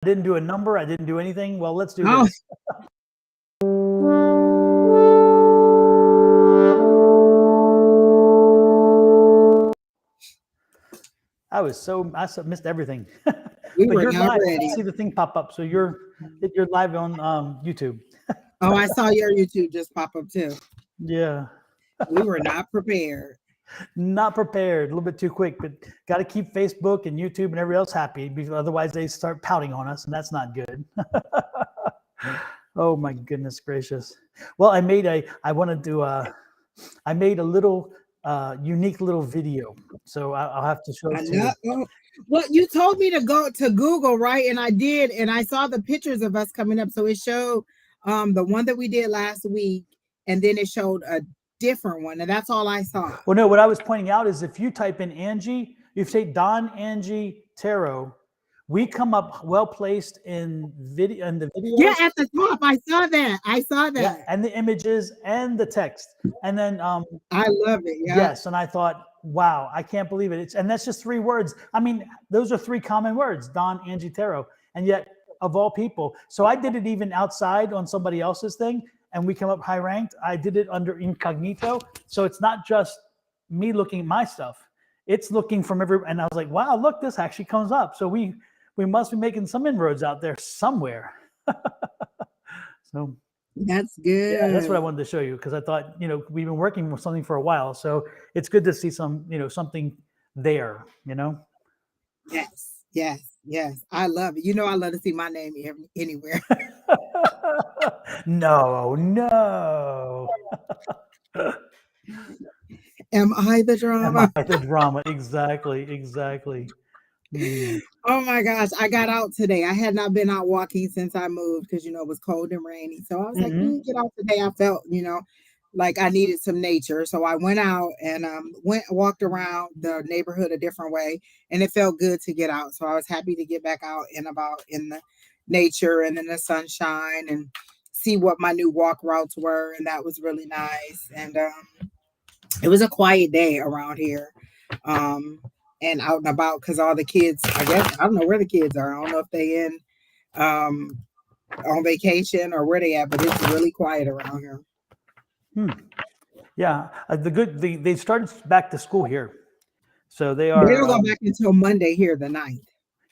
didn't do a number. I didn't do anything. Well, let's do Oh, this. I missed everything. we But were you're not live. I ready. see the thing pop up. So you're live on YouTube. Oh, I saw your YouTube just pop up too. Yeah. We were not prepared. Not prepared. A little bit too quick, but got to keep Facebook and YouTube and everybody else happy, because otherwise they start pouting on us, and that's not good. Oh my goodness gracious. Well, I made a little unique little video, so I'll have to show it to you. Oh, well, you told me to go to Google, right? And I did, and I saw the pictures of us coming up. So it showed the one that we did last week, and then it showed a different one, and that's all I saw. Well, no, what I was pointing out is if you type in Angie, you say Don Angie Tarot, we come up well placed in the video. Yeah, at the top, I saw that. Yeah, and the images and the text, and then I love it. Yeah. yes, and I thought, wow, I can't believe it. And that's just 3 words. I mean, those are 3 common words: Don Angie Tarot, and yet of all people. So I did it even outside on somebody else's thing, and we come up high ranked. I did it under incognito, so it's not just me looking at my stuff; it's looking from every. And I was like, wow, look, this actually comes up. So we must be making some inroads out there somewhere. So that's good. Yeah, that's what I wanted to show you, because I thought, we've been working with something for a while, so it's good to see something there. Yes. I love it. I love to see my name anywhere. No. Am I the drama? Am I the drama? Exactly. Oh my gosh, I got out today. I had not been out walking since I moved because it was cold and rainy. So I was like, get out today. I felt, like I needed some nature. So I went out and walked around the neighborhood a different way, and it felt good to get out. So I was happy to get back out and about in the nature and in the sunshine and see what my new walk routes were. And that was really nice. And it was a quiet day around here. And out and about, because all the kids, I guess, I don't know where the kids are. I don't know if they in on vacation or where they at, but it's really quiet around here. Yeah, they started back to school here, so they don't go back until Monday here, the 9th.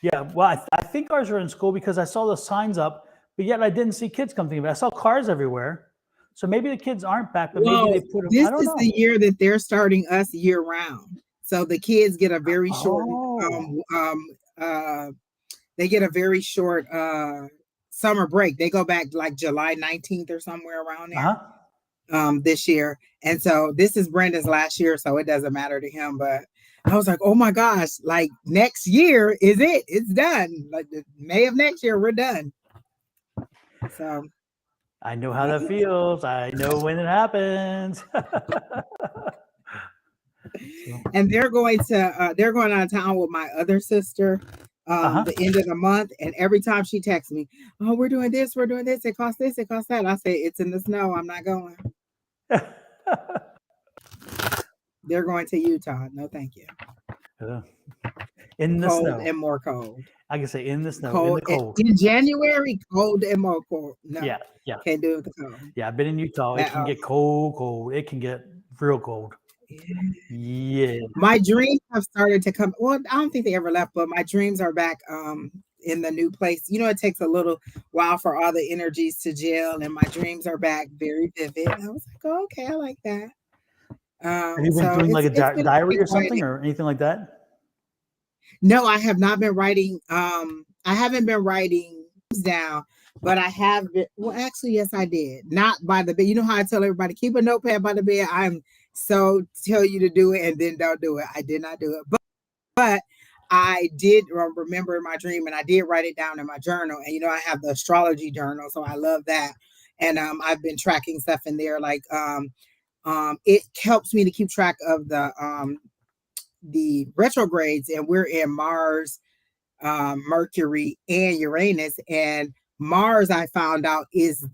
Yeah, well, I think ours are in school because I saw the signs up, but yet I didn't see kids coming. But I saw cars everywhere, so maybe the kids aren't back. But maybe they put them. This is the year that they're starting us year round. So the kids get a very short, they get a very short summer break. They go back like July 19th or somewhere around there this year. And so this is Brendan's last year, so it doesn't matter to him. But I was like, oh my gosh, like next year is it? It's done. Like May of next year, we're done. So I know how that feels. I know when it happens. And they're going out of town with my other sister the end of the month, and every time she texts me, oh, we're doing this, it costs this, it costs that, I say, it's in the snow, I'm not going. They're going to Utah. No thank you. In the cold snow and more cold. I can say in the snow, cold, in the cold. In January, cold and more cold. No, yeah can't do it with the cold. Yeah, I've been in Utah. It can get cold. It can get real cold. Yeah. My dreams have started to come. Well, I don't think they ever left, but my dreams are back in the new place. It takes a little while for all the energies to gel, and my dreams are back very vivid. I was like, oh, okay, I like that. Have you been doing like a diary or something or anything like that? No, I have not been writing. I haven't been writing down, but I have been. Well, actually, yes, I did. Not by the bed. You know how I tell everybody, keep a notepad by the bed. So tell you to do it and then don't do it. I did not do it, but I did remember in my dream, and I did write it down in my journal. And I have the astrology journal, so I love that. And I've been tracking stuff in there. Like it helps me to keep track of the retrogrades, and we're in Mars, Mercury, and Uranus. And Mars, I found out, is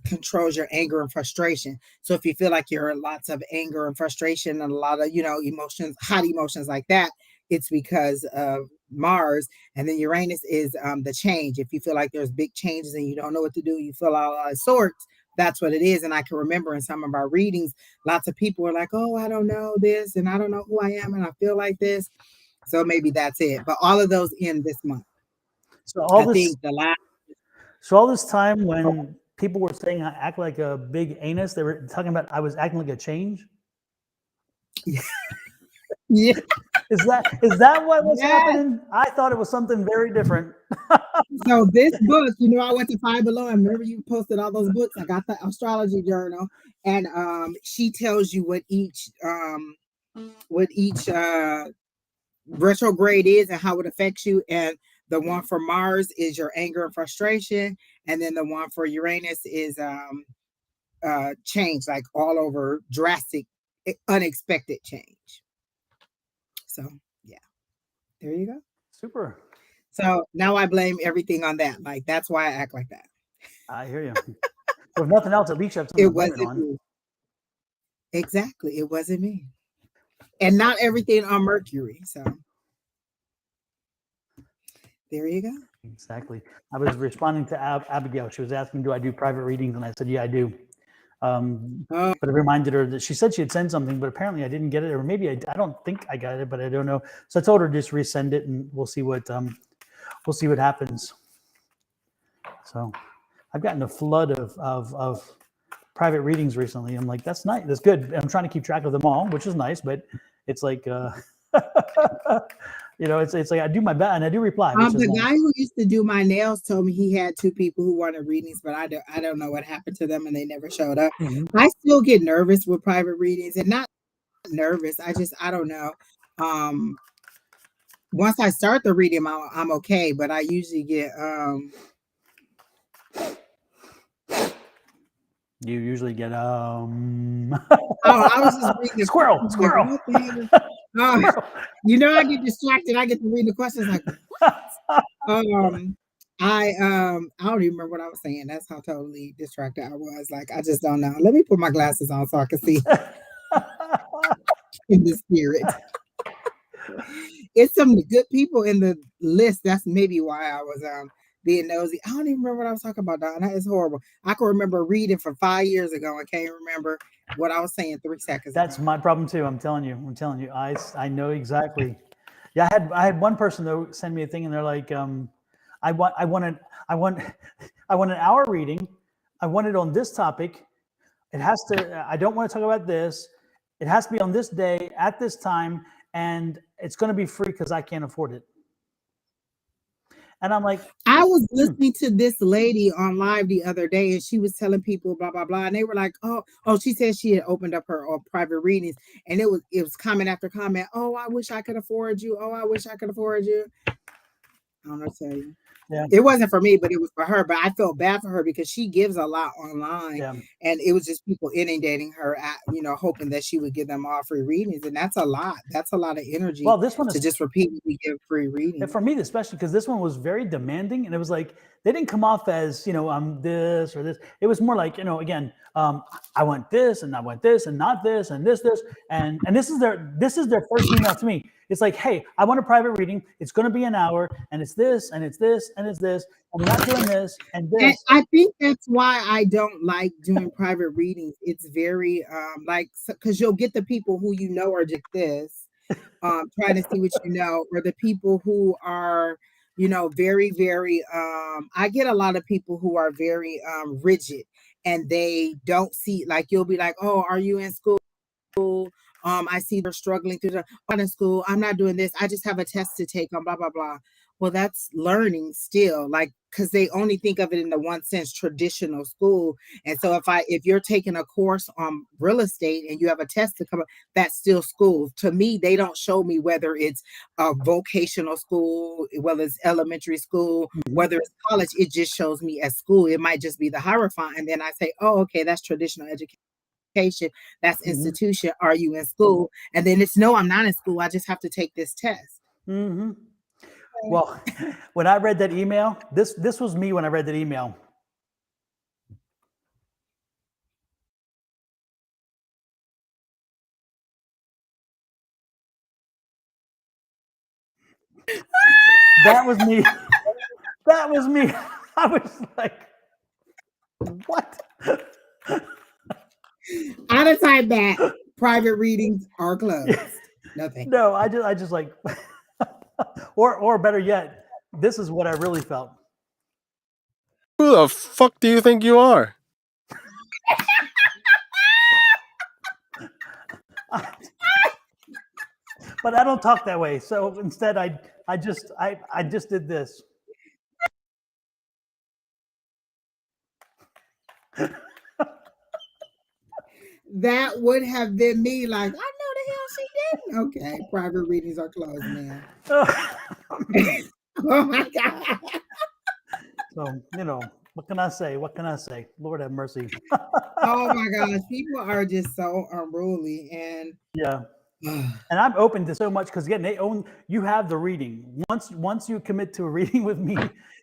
controls your anger and frustration. So if you feel like you're lots of anger and frustration and a lot of emotions, hot emotions like that, it's because of Mars. And then Uranus is the change. If you feel like there's big changes and you don't know what to do, you feel all out of sorts, that's what it is. And I can remember in some of our readings, lots of people were like, oh, I don't know this and I don't know who I am and I feel like this. So maybe that's it. But all of those end this month. So all I this, think the last. so all this time when people were saying I act like a big anus, they were talking about I was acting like a change. Yeah. Is that what was Yes. happening? I thought it was something very different. So this book, I went to Five Below. I remember you posted all those books. I got the astrology journal, and she tells you what each retrograde is and how it affects you. And the one for Mars is your anger and frustration, and then the one for Uranus is change, like all over, drastic, unexpected change. So yeah, there you go. Super. So now I blame everything on that. Like that's why I act like that. I hear you. Well, if nothing else, at least you have something It to blame it wasn't on. me. Exactly. It wasn't me. And not everything on Mercury. So there you go. Exactly. I was responding to Abigail. She was asking, do I do private readings? And I said, yeah, I do. Oh, But I reminded her that she said she had sent something, but apparently I didn't get it, or maybe I don't think I got it, but I don't know. So I told her just resend it, and we'll see what happens. So I've gotten a flood of private readings recently. I'm like, that's nice, that's good. I'm trying to keep track of them all, which is nice, but it's like, it's like I do my best and I do reply, which is the nice. guy who used to do my nails told me he had two people who wanted readings, but I don't know what happened to them and they never showed up. Mm-hmm. I still get nervous with private readings, and not nervous. I don't know. Once I start the reading, I'm okay, but I usually get You usually get I was just reading the squirrel, questions like, squirrel, what the hell? Oh, squirrel. I get distracted. I get to read the questions like, um, I don't even remember what I was saying. That's how totally distracted I was. Like, I just don't know. Let me put my glasses on so I can see in the spirit. It's some good people in the list. That's maybe why I was being nosy. I don't even remember what I was talking about, Don. That is horrible. I can remember reading from 5 years ago and can't remember what I was saying 3 seconds That's ago. my problem too. I'm telling you. I know exactly. Yeah, I had one person though send me a thing, and they're like, I want I want an I want I want an hour reading. I want it on this topic. It has to. I don't want to talk about this. It has to be on this day at this time, and it's going to be free because I can't afford it. And I'm like, I was listening to this lady on live the other day, and she was telling people blah blah blah, and they were like, "Oh," she said she had opened up her private readings, and it was comment after comment. Oh, I wish I could afford you. Oh, I wish I could afford you. I don't know what to tell you. yeah, It wasn't for me, but it was for her. But I felt bad for her because she gives a lot online, yeah. and it was just people inundating her, hoping that she would give them all free readings, and that's a lot. That's a lot of energy Well, this one to is just repeatedly give free readings. for me, especially because this one was very demanding, and it was like they didn't come off as I'm this or this. It was more like again, I want this and I want this and not this and this and this is their first email to me. It's like, hey, I want a private reading. It's going to be an hour, and it's this and it's this and it's this, and we're not doing this and And this. I think that's why I don't like doing private readings. It's very because you'll get the people who are just this, trying to see what or the people who are, very, very I get a lot of people who are very rigid, and they don't see, like, you'll be like, oh, are you in school? I see they're struggling through I'm in school. I'm not doing this. I just have a test to take on blah blah blah. Well, that's learning still, like, because they only think of it in the one sense, traditional school. And so if you're taking a course on real estate and you have a test to come up, that's still school. To me, they don't show me whether it's a vocational school, whether it's elementary school, Mhm. whether it's college. It just shows me as school. It might just be the hierophant, and then I say, oh, okay, that's traditional education. That's Mhm. institution. Are you in school? And then it's no, I'm not in school. I just have to take this test. Mhm. Well, when I read that email, this was me when I read that email. That was me. That was me. I was like, what? Out of time back, private readings are closed. Nothing. No, I just like, or better yet, this is what I really felt. Who the fuck do you think you are? But I don't talk that way. So instead, I just did this. That would have been me. Like, I know the hell she didn't. Okay, private readings are closed, man. Oh my God. So, you know, what can I say? What can I say? Lord have mercy. Oh my gosh, people are just so unruly, and yeah. And I'm open to so much because again, you have the reading. Once you commit to a reading with me,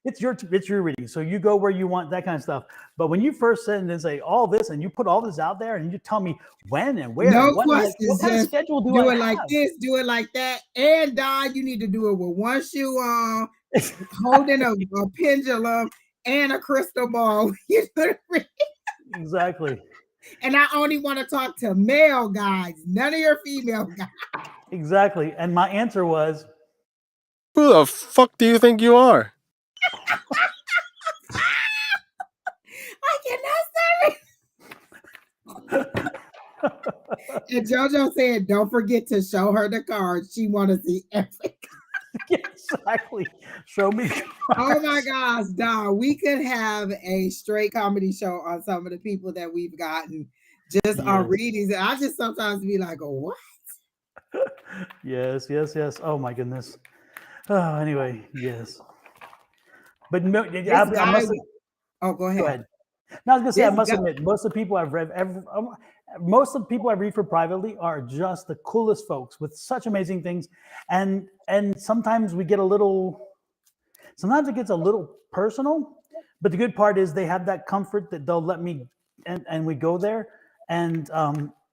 it's your reading. So you go where you want, that kind of stuff. But when you first send and say all this and you put all this out there and you tell me when and where no and what, questions, like, what kind of schedule do do I it like have? this, do it like that. And Don, you need to do it with one shoe on, holding a pendulum and a crystal ball. Exactly. And I only want to talk to male guys, none of your female guys. Exactly. And my answer was, who the fuck do you think you are? I cannot say it. And JoJo said, don't forget to show her the cards. She want to see everything. Exactly. Show me. Oh my gosh, Don, we could have a straight comedy show on some of the people that we've gotten just on readings. And I just sometimes be like, oh, what? Yes. Oh my goodness. Oh, anyway, yes. But no, Oh, go ahead. Go ahead. No, I was gonna say, I must admit, most of the people I've read, most of the people I read for privately are just the coolest folks with such amazing things, and sometimes we get sometimes it gets a little personal, but the good part is they have that comfort that they'll let me, and we go there, and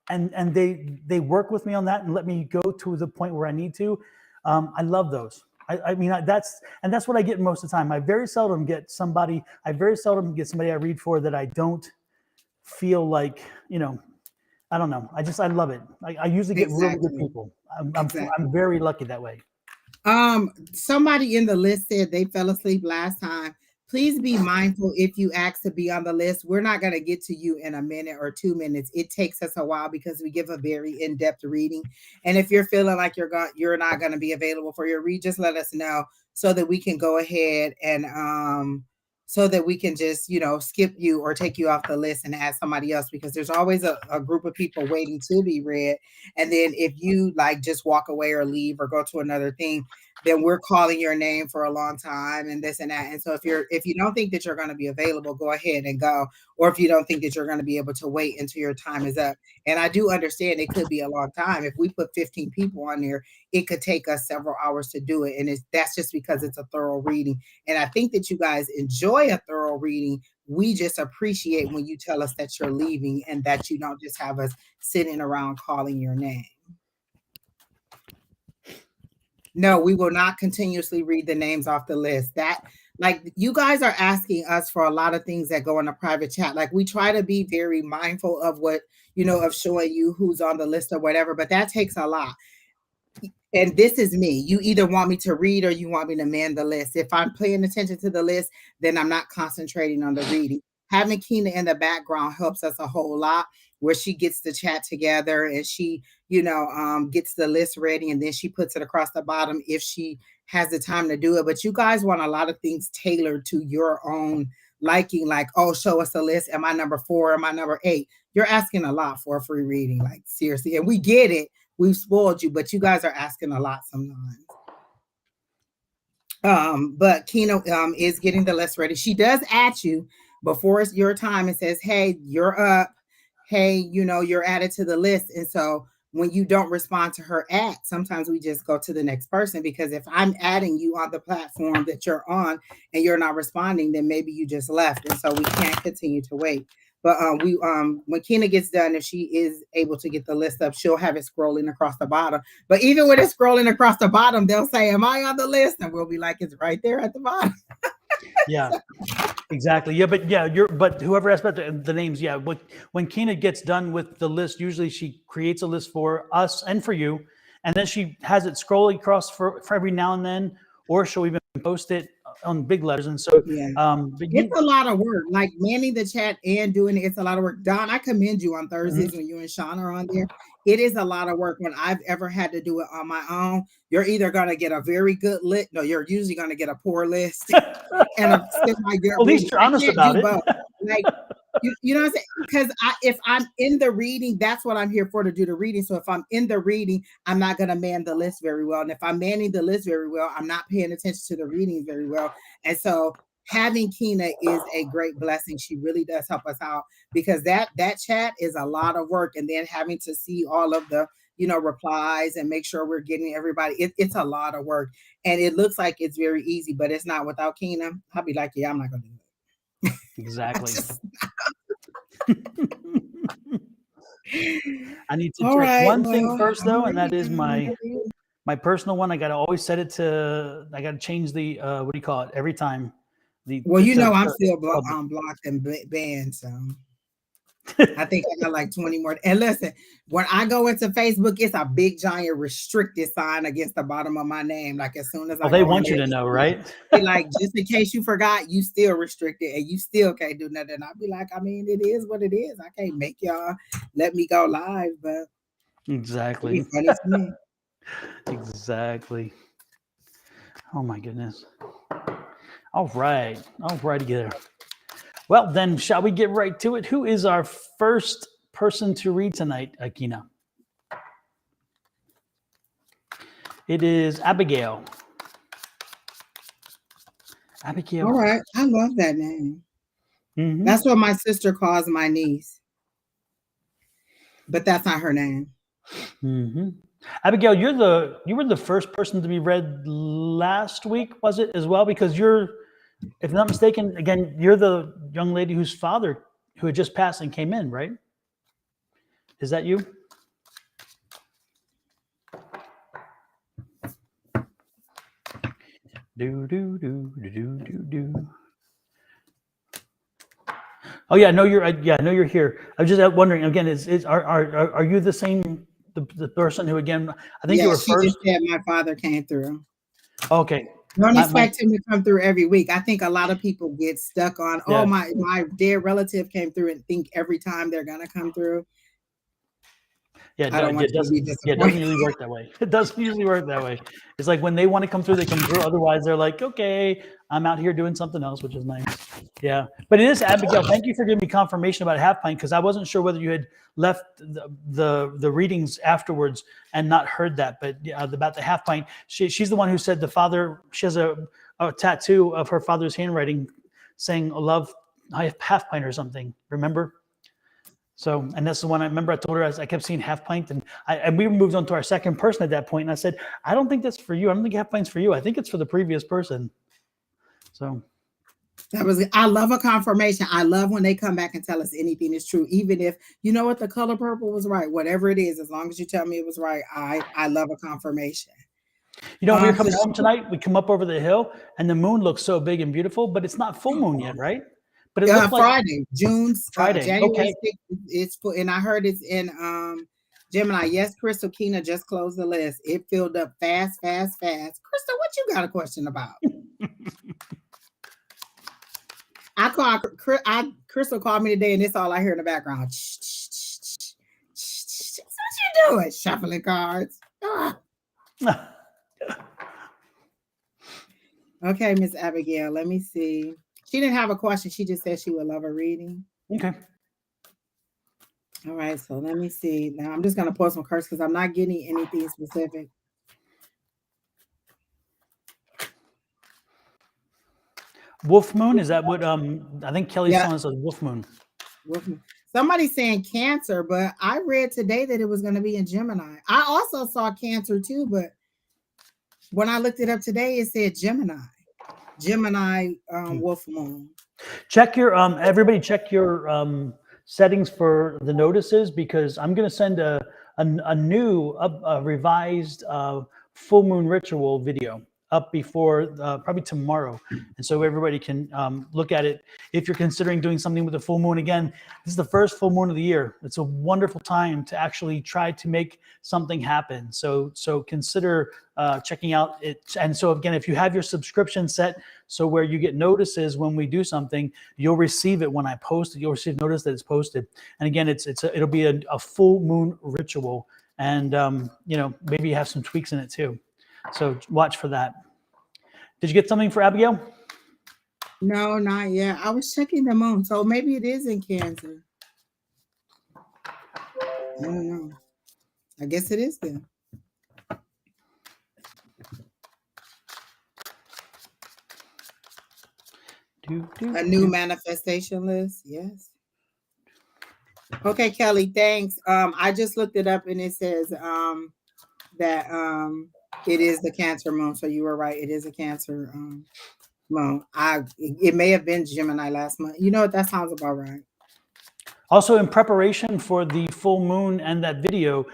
they work with me on that and let me go to the point where I need to. I love those. I mean, that's what I get most of the time. I very seldom get somebody I read for that I don't feel like, I don't know. I love it. I usually get really good people. I'm very lucky that way. Somebody in the list said they fell asleep last time. Please be mindful if you ask to be on the list. We're not going to get to you in a minute or 2 minutes. It takes us a while because we give a very in-depth reading. And if you're feeling like you're not going to be available for your read, just let us know so that we can go ahead and so that we can just, skip you or take you off the list and add somebody else, because there's always a group of people waiting to be read. And then if you like just walk away or leave or go to another thing, then we're calling your name for a long time and this and that. And so if you don't think that you're going to be available, go ahead and go. Or if you don't think that you're going to be able to wait until your time is up. And I do understand it could be a long time. If we put 15 people on there, it could take us several hours to do it. And that's just because it's a thorough reading. And I think that you guys enjoy a thorough reading. We just appreciate when you tell us that you're leaving and that you don't just have us sitting around calling your name. No, we will not continuously read the names off the list. That, like, you guys are asking us for a lot of things that go in a private chat. Like, we try to be very mindful of what, of showing you who's on the list or whatever, but that takes a lot. And this is me. You either want me to read or you want me to man the list. If I'm paying attention to the list, then I'm not concentrating on the reading. Having Kina in the background helps us a whole lot, where she gets the chat together and she, gets the list ready, and then she puts it across the bottom if she has the time to do it. But you guys want a lot of things tailored to your own liking, like, oh, show us a list. Am I number 4? Am I number 8? You're asking a lot for a free reading, like, seriously. And we get it. We've spoiled you, but you guys are asking a lot sometimes. But Kina is getting the list ready. She does at you before it's your time and says, hey, you're up. Hey, you're added to the list. And so when you don't respond to her sometimes we just go to the next person, because if I'm adding you on the platform that you're on and you're not responding, then maybe you just left. And so we can't continue to wait. But we when Kina gets done, if she is able to get the list up, she'll have it scrolling across the bottom. But even when it's scrolling across the bottom, they'll say, "Am I on the list?" And we'll be like, "It's right there at the bottom." Yeah, exactly. Yeah, but whoever asked about the names, yeah. When Kina gets done with the list, usually she creates a list for us and for you, and then she has it scrolling across for every now and then, or she'll even post it on big letters. And so, Yeah. but It's a lot of work. Like manning the chat and doing it, it's a lot of work. Don, I commend you on Thursdays when you and Sean are on there. It is a lot of work. When I've ever had to do it on my own, you're either gonna get a very good list. No, you're usually gonna get a poor list and a semi-good at least reading. you're I honest can't about do it. both. Like you know what I'm saying? Because if I'm in the reading, that's what I'm here for, to do the reading. So if I'm in the reading, I'm not gonna man the list very well. And if I'm manning the list very well, I'm not paying attention to the reading very well. And so having Kina is a great blessing. She really does help us out, because that chat is a lot of work, and then having to see all of the replies and make sure we're getting everybody. It's a lot of work, and it looks like it's very easy, but it's not. Without Kina, I'll be like, yeah, I'm not gonna do it. Exactly. Just, I need to all check right, one thing well, first, I'm though, and that ready. is my personal one. I got to always set it to. I got to change the what do you call it every time. Well, I'm still public. blocked and banned, so I think I got like 20 more. And listen, when I go into Facebook, it's a big giant restricted sign against the bottom of my name. Like as soon as Well, I they go in want you there, to know, right? they like, just in case you forgot, you still restricted and you still can't do nothing. I'll be like, I mean, it is what it is. I can't make y'all let me go live, but Exactly. it'd be funny to me. Exactly. Oh my goodness. All right. All righty there. Well, then, shall we get right to it? Who is our first person to read tonight, Akina? It is Abigail. Abigail. All right. I love that name. Mm-hmm. That's what my sister calls my niece, but that's not her name. Mm-hmm. Abigail, you were the first person to be read last week, was it, as well? Because you're, if I'm not mistaken, again, you're the young lady whose father who had just passed and came in, right? Is that you? Do do do do do do do. Oh yeah, no, you're here. I was just wondering again. Are you the same the person who again? I think you were She first. just said my father came through. Okay. Don't expect him to come through every week. I think a lot of people get stuck on, Yeah. oh, my dead relative came through, and think every time they're gonna come through. Yeah, I don't want you to be disappointed. it doesn't usually work that way. It doesn't usually work that way. It's like when they want to come through, they come through. Otherwise, they're like, okay, I'm out here doing something else, which is nice. Yeah, but it is Abigail. Thank you for giving me confirmation about half pint, because I wasn't sure whether you had left the readings afterwards and not heard that. But yeah, about the half pint, she's the one who said the father. She has a tattoo of her father's handwriting saying "love half pint" or something. Remember? So, and that's the one I remember. I told her, I kept seeing half pint, and we moved on to our second person at that point. And I said, I don't think that's for you. I don't think half pint's for you. I think it's for the previous person. So I love a confirmation. I love when they come back and tell us anything is true, even if you know what, the color purple was right. Whatever it is, as long as you tell me it was right, I love a confirmation. You know, we were coming home tonight. We come up over the hill, and the moon looks so big and beautiful, but it's not full moon yet, right? But it looks Friday, Friday. January 6th. It's full, and I heard it's in Gemini. Yes, Crystal Kina just closed the list. It filled up fast. Crystal, what you got a question about? Crystal called me today, and it's all I hear in the background. What you doing? Shuffling cards. Okay, Miss Abigail. Let me see. She didn't have a question. She just said she would love a reading. Okay. All right. So let me see. Now I'm just gonna pull some cards because I'm not getting anything specific. Wolf moon, is that what I think Kelly's telling us? Wolf moon. Somebody's saying Cancer, but I read today that it was going to be in Gemini. I also saw Cancer too, but when I looked it up today, it said Gemini Wolf moon. Check your everybody check your settings for the notices because I'm going to send a new, revised full moon ritual video up before probably tomorrow. And so everybody can look at it. If you're considering doing something with the full moon, again, this is the first full moon of the year. It's a wonderful time to actually try to make something happen. So consider checking out it. And so again, if you have your subscription set, so where you get notices when we do something, you'll receive it when I post it. You'll receive notice that it's posted. And again, it'll be a full moon ritual. And maybe you have some tweaks in it too. So watch for that. Did you get something for Abigail? No, not yet. I was checking the moon, so maybe it is in Cancer. I don't know. I guess it is then. A new manifestation list, yes. Okay, Kelly, thanks. I just looked it up and it says that it is the Cancer moon. So you were right, it is a Cancer moon. It may have been Gemini last month. You know what? That sounds about right. Also, in preparation for the full moon and that video,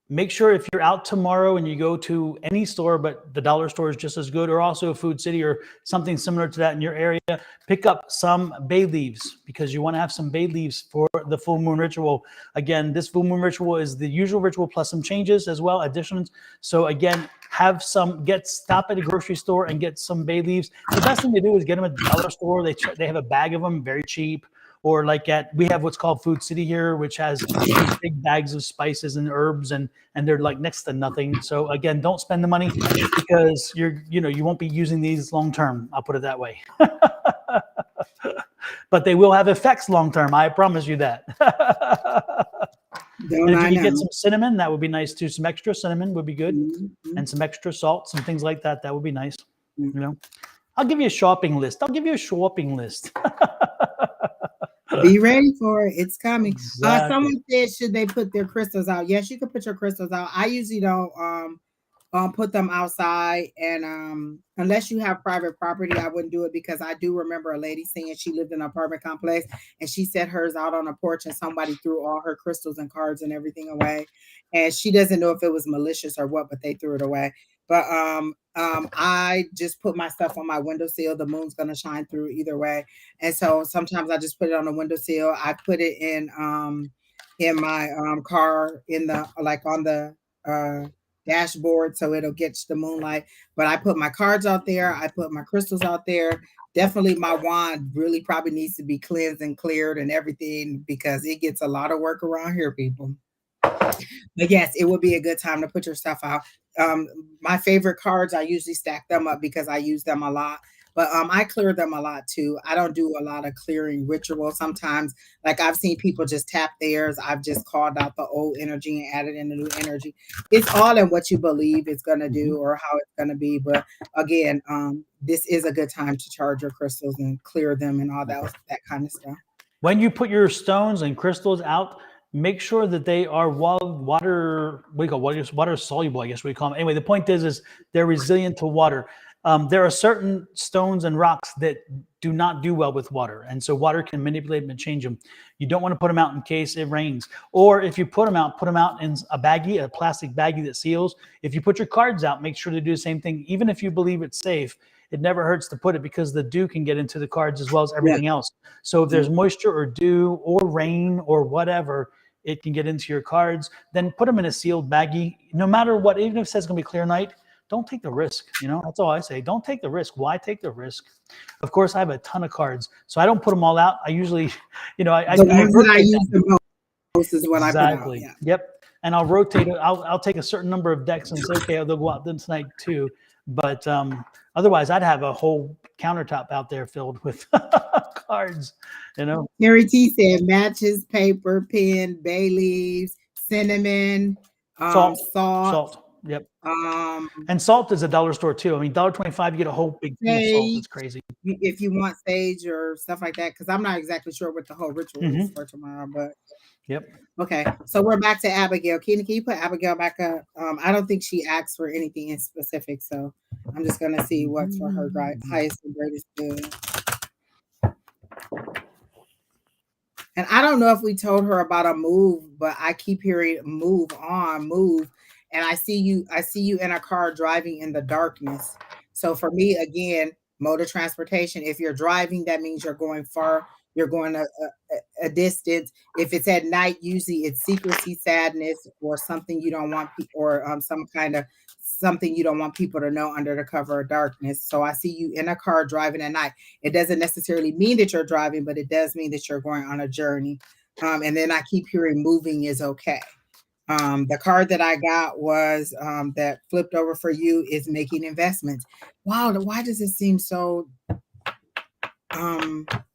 make sure if you're out tomorrow and you go to any store, but the dollar store is just as good, or also Food City or something similar to that in your area, pick up some bay leaves because you want to have some bay leaves for the full moon ritual. Again, this full moon ritual is the usual ritual plus some changes as well, additions. So again, stop at a grocery store and get some bay leaves. The best thing to do is get them at the dollar store. They have a bag of them, very cheap. Or we have what's called Food City here, which has these big bags of spices and herbs, and they're like next to nothing. So again, don't spend the money because you won't be using these long term. I'll put it that way. But they will have effects long term. I promise you that. And if you could get some cinnamon, that would be nice too. Some extra cinnamon would be good, and some extra salt, some things like that. That would be nice. I'll give you a shopping list. Be ready for it. It's coming. Exactly. Someone said, should they put their crystals out? Yes, you can put your crystals out. I usually don't put them outside, and unless you have private property, I wouldn't do it because I do remember a lady saying she lived in an apartment complex and she set hers out on a porch and somebody threw all her crystals and cards and everything away, and she doesn't know if it was malicious or what, but they threw it away. But I just put my stuff on my windowsill. The moon's gonna shine through either way, and so sometimes I just put it on the windowsill. I put it in my car on the dashboard so it'll catch the moonlight. But I put my cards out there. I put my crystals out there. Definitely my wand really probably needs to be cleansed and cleared and everything because it gets a lot of work around here, people. But yes, it would be a good time to put your stuff out. My favorite cards, I usually stack them up because I use them a lot. But I clear them a lot too. I don't do a lot of clearing rituals. Sometimes, like I've seen people just tap theirs. I've just called out the old energy and added in the new energy. It's all in what you believe it's going to do or how it's going to be. But again, this is a good time to charge your crystals and clear them and all that kind of stuff. When you put your stones and crystals out, make sure that they are water soluble, I guess we call them. Anyway, the point is they're resilient to water. There are certain stones and rocks that do not do well with water. And so water can manipulate them and change them. You don't want to put them out in case it rains. Or if you put them out in a plastic baggie that seals. If you put your cards out, make sure to do the same thing. Even if you believe it's safe, it never hurts to put it because the dew can get into the cards as well as everything else. So if there's moisture or dew or rain or whatever, it can get into your cards. Then put them in a sealed baggie. No matter what, even if it says it's going to be clear night, don't take the risk. That's all I say. Don't take the risk. Why take the risk? Of course, I have a ton of cards, so I don't put them all out. I usually, the ones that I use the most is what I put out. Yeah. Yep. And I'll rotate it. I'll take a certain number of decks and say, okay, they'll go out then tonight too. But otherwise, I'd have a whole countertop out there filled with cards. Mary T said matches, paper, pen, bay leaves, cinnamon, salt. Yep. And salt is a dollar store too. I mean, $1.25, you get a whole big thing of salt. It's crazy. If you want sage or stuff like that, because I'm not exactly sure what the whole ritual is for tomorrow, but yep. Okay, so we're back to Abigail. Keena, can you put Abigail back up? I don't think she asked for anything in specific, so I'm just gonna see what's for her highest and greatest good. And I don't know if we told her about a move, but I keep hearing move on, move. And I see you in a car driving in the darkness. So for me, again, mode of transportation, if you're driving, that means you're going far, you're going a distance. If it's at night, usually it's secrecy, sadness, or something you don't want, or some kind of something you don't want people to know under the cover of darkness. So I see you in a car driving at night. It doesn't necessarily mean that you're driving, but it does mean that you're going on a journey. And then I keep hearing moving is okay. The card that I got was that flipped over for you is making investments. Wow, why does it seem so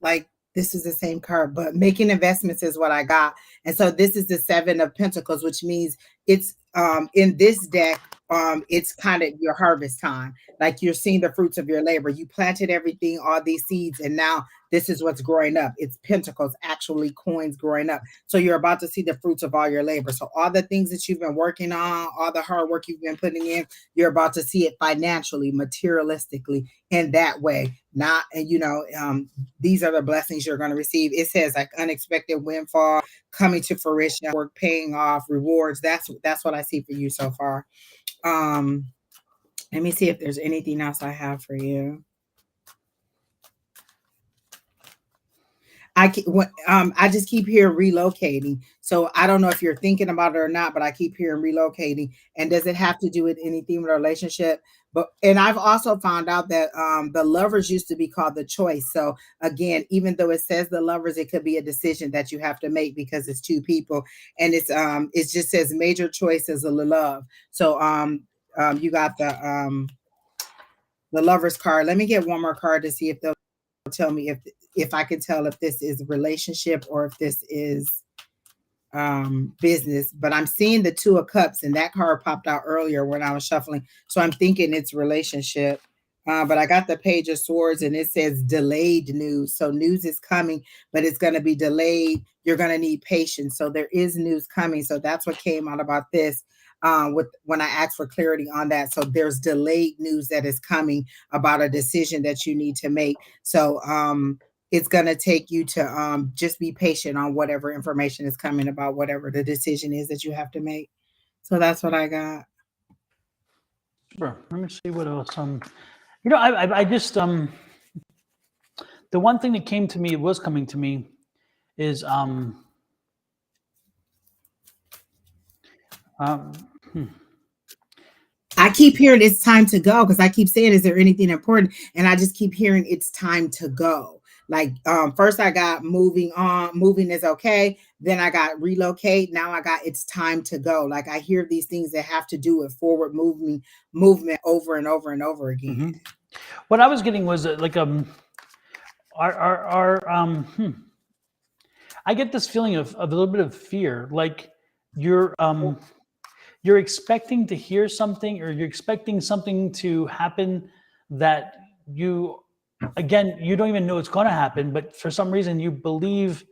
like this is the same card, but making investments is what I got. And so this is the 7 of Pentacles, which means it's in this deck, it's kind of your harvest time. Like you're seeing the fruits of your labor. You planted everything, all these seeds, and now this is what's growing up. It's pentacles, actually coins growing up. So you're about to see the fruits of all your labor. So all the things that you've been working on, all the hard work you've been putting in, you're about to see it financially, materialistically, in that way. Not, and these are the blessings you're going to receive. It says like unexpected windfall coming to fruition, work paying off, rewards. That's what I see for you so far. Let me see if there's anything else I have for you. I just keep hearing relocating. So I don't know if you're thinking about it or not, but I keep hearing relocating. And does it have to do with anything with a relationship? And I've also found out that the lovers used to be called the choice. So again, even though it says the lovers, it could be a decision that you have to make because it's two people, and it just says major choices of love. So you got the lovers card. Let me get one more card to see if they'll tell me if I can tell if this is relationship or if this is business. But I'm seeing the 2 of Cups, and that card popped out earlier when I was shuffling, so I'm thinking it's relationship. But I got the Page of Swords, and it says delayed news. So news is coming, but it's going to be delayed. You're going to need patience. So there is news coming. So that's what came out about this when I asked for clarity on that. So there's delayed news that is coming about a decision that you need to make. So it's going to take you to just be patient on whatever information is coming about whatever the decision is that you have to make. So that's what I got. Sure. Let me see what else. I just the one thing that came to me, was coming to me, is I keep hearing it's time to go because I keep saying, is there anything important? And I just keep hearing it's time to go. Like first I got moving on, moving is okay. Then I got relocate. Now I got it's time to go. Like I hear these things that have to do with forward movement over and over and over again. Mm-hmm. What I was getting was like I get this feeling of a little bit of fear, like you're expecting to hear something, or you're expecting something to happen that you don't even know it's going to happen, but for some reason you believe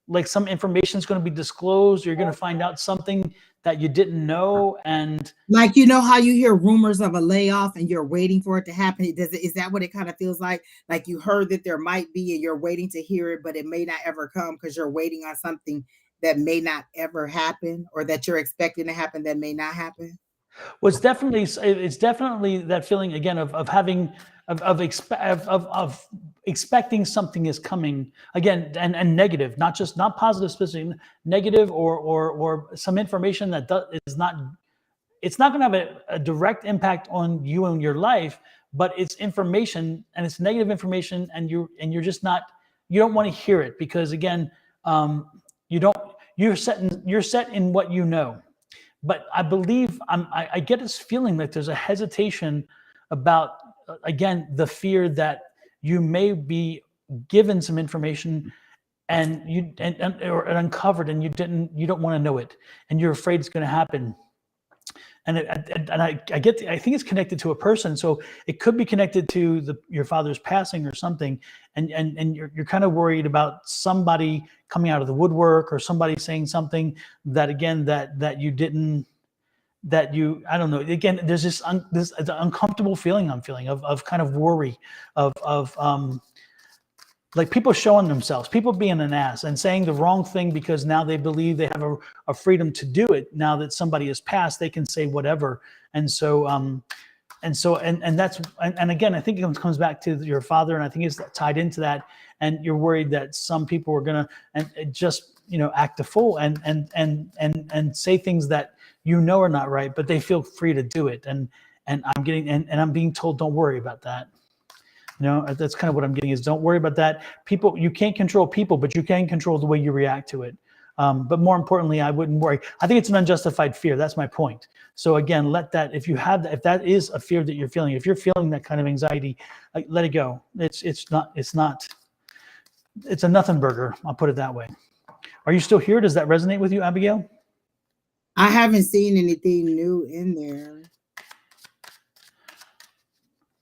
like some information is going to be disclosed, or you're going to find out something that you didn't know. And like, you know how you hear rumors of a layoff and you're waiting for it to happen? Is that what it kind of feels like? Like you heard that there might be and you're waiting to hear it, but it may not ever come because you're waiting on something that may not ever happen, or that you're expecting to happen that may not happen? well, it's definitely that feeling again of having of expecting something is coming again, and negative, not positive, specific, negative, or some information that is not, it's not going to have a direct impact on you and your life, but it's information, and it's negative information, and you're just not, you don't want to hear it because again, you're set in what you know. But I believe I get this feeling that there's a hesitation about, again, the fear that you may be given some information and or uncovered, and you don't want to know it, and you're afraid it's going to happen. And I think it's connected to a person, so it could be connected to your father's passing or something, and you're kind of worried about somebody coming out of the woodwork, or somebody saying something that again that you didn't, that you, I don't know, again, there's this uncomfortable feeling I'm feeling of kind of worry, of like people showing themselves, people being an ass and saying the wrong thing because now they believe they have a freedom to do it. Now that somebody has passed, they can say whatever. And so, and again, I think it comes back to your father, and I think it's tied into that. And you're worried that some people are gonna and just act a fool and say things that are not right, but they feel free to do it. And I'm being told, don't worry about that. That's kind of what I'm getting is don't worry about that. People, you can't control people, but you can control the way you react to it. But more importantly, I wouldn't worry. I think it's an unjustified fear. That's my point. So again, let that, if that is a fear that you're feeling, if you're feeling that kind of anxiety, let it go. It's a nothing burger. I'll put it that way. Are you still here? Does that resonate with you, Abigail? I haven't seen anything new in there.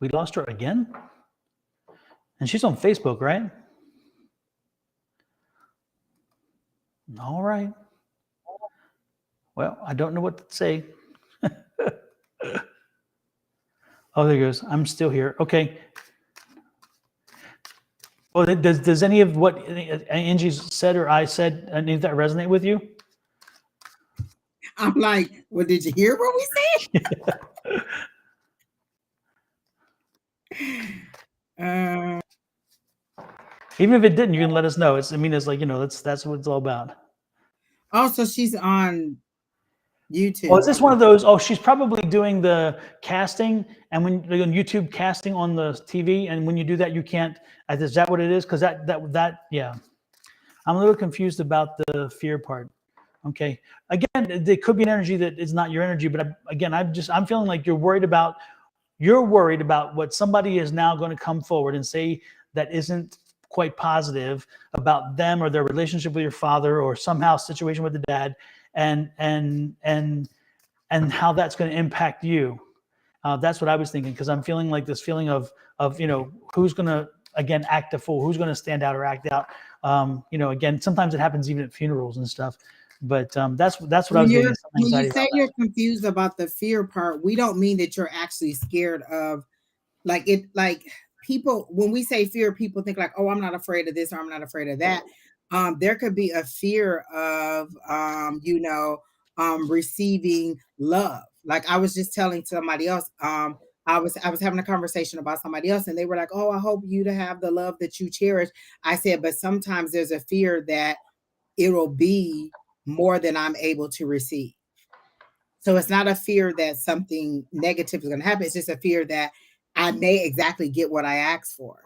We lost her again? And she's on Facebook, right? All right. Well, I don't know what to say. Oh, there it goes. I'm still here. Okay. Well, does any of what Angie said or I said, any of that resonate with you? I'm like, well, did you hear what we said? Even if it didn't, you can let us know. It's like, that's what it's all about. Also, she's on YouTube. Oh, is this one of those? Oh, she's probably doing the casting, and when you're on YouTube casting on the TV, and when you do that, you can't. Is that what it is? Because yeah. I'm a little confused about the fear part. Okay. Again, there could be an energy that is not your energy, but I'm feeling like you're worried about what somebody is now going to come forward and say that isn't quite positive about them or their relationship with your father or somehow situation with the dad, and how that's going to impact you. That's what I was thinking, because I'm feeling like this feeling of who's going to again act a fool, who's going to stand out or act out. Again, sometimes it happens even at funerals and stuff. But that's what I was getting. When you say you're confused about the fear part, we don't mean that you're actually scared of people. When we say fear, people think like, oh, I'm not afraid of this or I'm not afraid of that. There could be a fear of receiving love. Like I was just telling somebody else, I was having a conversation about somebody else, and they were like, oh, I hope you to have the love that you cherish. I said, but sometimes there's a fear that it'll be more than I'm able to receive. So it's not a fear that something negative is going to happen. It's just a fear that I may exactly get what I asked for.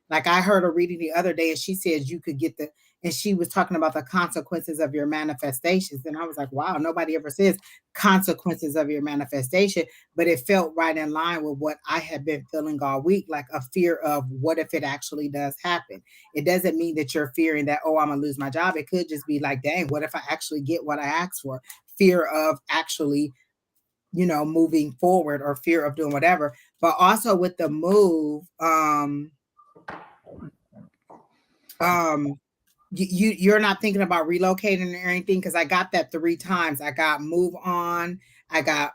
Like I heard a reading the other day, and she said you could get and she was talking about the consequences of your manifestations. And I was like, wow, nobody ever says consequences of your manifestation, but it felt right in line with what I had been feeling all week, like a fear of what if it actually does happen. It doesn't mean that you're fearing that, oh, I'm gonna lose my job. It could just be like, dang, what if I actually get what I asked for? Fear of actually, moving forward, or fear of doing whatever. But also with the move, you're not thinking about relocating or anything, because I got that 3 times. I got move on, I got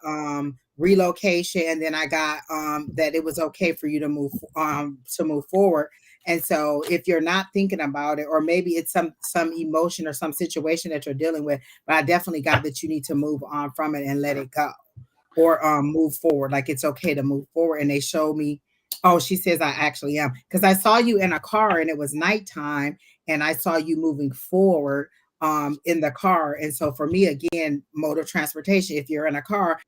relocation, and then I got that it was okay for you to move forward. And so if you're not thinking about it, or maybe it's some emotion or some situation that you're dealing with, but I definitely got that you need to move on from it and let it go, or move forward. Like it's okay to move forward. And they showed me, oh, she says I actually am, because I saw you in a car and it was nighttime, and I saw you moving forward in the car. And so for me, again, mode of transportation, if you're in a car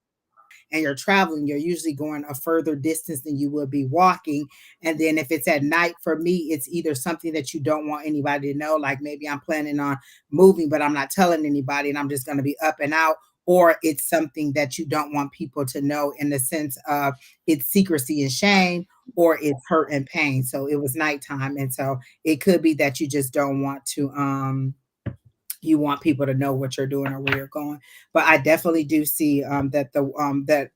and you're traveling, you're usually going a further distance than you would be walking. And then if it's at night, for me, it's either something that you don't want anybody to know, like maybe I'm planning on moving, but I'm not telling anybody and I'm just going to be up and out, or it's something that you don't want people to know in the sense of it's secrecy and shame, or it's hurt and pain. So it was nighttime. And so it could be that you just don't want to, you want people to know what you're doing or where you're going. But I definitely do see that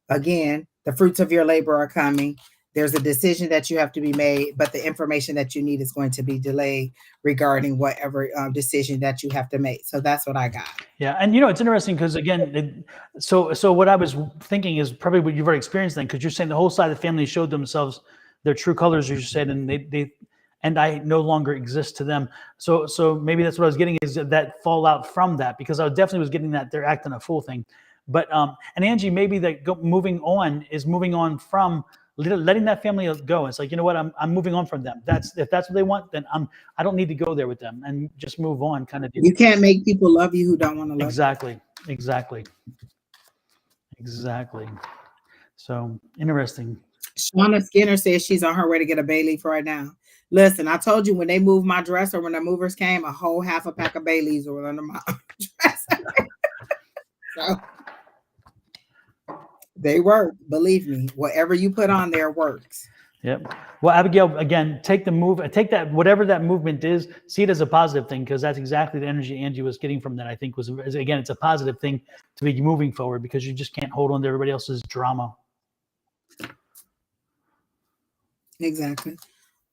again, the fruits of your labor are coming. There's a decision that you have to be made, but the information that you need is going to be delayed regarding whatever decision that you have to make. So that's what I got. Yeah. And it's interesting because again, so what I was thinking is probably what you've already experienced then, because you're saying the whole side of the family showed themselves their true colors, as you said, and they and I no longer exist to them. So maybe that's what I was getting, is that fallout from that, because I definitely was getting that they're acting a fool thing. But and Angie, maybe that moving on from letting that family go. It's like, you know what, I'm moving on from them. If that's what they want, then I don't need to go there with them, and just move on, kind of deal. You can't make people love you who don't want to love Exactly. So interesting. Shauna Skinner says she's on her way to get a bay leaf right now. Listen, I told you when they moved my dresser, when the movers came, a whole half a pack of bay leaves were under my dresser. So they work. Believe me, whatever you put on there works. Yep. Well, Abigail, again, take that, whatever that movement is, see it as a positive thing, because that's exactly the energy Angie was getting from that. I think again, it's a positive thing to be moving forward, because you just can't hold on to everybody else's drama. Exactly.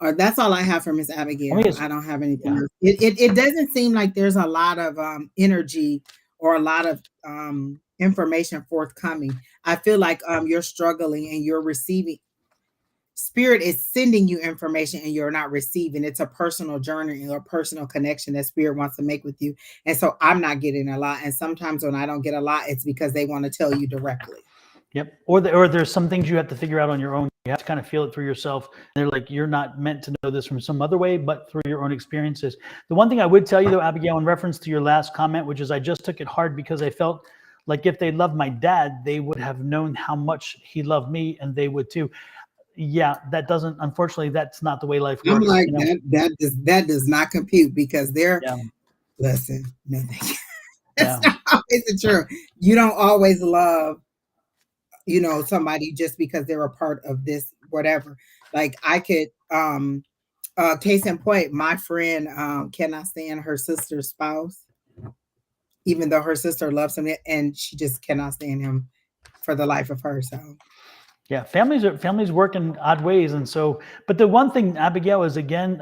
Or that's all I have for Miss Abigail. I don't have anything else. It doesn't seem like there's a lot of energy or a lot of information forthcoming. I feel like you're struggling and you're receiving. Spirit is sending you information and you're not receiving. It's a personal journey or a personal connection that Spirit wants to make with you. And so I'm not getting a lot. And sometimes when I don't get a lot, it's because they want to tell you directly. Yep. Or there's some things you have to figure out on your own. You have to kind of feel it for yourself. They're like, you're not meant to know this from some other way, but through your own experiences. The one thing I would tell you, though, Abigail, in reference to your last comment, which is I just took it hard because I felt like if they loved my dad, they would have known how much he loved me, and they would too. Yeah, unfortunately, that's not the way life works. I'm like, that does not compute, because they're, listen, no, that's not always the truth. You don't always love, somebody just because they're a part of this, whatever. Like I could, case in point, my friend cannot stand her sister's spouse, even though her sister loves him, and she just cannot stand him for the life of her. So yeah, families work in odd ways. And so, but the one thing, Abigail, is again,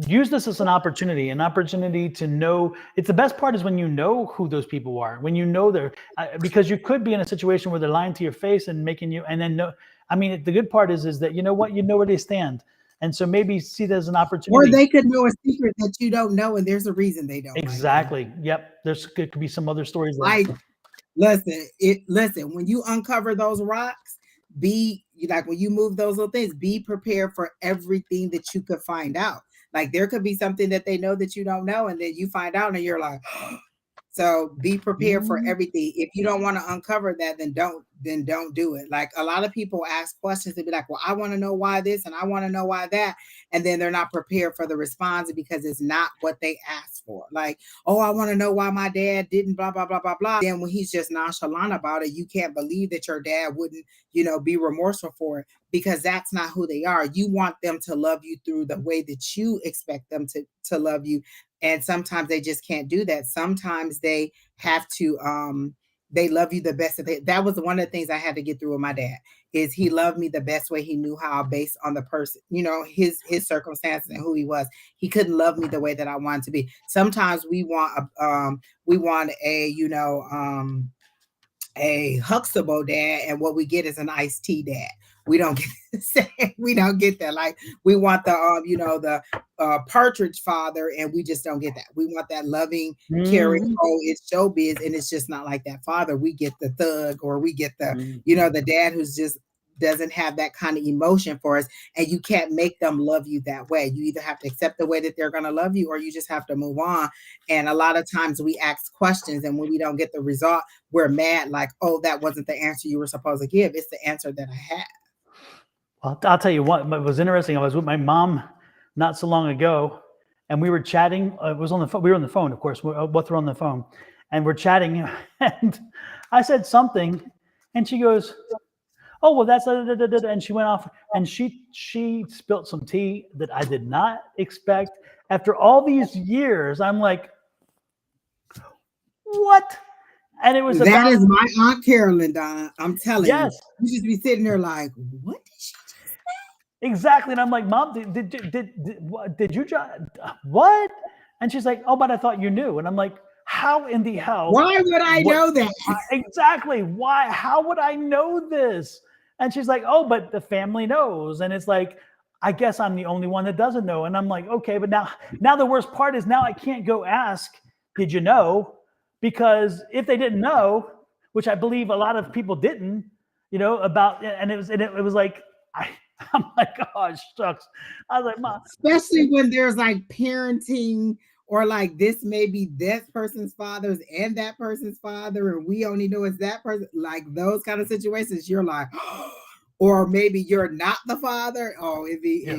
use this as an opportunity to know. It's the best part is when you know who those people are, when you know they're, because you could be in a situation where they're lying to your face and making you, and then no, I mean, the good part is that, you know what, you know where they stand. And so maybe see that as an opportunity. Or they could know a secret that you don't know, and there's a reason they don't. Exactly. Like yep. There could be some other stories. Like, listen, when you uncover those rocks, when you move those little things, be prepared for everything that you could find out. Like there could be something that they know that you don't know, and then you find out and you're like, so be prepared for everything. If you don't want to uncover that, then don't do it. Like a lot of people ask questions and be like, well, I want to know why this and I want to know why that. And then they're not prepared for the response because it's not what they asked for. Like, oh, I want to know why my dad didn't blah, blah, blah, blah, blah. Then when he's just nonchalant about it, you can't believe that your dad wouldn't, be remorseful for it, because that's not who they are. You want them to love you through the way that you expect them to love you. And sometimes they just can't do that. Sometimes they have to, they love you the best. That was one of the things I had to get through with my dad, is he loved me the best way he knew how, based on the person, his circumstances and who he was. He couldn't love me the way that I wanted to be. Sometimes we want a Huxtable dad, and what we get is an iced tea dad. We don't get that. Like we want the Partridge father, and we just don't get that. We want that loving, caring. Oh, it's showbiz, and it's just not like that father. We get the thug, or we get the the dad who's just doesn't have that kind of emotion for us, and you can't make them love you that way. You either have to accept the way that they're going to love you, or you just have to move on. And a lot of times we ask questions, and when we don't get the result, we're mad, like, oh, that wasn't the answer you were supposed to give. It's the answer that I had. Well, I'll tell you what was interesting. I was with my mom not so long ago, and we were chatting. It was on the phone. We were on the phone, of course. We both were on the phone, and we're chatting. And I said something, and she goes, oh, well, that's, and she went off, and she spilt some tea that I did not expect. After all these years, I'm like, what? And it was that is my Aunt Carolyn, Donna. I'm telling you, you just be sitting there like, what did she just say? Exactly. And I'm like, Mom, did you just what? And she's like, oh, but I thought you knew. And I'm like, how in the hell? Why would I know that? Exactly. Why? How would I know this? And she's like, oh, but the family knows. And it's like, I guess I'm the only one that doesn't know. And I'm like, okay, but now the worst part is now I can't go ask, did you know? Because if they didn't know, which I believe a lot of people didn't, about, and it was like, I'm like, oh, shucks. I was like, Mom. Especially when there's like parenting or like this may be that person's father's and that person's father, and we only know it's that person, like those kind of situations, you're like, or maybe you're not the father. Oh,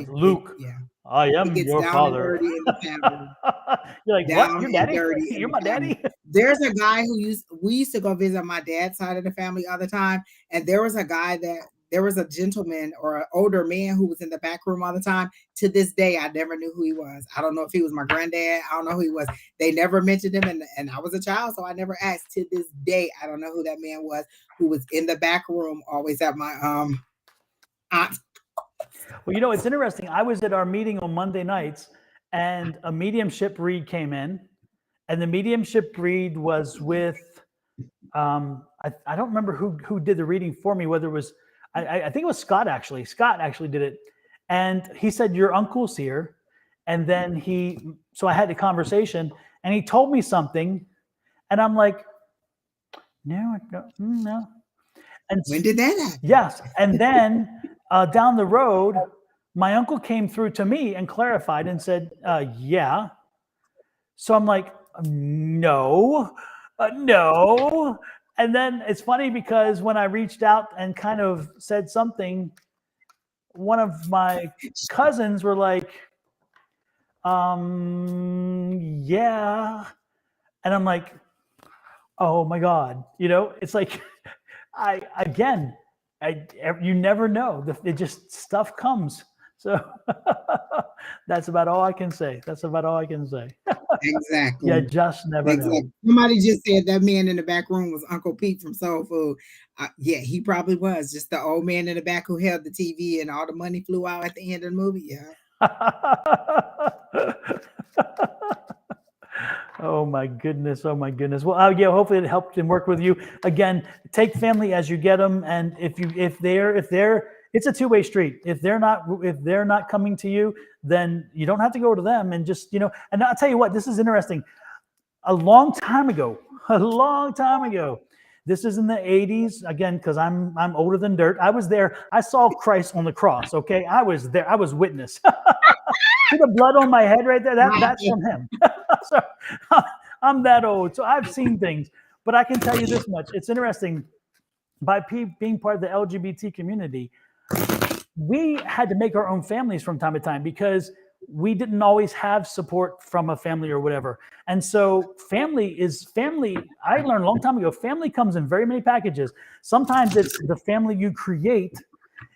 Luke, yeah. I It am gets your down and father. dirty in the family. You're like, what? Down Your and daddy? dirty in You're the my family. daddy? There's a guy we used to go visit my dad's side of the family all the time, and there was a gentleman or an older man who was in the back room all the time. To this day, I never knew who he was. I don't know if he was my granddad. I don't know who he was. They never mentioned him, and I was a child, so I never asked. To this day, I don't know who that man was who was in the back room, always at my aunt. Well, it's interesting. I was at our meeting on Monday nights, and a mediumship read came in, and the mediumship read was with, I don't remember who did the reading for me, whether it was, I think it was Scott actually. Scott actually did it. And he said, your uncle's here. And then so I had the conversation, and he told me something, and I'm like, no. And when did that happen? Yes. And then down the road, my uncle came through to me and clarified and said, yeah. So I'm like, no. And then it's funny because when I reached out and kind of said something, one of my cousins were like, yeah. And I'm like, oh my God, it's like, you never know. It just stuff comes. So that's about all I can say. Exactly. You just never know. Somebody just said that man in the back room was Uncle Pete from Soul Food. Yeah, he probably was just the old man in the back who held the TV and all the money flew out at the end of the movie. Yeah. Oh my goodness. Well, yeah, hopefully it helped and worked with you. Again, take family as you get them. And if they're it's a two-way street. If they're not coming to you, then you don't have to go to them, and just, and I'll tell you what, this is interesting. A long time ago, this is in the 80s, again, because I'm older than dirt. I was there. I saw Christ on the cross. Okay. I was there. I was witness. See the blood on my head right there? That's from him. So I'm that old. So I've seen things, but I can tell you this much. It's interesting. By being part of the LGBT community, we had to make our own families from time to time because we didn't always have support from a family or whatever. And so family. I learned a long time ago, family comes in very many packages. Sometimes it's the family you create,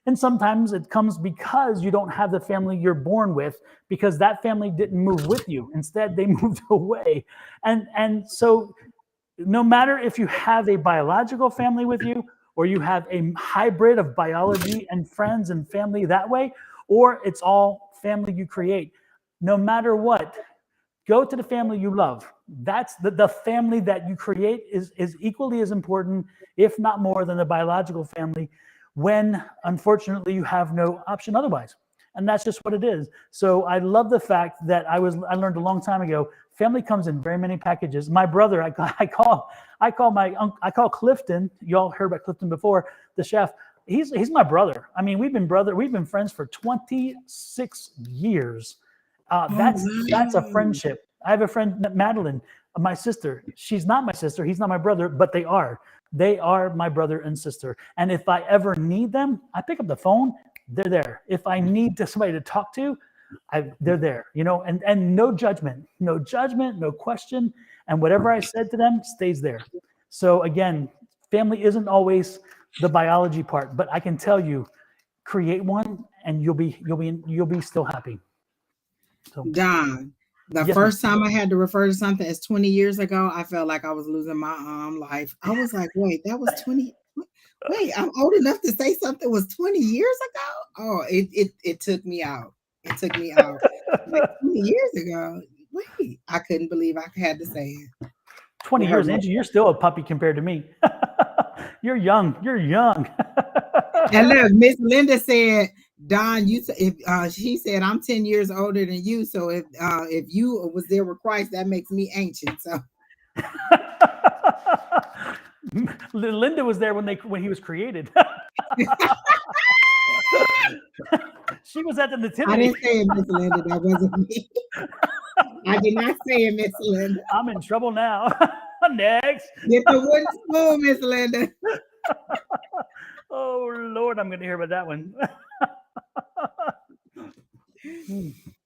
and sometimes it comes because you don't have the family you're born with, because that family didn't move with you. Instead, they moved away. And so no matter if you have a biological family with you, or you have a hybrid of biology and friends and family that way, or it's all family you create, no matter what, go to the family you love. That's the family that you create is equally as important, if not more, than the biological family, when unfortunately you have no option otherwise. And that's just what it is. So I love the fact that I learned a long time ago, family comes in very many packages. My brother, I call Clifton. Y'all heard about Clifton before, the chef. He's my brother. I mean, we've been friends for 26 years. That's a friendship. I have a friend, Madeline, my sister. She's not my sister. He's not my brother, but they are. They are my brother and sister. And if I ever need them, I pick up the phone. They're there. If I need somebody to talk to, they're there. And no judgment, no question. And whatever I said to them stays there. So again, family isn't always the biology part, but I can tell you, create one, and you'll be still happy. So, Don, the first time I had to refer to something as 20 years ago, I felt like I was losing my life. I was like, wait, that was 20. Wait, I'm old enough to say something was 20 years ago? Oh, it took me out. It took me out. Like 20 years ago. Wait, I couldn't believe I had to say it. 20 With her years, Angie, you're still a puppy compared to me. You're young. You're young. And look, Miss Linda said, Don, you if she said I'm 10 years older than you, so if you was there with Christ, that makes me ancient. So Linda was there when he was created. She was at the I nativity. didn't say it, Miss Linda. That wasn't me. I did not say it, Miss Linda. I'm in trouble now. Next. Get the wooden spoon, Miss Linda. Oh Lord, I'm going to hear about that one.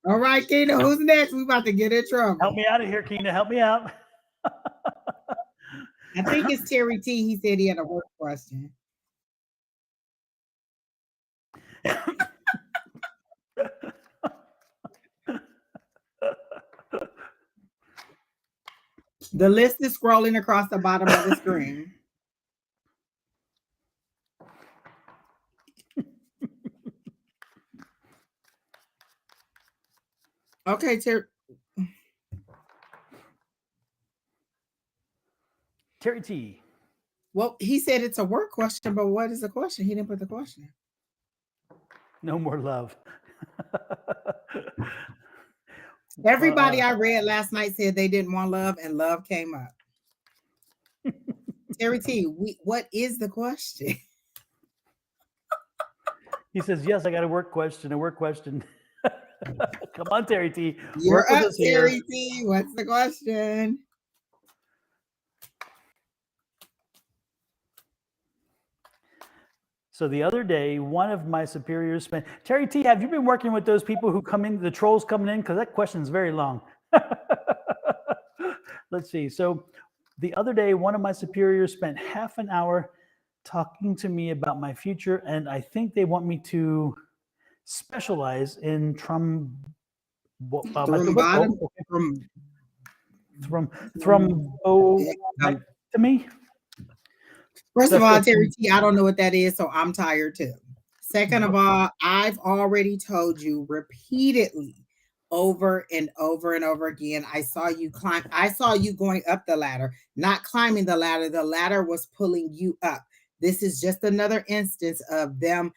All right, Keena, who's next? We about to get in trouble. Help me out of here, Keena. Help me out. I think it's Terry T. He said he had a work question. The list is scrolling across the bottom of the screen. Okay, Terry T. Well, he said it's a work question, but what is the question? He didn't put the question. No more love. Everybody I read last night said they didn't want love, and love came up. Terry T, what is the question? He says, yes, I got a work question. Come on, Terry T. You're up, Terry T. What's the question? So the other day, one of my superiors spent, Terry T, have you been working with those people who come in, the trolls coming in? Because that question is very long. Let's see. So the other day, one of my superiors spent half an hour talking to me about my future, and I think they want me to specialize in thromboectomy. First of all, Terry T, I don't know what that is, so I'm tired too. Second of all, I've already told you repeatedly, over and over and over again, I saw you climb. I saw you going up the ladder, not climbing the ladder. The ladder was pulling you up. This is just another instance of them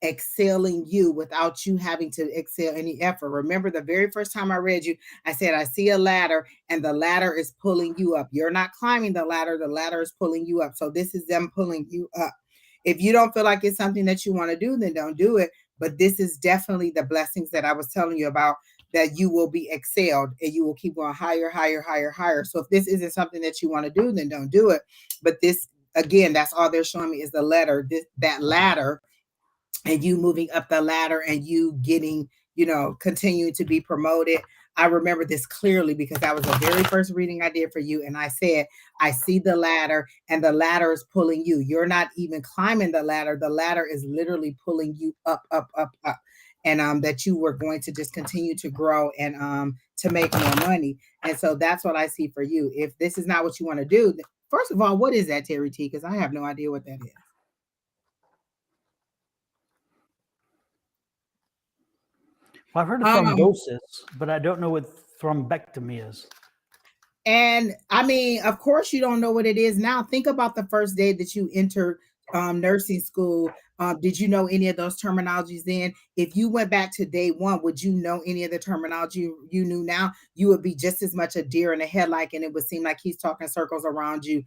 excelling you without you having to excel any effort. Remember, the very first time I read you, I said, I see a ladder and the ladder is pulling you up. You're not climbing the ladder is pulling you up. So this is them pulling you up. If you don't feel like it's something that you want to do, then don't do it. But this is definitely the blessings that I was telling you about, that you will be excelled and you will keep going higher, higher, higher, higher. So if this isn't something that you want to do, then don't do it. But this, again, that's all they're showing me is the ladder, that ladder, and you moving up the ladder and you getting, continuing to be promoted. I remember this clearly because that was the very first reading I did for you. And I said, I see the ladder and the ladder is pulling you. You're not even climbing the ladder. The ladder is literally pulling you up, up, up, up. And that you were going to just continue to grow and to make more money. And so that's what I see for you. If this is not what you want to do, first of all, what is that, Terry T? Because I have no idea what that is. Well, I've heard of thrombosis, but I don't know what thrombectomy is. And I mean, of course, you don't know what it is now. Think about the first day that you entered nursing school. Did you know any of those terminologies then? If you went back to day one, would you know any of the terminology you knew now? You would be just as much a deer in the headlight, and it would seem like he's talking circles around you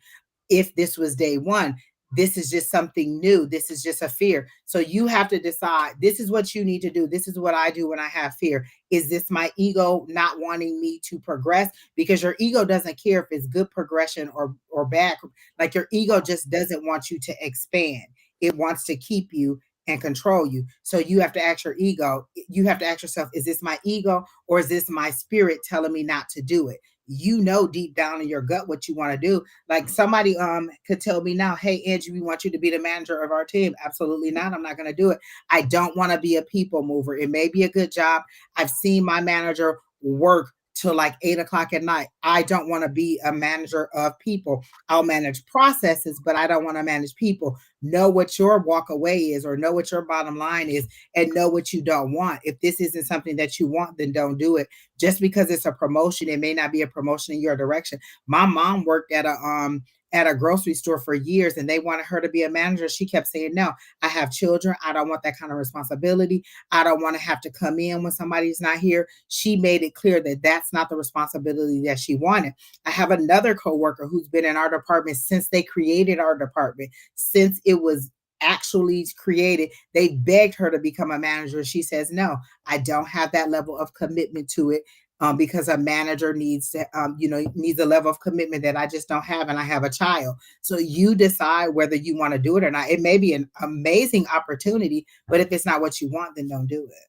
if this was day one. This is just something new. This is just a fear. So you have to decide, this is what you need to do. This is what I do when I have fear. Is this my ego not wanting me to progress? Because your ego doesn't care if it's good progression or bad. Like your ego just doesn't want you to expand. It wants to keep you and control you. So you have to ask your ego, you have to ask yourself, is this my ego or is this my spirit telling me not to do it? You know deep down in your gut what you want to do. Like somebody could tell me now, hey, Angie, we want you to be the manager of our team. Absolutely not. I'm not going to do it. I don't want to be a people mover. It may be a good job. I've seen my manager work till like 8 o'clock at night. I don't want to be a manager of people. I'll manage processes, but I don't want to manage people. Know what your walk away is, or know what your bottom line is, and know what you don't want. If this isn't something that you want, then don't do it. Just because it's a promotion, it may not be a promotion in your direction. My mom worked at a grocery store for years, and they wanted her to be a manager. She kept saying, no, I have children. I don't want that kind of responsibility. I don't want to have to come in when somebody's not here. She made it clear that that's not the responsibility that she wanted. I have another coworker who's been in our department since they created our department, since it was actually created. They begged her to become a manager. She says, no, I don't have that level of commitment to it. Because a manager needs to, needs a level of commitment that I just don't have, and I have a child. So you decide whether you want to do it or not. It may be an amazing opportunity, but if it's not what you want, then don't do it.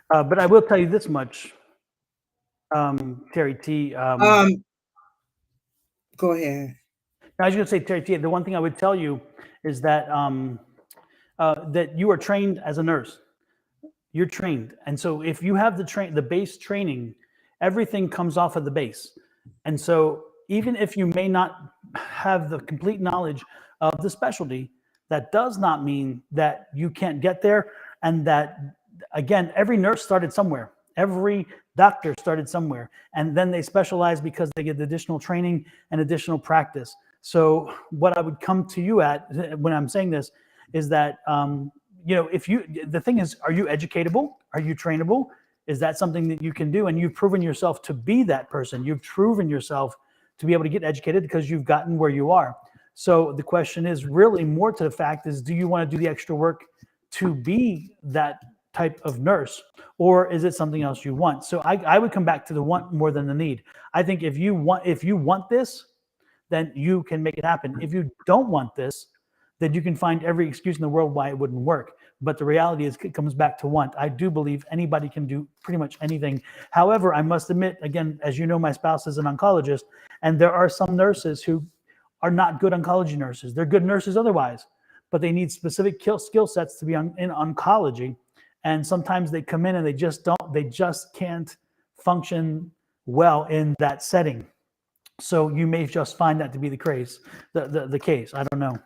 But I will tell you this much, Terry T. Go ahead. I was going to say, Terry T. The one thing I would tell you is that that you are trained as a nurse. You're trained, and so if you have the base training, everything comes off of the base. And so even if you may not have the complete knowledge of the specialty, that does not mean that you can't get there. And that, again, every nurse started somewhere. Every doctor started somewhere, and then they specialize because they get additional training and additional practice. So what I would come to you at when I'm saying this is that the thing is, are you educatable? Are you trainable? Is that something that you can do? And you've proven yourself to be that person. You've proven yourself to be able to get educated because you've gotten where you are. So the question is really more to the fact is, do you want to do the extra work to be that type of nurse, or is it something else you want? So I would come back to the want more than the need. I think if you want this, then you can make it happen. If you don't want this, then you can find every excuse in the world why it wouldn't work. But the reality is, it comes back to want. I do believe anybody can do pretty much anything. However, I must admit, again, as you know, my spouse is an oncologist, and there are some nurses who are not good oncology nurses. They're good nurses otherwise, but they need specific skill sets to be in oncology. And sometimes they come in and they just can't function well in that setting. So you may just find that to be the case. I don't know.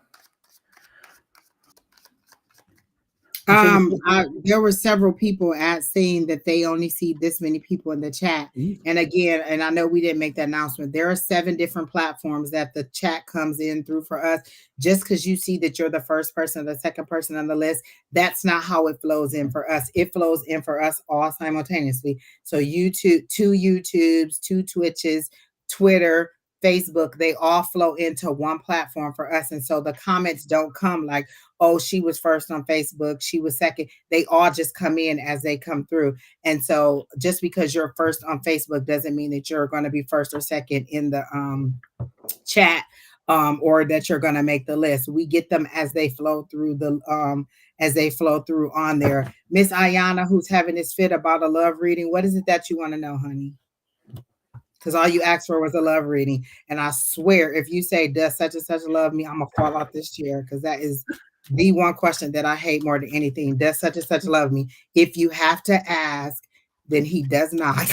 There were several people saying that they only see this many people in the chat. And again, and I know we didn't make that announcement, there are 7 different platforms that the chat comes in through for us. Just because you see that you're the first person or the second person on the list, that's not how it flows in for us. It flows in for us all simultaneously. So YouTube, 2 YouTubes, 2 Twitches, Twitter, Facebook, they all flow into one platform for us. And so the comments don't come like, oh, she was first on Facebook, she was second. They all just come in as they come through. And so just because you're first on Facebook doesn't mean that you're going to be first or second in the chat, or that you're going to make the list. We get them as they flow through on there. Miss Ayana, who's having this fit about a love reading, what is it that you want to know, honey? Because all you asked for was a love reading. And I swear, if you say, does such and such love me, I'm going to fall out this chair, because that is the one question that I hate more than anything. Does such and such love me? If you have to ask, then he does not,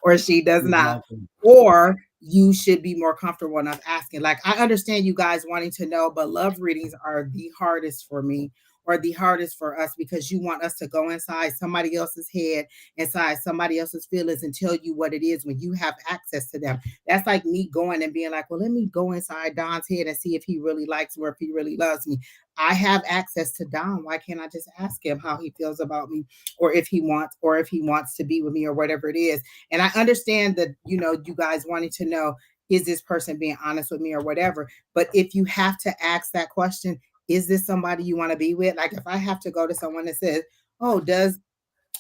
or she does not, or you should be more comfortable enough asking. Like, I understand you guys wanting to know, but love readings are the hardest for me, or the hardest for us, because you want us to go inside somebody else's head, inside somebody else's feelings, and tell you what it is when you have access to them. That's like me going and being like, well, let me go inside Don's head and see if he really likes me or if he really loves me. I have access to Don. Why can't I just ask him how he feels about me, or if he wants to be with me, or whatever it is? And I understand that, you guys wanting to know, is this person being honest with me or whatever? But if you have to ask that question, is this somebody you want to be with? Like, if I have to go to someone that says, oh, does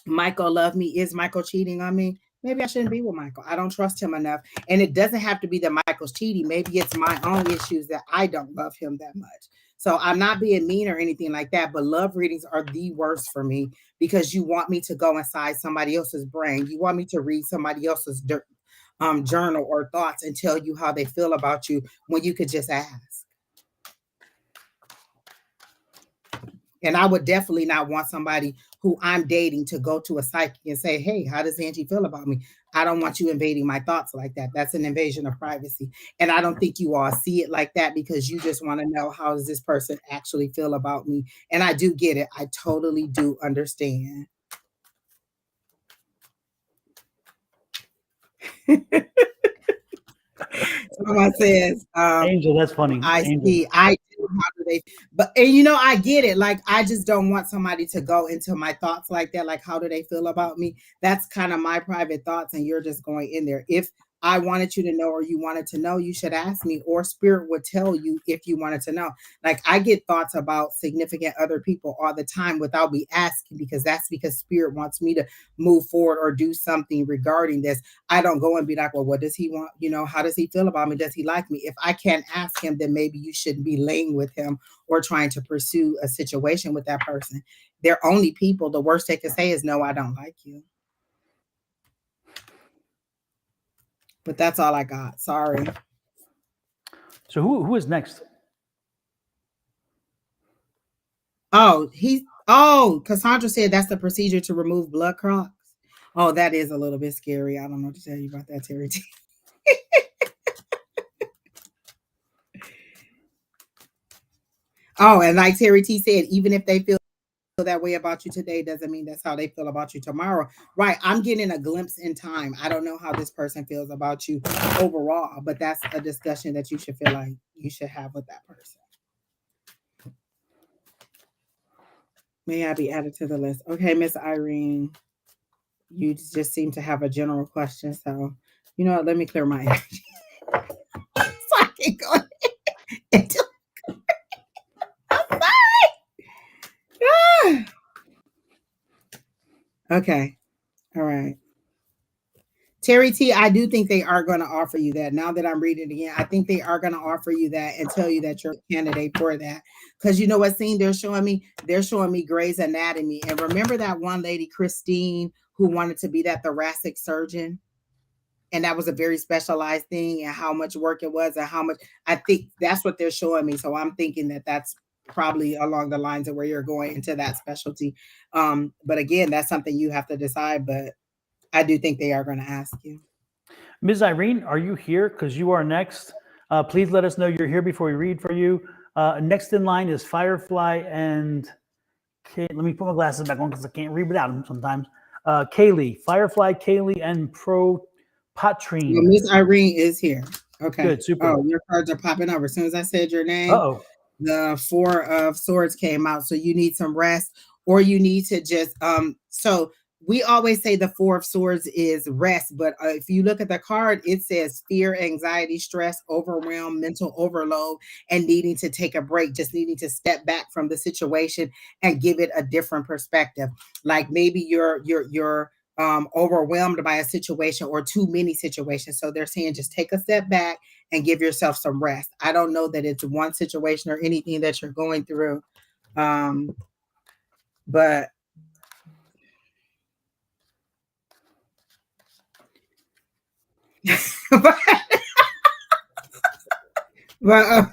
Michael love me? Is Michael cheating on me? Maybe I shouldn't be with Michael. I don't trust him enough. And it doesn't have to be that Michael's cheating. Maybe it's my own issues that I don't love him that much. So I'm not being mean or anything like that, but love readings are the worst for me, because you want me to go inside somebody else's brain. You want me to read somebody else's journal or thoughts and tell you how they feel about you, when you could just ask. And I would definitely not want somebody who I'm dating to go to a psychic and say, hey, how does Angie feel about me? I don't want you invading my thoughts like that. That's an invasion of privacy. And I don't think you all see it like that because you just want to know, how does this person actually feel about me? And I do get it. I totally do understand. Someone says, Angel, that's funny. I Angel. see. I do. How do they? But and you know, I get it. Like, I just don't want somebody to go into my thoughts like that. Like, how do they feel about me? That's kind of my private thoughts, and you're just going in there. If I wanted you to know, or you wanted to know, you should ask me, or spirit would tell you if you wanted to know. Like, I get thoughts about significant other people all the time without me asking, because that's because spirit wants me to move forward or do something regarding this. I don't go and be like, well, what does he want? You know, how does he feel about me? Does he like me? If I can't ask him, then maybe you shouldn't be laying with him or trying to pursue a situation with that person. They're only people. The worst they can say is, no, I don't like you. But that's all I got. Sorry. So who is next? Cassandra said that's the procedure to remove blood clots. Oh, that is a little bit scary. I don't know what to tell you about that, Terry T. Oh, and like Terry T said, even if they feel that way about you today, doesn't mean that's how they feel about you tomorrow. Right. I'm getting a glimpse in time. I don't know how this person feels about you overall, but that's a discussion that you should feel like you should have with that person. May I be added to the list? Okay, Miss Irene, you just seem to have a general question. So, you know what? Let me clear my energy. So I can go into. I'm sorry. Okay. All right. Terry T, I do think they are going to offer you that. Now that I'm reading it again, I think they are going to offer you that and tell you that you're a candidate for that. Because you know what scene they're showing me? They're showing me Grey's Anatomy. And remember that one lady, Christine, who wanted to be that thoracic surgeon? And that was a very specialized thing, and how much work it was, and how much, I think that's what they're showing me. So I'm thinking that that's probably along the lines of where you're going into that specialty. But again, that's something you have to decide. But I do think they are going to ask you. Ms. Irene, are you here? Because you are next. Please let us know you're here before we read for you. Next in line is Firefly and let me put my glasses back on because I can't read without them sometimes. Kaylee, Firefly, Kaylee, and Pro Patrine. Well, Miss Irene is here. Okay. Good, super. Oh, your cards are popping over. As soon as I said your name, the 4 of Swords came out. So you need some rest, or you need to just so we always say the 4 of Swords is rest, but if you look at the card, it says fear, anxiety, stress, overwhelm, mental overload, and needing to take a break, just needing to step back from the situation and give it a different perspective. Like maybe you're overwhelmed by a situation or too many situations. So they're saying just take a step back and give yourself some rest. I don't know that it's one situation or anything that you're going through. But oh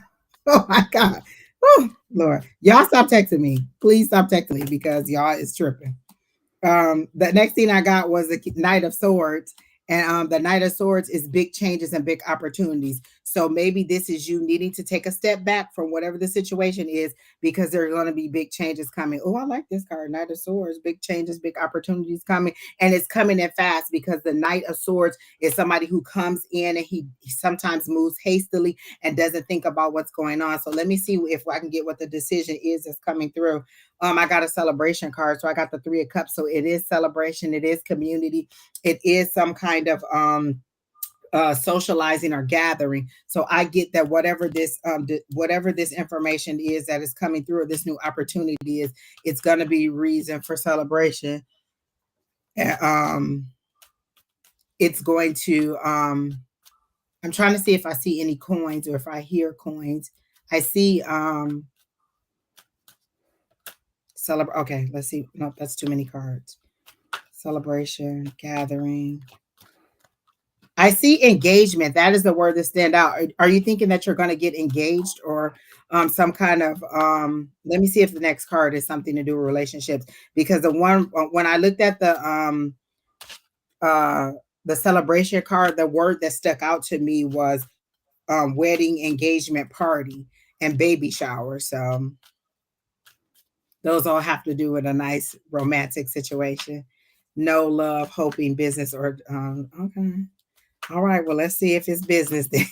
my God. Oh, Lord. Y'all stop texting me. Please stop texting me because y'all is tripping. The next thing I got was the Knight of Swords. And the Knight of Swords is big changes and big opportunities. So maybe this is you needing to take a step back from whatever the situation is, because there are going to be big changes coming. Oh, I like this card, Knight of Swords, big changes, big opportunities coming. And it's coming in fast, because the Knight of Swords is somebody who comes in and he sometimes moves hastily and doesn't think about what's going on. So let me see if I can get what the decision is that's coming through. I got a celebration card. So I got the 3 of Cups. So it is celebration. It is community. It is some kind of socializing or gathering. So I get that whatever this information is that is coming through, or this new opportunity is, it's going to be reason for celebration. It's going to I'm trying to see if I see any coins or if I hear coins. I see okay, let's see. Nope, that's too many cards. Celebration, gathering. I see engagement. That is the word that stand out. Are you thinking that you're going to get engaged or some kind of let me see if the next card is something to do with relationships, because the one when I looked at the celebration card, the word that stuck out to me was wedding, engagement, party, and baby shower. So those all have to do with a nice romantic situation. No love, hoping, business, or okay. All right, well, let's see if it's business then.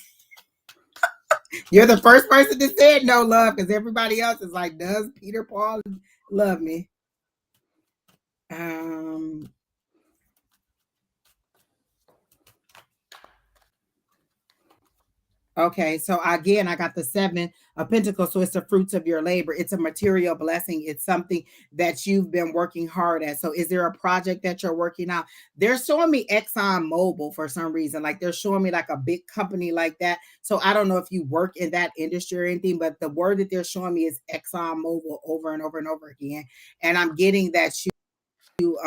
You're the first person that said no love, because everybody else is like, does Peter Paul love me? Okay, so again, I got the 7 of Pentacles. So it's the fruits of your labor. It's a material blessing. It's something that you've been working hard at. So is there a project that you're working on? They're showing me Exxon Mobil for some reason. Like they're showing me like a big company like that. So I don't know if you work in that industry or anything, but the word that they're showing me is Exxon Mobil over and over and over again. And I'm getting that you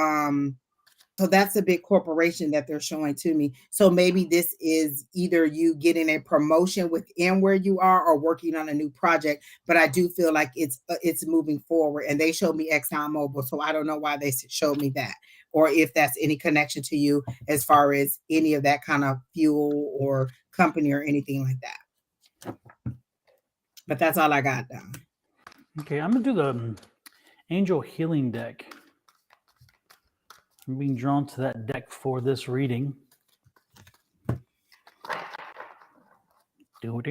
so that's a big corporation that they're showing to me. So maybe this is either you getting a promotion within where you are or working on a new project. But I do feel like it's moving forward. And they showed me ExxonMobil, so I don't know why they showed me that, or if that's any connection to you as far as any of that kind of fuel or company or anything like that. But that's all I got done. Okay, I'm gonna do the Angel Healing deck. I'm being drawn to that deck for this reading. You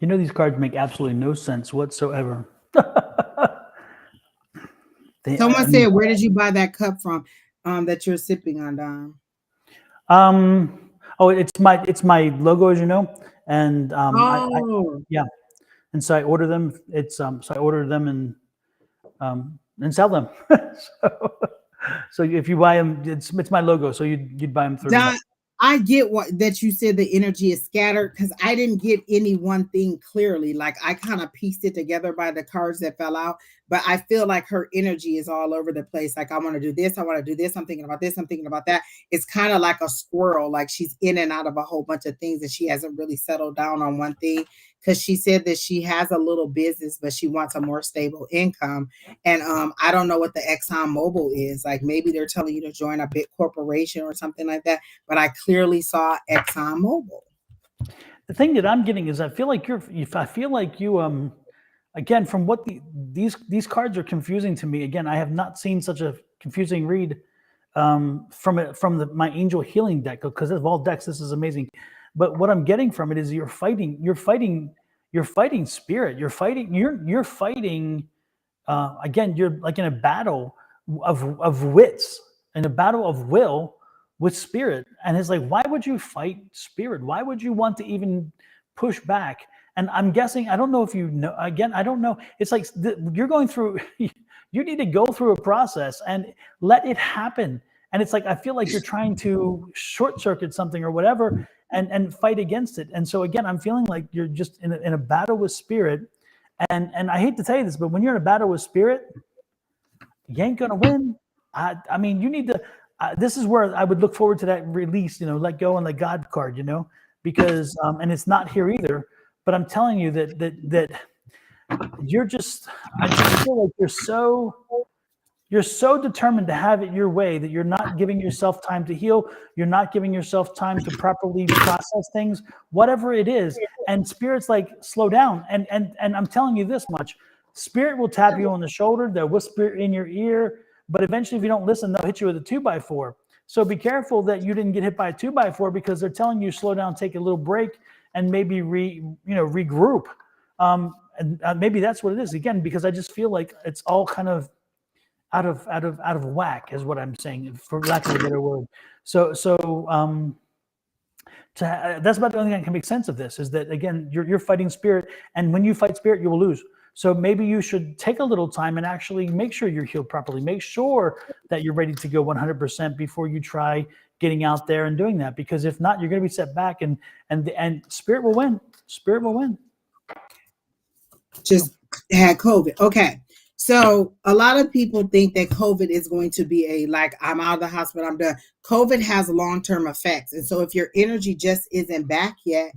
know, these cards make absolutely no sense whatsoever. Someone said, where did you buy that cup from that you're sipping on, Don? Oh, it's my logo, as you know, and yeah, and so I order them. So I order them and sell them. so if you buy them, it's my logo. So you'd buy them through. Don, I get what that you said the energy is scattered, because I didn't get any one thing clearly. Like I kind of pieced it together by the cards that fell out, but I feel like her energy is all over the place. Like I want to do this, I want to do this, I'm thinking about this, I'm thinking about that. It's kind of like a squirrel, like she's in and out of a whole bunch of things and she hasn't really settled down on one thing, because she said that she has a little business, but she wants a more stable income. And I don't know what the Exxon Mobil is. Like maybe they're telling you to join a big corporation or something like that, but I clearly saw Exxon Mobil. The thing that I'm getting is I feel like you again, from what these cards are confusing to me. Again, I have not seen such a confusing read from my Angel Healing deck, because of all decks, this is amazing. But what I'm getting from it is you're fighting spirit. You're fighting. Again, you're like in a battle of wits, in a battle of will with spirit. And it's like, why would you fight spirit? Why would you want to even push back? And I'm guessing, I don't know if you know, again, I don't know. It's like you're going through, you need to go through a process and let it happen. And it's like, I feel like you're trying to short circuit something or whatever and fight against it. And so again, I'm feeling like you're just in a battle with spirit. And I hate to tell you this, but when you're in a battle with spirit, you ain't gonna win. I mean, you need to. This is where I would look forward to that release. Let go and let God card. Because and it's not here either. But I'm telling you that you're just. I just feel like you're so determined to have it your way that you're not giving yourself time to heal. You're not giving yourself time to properly process things, whatever it is. And spirit's like, slow down. And I'm telling you this much: spirit will tap you on the shoulder, they'll whisper in your ear, but eventually, if you don't listen, they'll hit you with a 2x4. So be careful that you didn't get hit by a 2x4, because they're telling you slow down, take a little break, and maybe regroup. And maybe that's what it is. Again, because I just feel like it's all kind of out of whack, is what I'm saying, for lack of a better word. So that's about the only thing that can make sense of this, is that again, you're fighting spirit, and when you fight spirit, you will lose. So maybe you should take a little time and actually make sure you're healed properly. Make sure that you're ready to go 100% before you try getting out there and doing that. Because if not, you're going to be set back, and spirit will win. Spirit will win. Just had COVID. Okay. So a lot of people think that COVID is going to be a like, I'm out of the hospital, I'm done. COVID has long-term effects. And so if your energy just isn't back yet,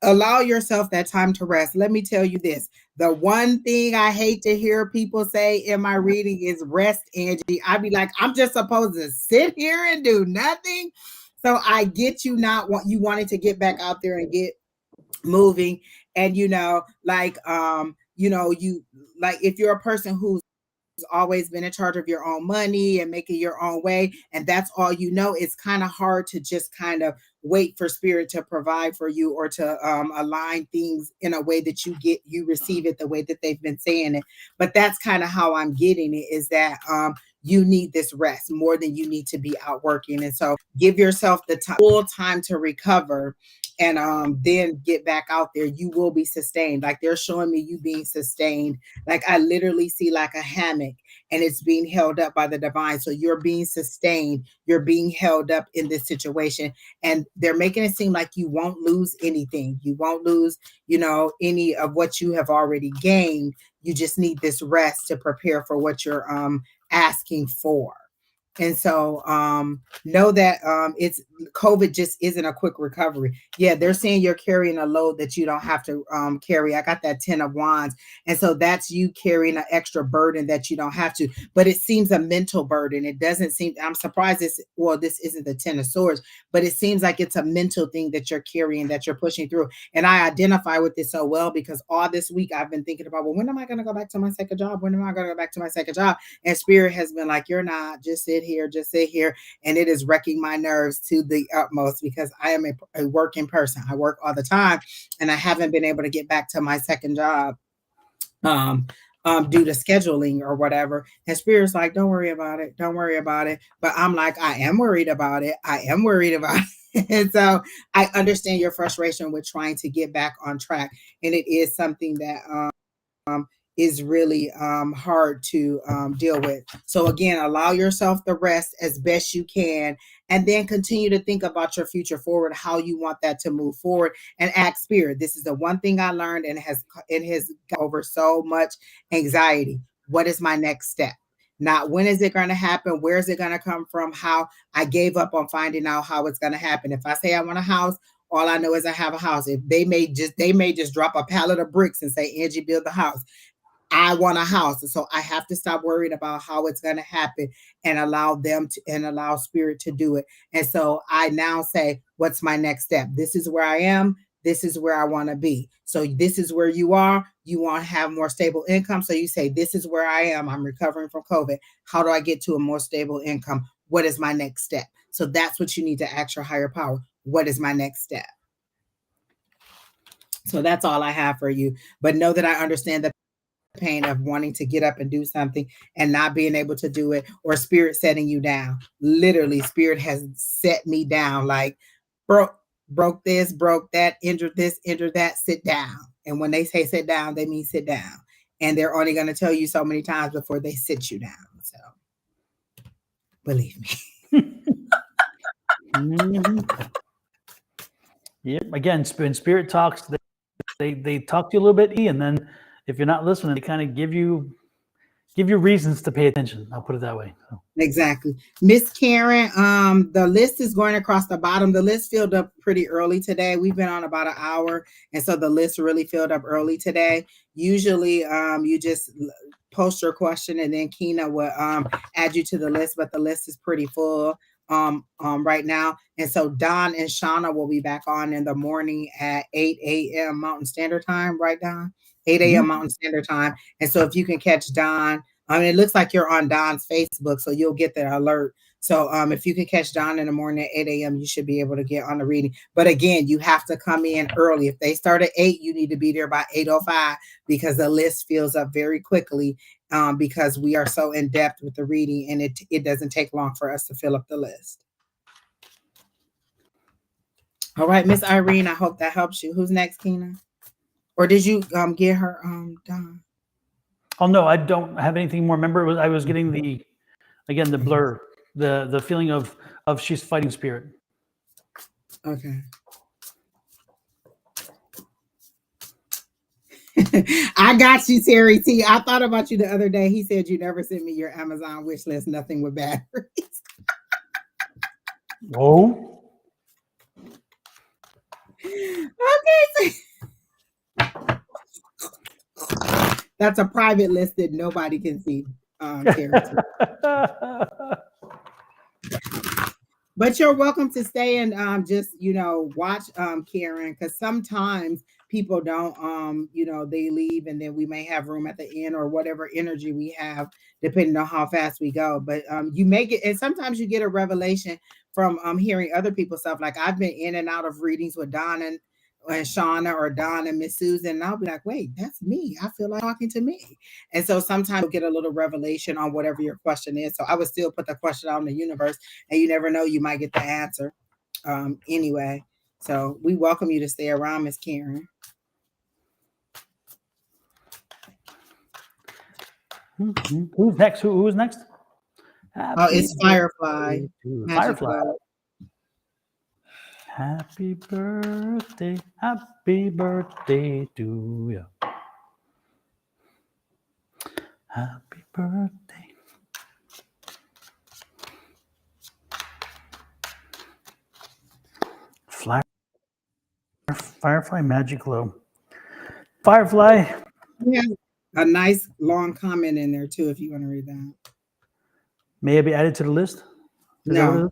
allow yourself that time to rest. Let me tell you this. The one thing I hate to hear people say in my reading is rest, Angie. I'd be like, I'm just supposed to sit here and do nothing. So I get you not want you wanting to get back out there and get moving. And you like if you're a person who's always been in charge of your own money and making your own way, and that's all it's kind of hard to just kind of wait for spirit to provide for you, or to align things in a way that you receive it the way that they've been saying it. But that's kind of how I'm getting it, is that you need this rest more than you need to be out working. And so give yourself the full time to recover, and then get back out there. You will be sustained. Like they're showing me you being sustained. Like I literally see like a hammock, and it's being held up by the divine. So you're being sustained. You're being held up in this situation, and they're making it seem like you won't lose anything. You won't lose, any of what you have already gained. You just need this rest to prepare for what you're asking for. And so know that it's COVID just isn't a quick recovery. Yeah, they're saying you're carrying a load that you don't have to carry. I got that 10 of wands. And so that's you carrying an extra burden that you don't have to. But it seems a mental burden. It doesn't seem, I'm surprised this isn't the 10 of swords, but it seems like it's a mental thing that you're carrying, that you're pushing through. And I identify with this so well, because all this week I've been thinking about, well, when am I going to go back to my second job? When am I going to go back to my second job? And spirit has been like, you're not, just sit here. And it is wrecking my nerves to the utmost, because I am a working person. I work all the time, and I haven't been able to get back to my second job due to scheduling or whatever. And spirit's like, don't worry about it. But I'm like, I am worried about it. And so I understand your frustration with trying to get back on track. And it is something that is really hard to deal with. So again, allow yourself the rest as best you can, and then continue to think about your future forward, how you want that to move forward, and ask spirit. This is the one thing I learned, and it has got over so much anxiety. What is my next step? Not when is it going to happen? Where is it going to come from? How I gave up on finding out how it's going to happen. If I say I want a house, all I know is I have a house. If they may just drop a pallet of bricks and say, Angie, build the house. I want a house. And so I have to stop worrying about how it's going to happen, and allow spirit to do it. And so I now say, what's my next step? This is where I am. This is where I want to be. So this is where you are. You want to have more stable income. So you say, this is where I am. I'm recovering from COVID. How do I get to a more stable income? What is my next step? So that's what you need to ask your higher power. What is my next step? So that's all I have for you. But know that I understand the pain of wanting to get up and do something and not being able to do it, or spirit setting you down. Literally, spirit has set me down, like broke this, broke that, injured this, injured that, sit down. And when they say sit down, they mean sit down. And they're only going to tell you so many times before they sit you down. So believe me. Mm-hmm. Yep. Again, when spirit talks, they talk to you a little bit, and then if you're not listening, they kind of give you reasons to pay attention. I'll put it that way. So. Exactly. Miss Karen, the list is going across the bottom. The list filled up pretty early today. We've been on about an hour, and so the list really filled up early today. Usually you just post your question, and then Kina will add you to the list, but the list is pretty full right now. And so Don and Shauna will be back on in the morning at 8 a.m. Mountain Standard Time, right, Don? 8 a.m. Mountain Standard Time. And so if you can catch Don, it looks like you're on Don's Facebook, so you'll get the alert. So if you can catch Don in the morning at 8 a.m., you should be able to get on the reading. But again, you have to come in early. If they start at 8, you need to be there by 8:05, because the list fills up very quickly, because we are so in depth with the reading, and it doesn't take long for us to fill up the list. All right, Miss Irene, I hope that helps you. Who's next, Kina? Or did you get her Don? Oh no, I don't have anything more. Remember, I was getting the blur, the feeling of she's fighting spirit. Okay. I got you, Terry T. I thought about you the other day. He said you never sent me your Amazon wish list, nothing with batteries. Oh. Okay. That's a private list that nobody can see, Terry T. But you're welcome to stay and just watch Karen, because sometimes people don't they leave and then we may have room at the end or whatever energy we have depending on how fast we go. But you make it, and sometimes you get a revelation from hearing other people's stuff. Like I've been in and out of readings with Don and Shauna or Don and Miss Susan, and I'll be like, wait, that's me. I feel like talking to me. And so sometimes you'll get a little revelation on whatever your question is. So I would still put the question out in the universe, and you never know, you might get the answer. Anyway, so we welcome you to stay around, Miss Karen. Who's next? Who's next? It's Firefly. Firefly. Happy birthday to you. Happy birthday. Firefly Magic Glow. Firefly. Yeah, a nice long comment in there too, if you want to read that. May I be added to the list? No.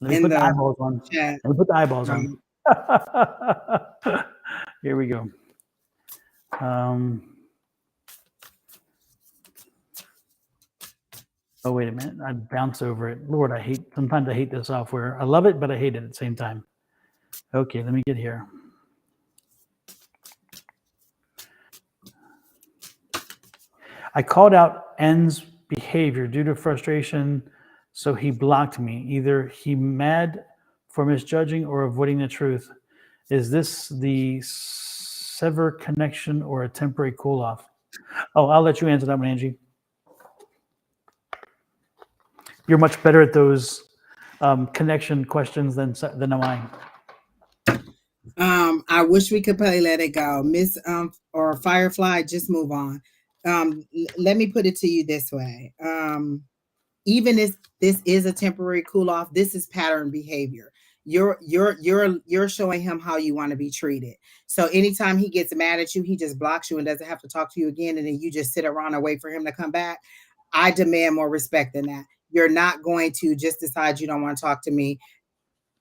Let me put the eyeballs on. Chat. Let me put the eyeballs on. Here we go. Oh, wait a minute. I bounce over it. Lord, sometimes I hate this software. I love it, but I hate it at the same time. Okay, let me get here. I called out N's behavior due to frustration, so he blocked me. Either he mad for misjudging or avoiding the truth. Is this the sever connection or a temporary cool off? Oh, I'll let you answer that one, Angie. You're much better at those connection questions than am I. I wish we could probably let it go. Miss or Firefly, just move on. Let me put it to you this way. Even if this is a temporary cool off, this is pattern behavior. You're showing him how you want to be treated. So anytime he gets mad at you, he just blocks you and doesn't have to talk to you again, and then you just sit around and wait for him to come back. I demand more respect than that. You're not going to just decide you don't want to talk to me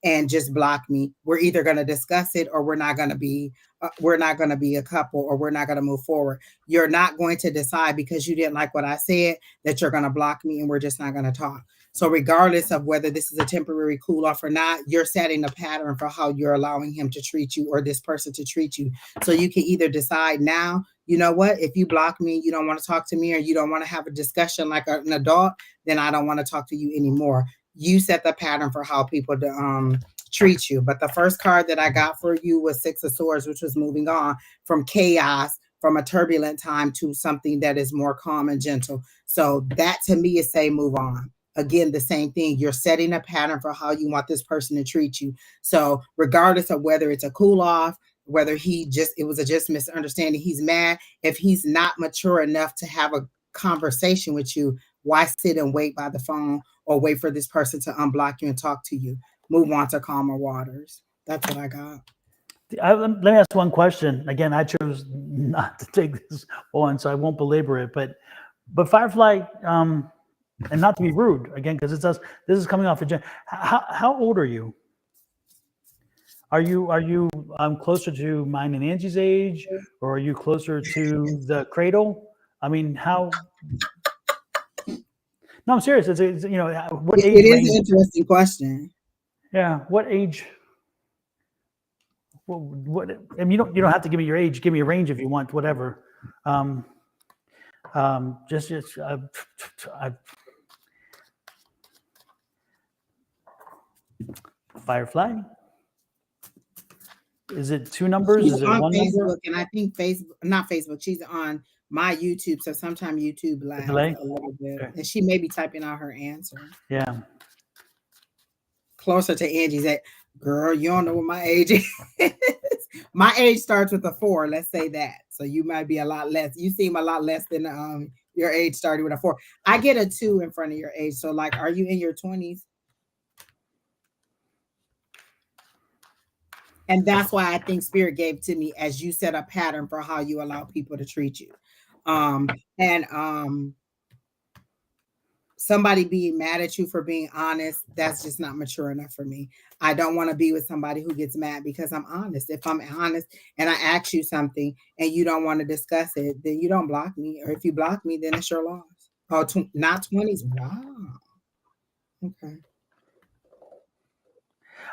and just block me. We're either going to discuss it or we're not going to be a couple, or we're not going to move forward. You're not going to decide because you didn't like what I said that you're going to block me and we're just not going to talk. So regardless of whether this is a temporary cool off or not, you're setting a pattern for how you're allowing him to treat you or this person to treat you. So you can either decide now, you know what, if you block me, you don't want to talk to me, or you don't want to have a discussion like an adult, then I don't want to talk to you anymore. You set the pattern for how people treat you. But the first card that I got for you was Six of Swords, which was moving on from chaos, from a turbulent time to something that is more calm and gentle. So that to me is say move on. Again, the same thing. You're setting a pattern for how you want this person to treat you. So regardless of whether it's a cool off, whether it was just misunderstanding, he's mad. If he's not mature enough to have a conversation with you, why sit and wait by the phone or wait for this person to unblock you and talk to you? Move on to calmer waters. That's what I got. Let me ask one question. Again, I chose not to take this on, so I won't belabor it. But Firefly, and not to be rude again, because this is coming off the how old are you? Are you closer to mine and Angie's age, or are you closer to the cradle? I mean, how? No, I'm serious. It's what age? It is an interesting question. Yeah, what age? What? I mean, you don't have to give me your age. Give me a range if you want, whatever. Firefly. Is it two numbers? She's Is it on one number? Facebook, and I think Facebook, not Facebook, she's on my YouTube. So sometimes YouTube lags Delay? a little bit. Okay. And she may be typing out her answer. Yeah. Closer to Angie's at, girl, you don't know what my age is. My age starts with a 4, let's say that. So you might be a lot less. You seem a lot less than your age starting with a 4. I get a 2 in front of your age. So like, are you in your 20s? And that's why I think Spirit gave to me as you set a pattern for how you allow people to treat you. Somebody being mad at you for being honest, that's just not mature enough for me. I don't want to be with somebody who gets mad because I'm honest. If I'm honest and I ask you something and you don't want to discuss it, then you don't block me. Or if you block me, then it's your loss. Oh, not 20s. Wow. Okay.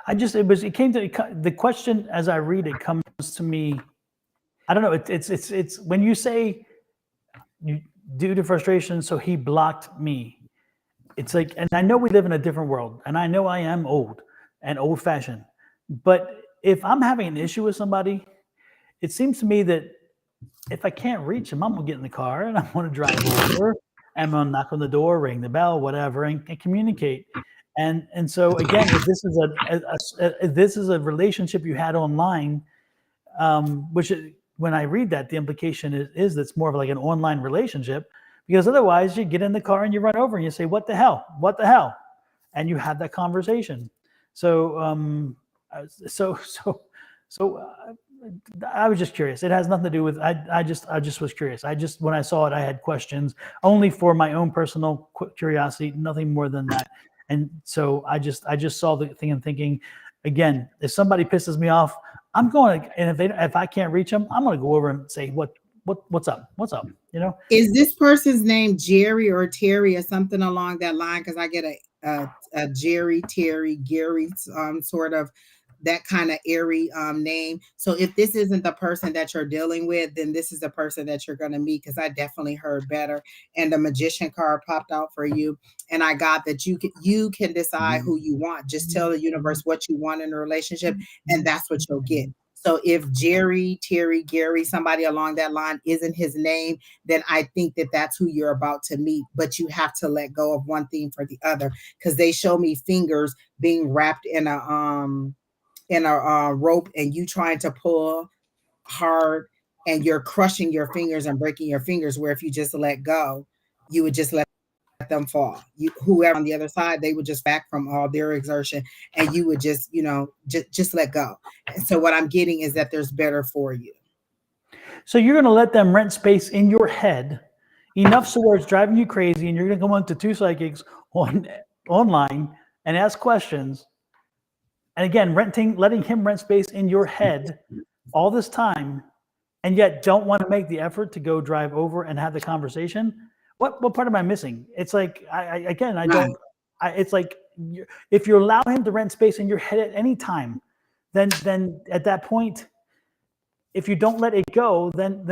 It came to the question as I read it comes to me. I don't know. It's when you say due to frustration, so he blocked me. It's like, and I know we live in a different world, and I know I am old and old fashioned, but if I'm having an issue with somebody, it seems to me that if I can't reach them, I'm gonna get in the car and I'm gonna drive over. I'm gonna knock on the door, ring the bell, whatever, and communicate. And so again, if this is a relationship you had online, which when I read that, the implication is that's more of like an online relationship, because otherwise you get in the car and you run over and you say, "What the hell? What the hell?" and you have that conversation. So, I was just curious. It has nothing to do with. I just was curious. When I saw it, I had questions only for my own personal curiosity, nothing more than that. And so I just saw the thing and thinking, again, if somebody pisses me off, I'm going to, and if I can't reach them, I'm going to go over and say, what's up? What's up? You know? Is this person's name Jerry or Terry or something along that line? Because I get a Jerry, Terry, Gary, sort of that kind of airy name. So if this isn't the person that you're dealing with, then this is the person that you're going to meet, because I definitely heard better. And the magician card popped out for you. And I got that you can decide who you want. Just tell the universe what you want in a relationship, and that's what you'll get. So if Jerry, Terry, Gary, somebody along that line isn't his name, then I think that that's who you're about to meet. But you have to let go of one thing for the other, because they show me fingers being wrapped in a rope, and you trying to pull hard, and you're crushing your fingers and breaking your fingers, where if you just let go, you would just let them fall. Whoever on the other side, they would just back from all their exertion, and you would just just let go. And so what I'm getting is that there's better for you. So you're going to let them rent space in your head enough so where it's driving you crazy, and you're going to go into 2 psychics online and ask questions. And again, letting him rent space in your head all this time, and yet don't want to make the effort to go drive over and have the conversation. What part am I missing? It's like, it's like, if you allow him to rent space in your head at any time, then at that point, if you don't let it go, then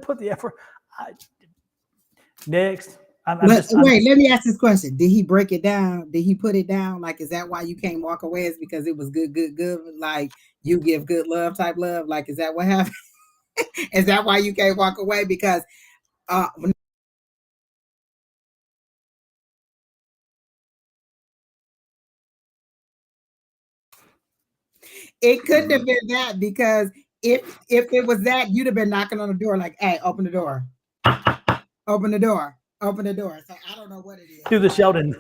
put the effort. Next. Wait, let me ask this question. Did he break it down? Did he put it down? Like, is that why you can't walk away? Is because it was good? Like, you give good love type love? Like, is that what happened? Is that why you can't walk away? Because it couldn't have been that, because if it was that, you'd have been knocking on the door like, "Hey, open the door. Open the door. Open the door." So I don't know what it is. Do the Sheldon.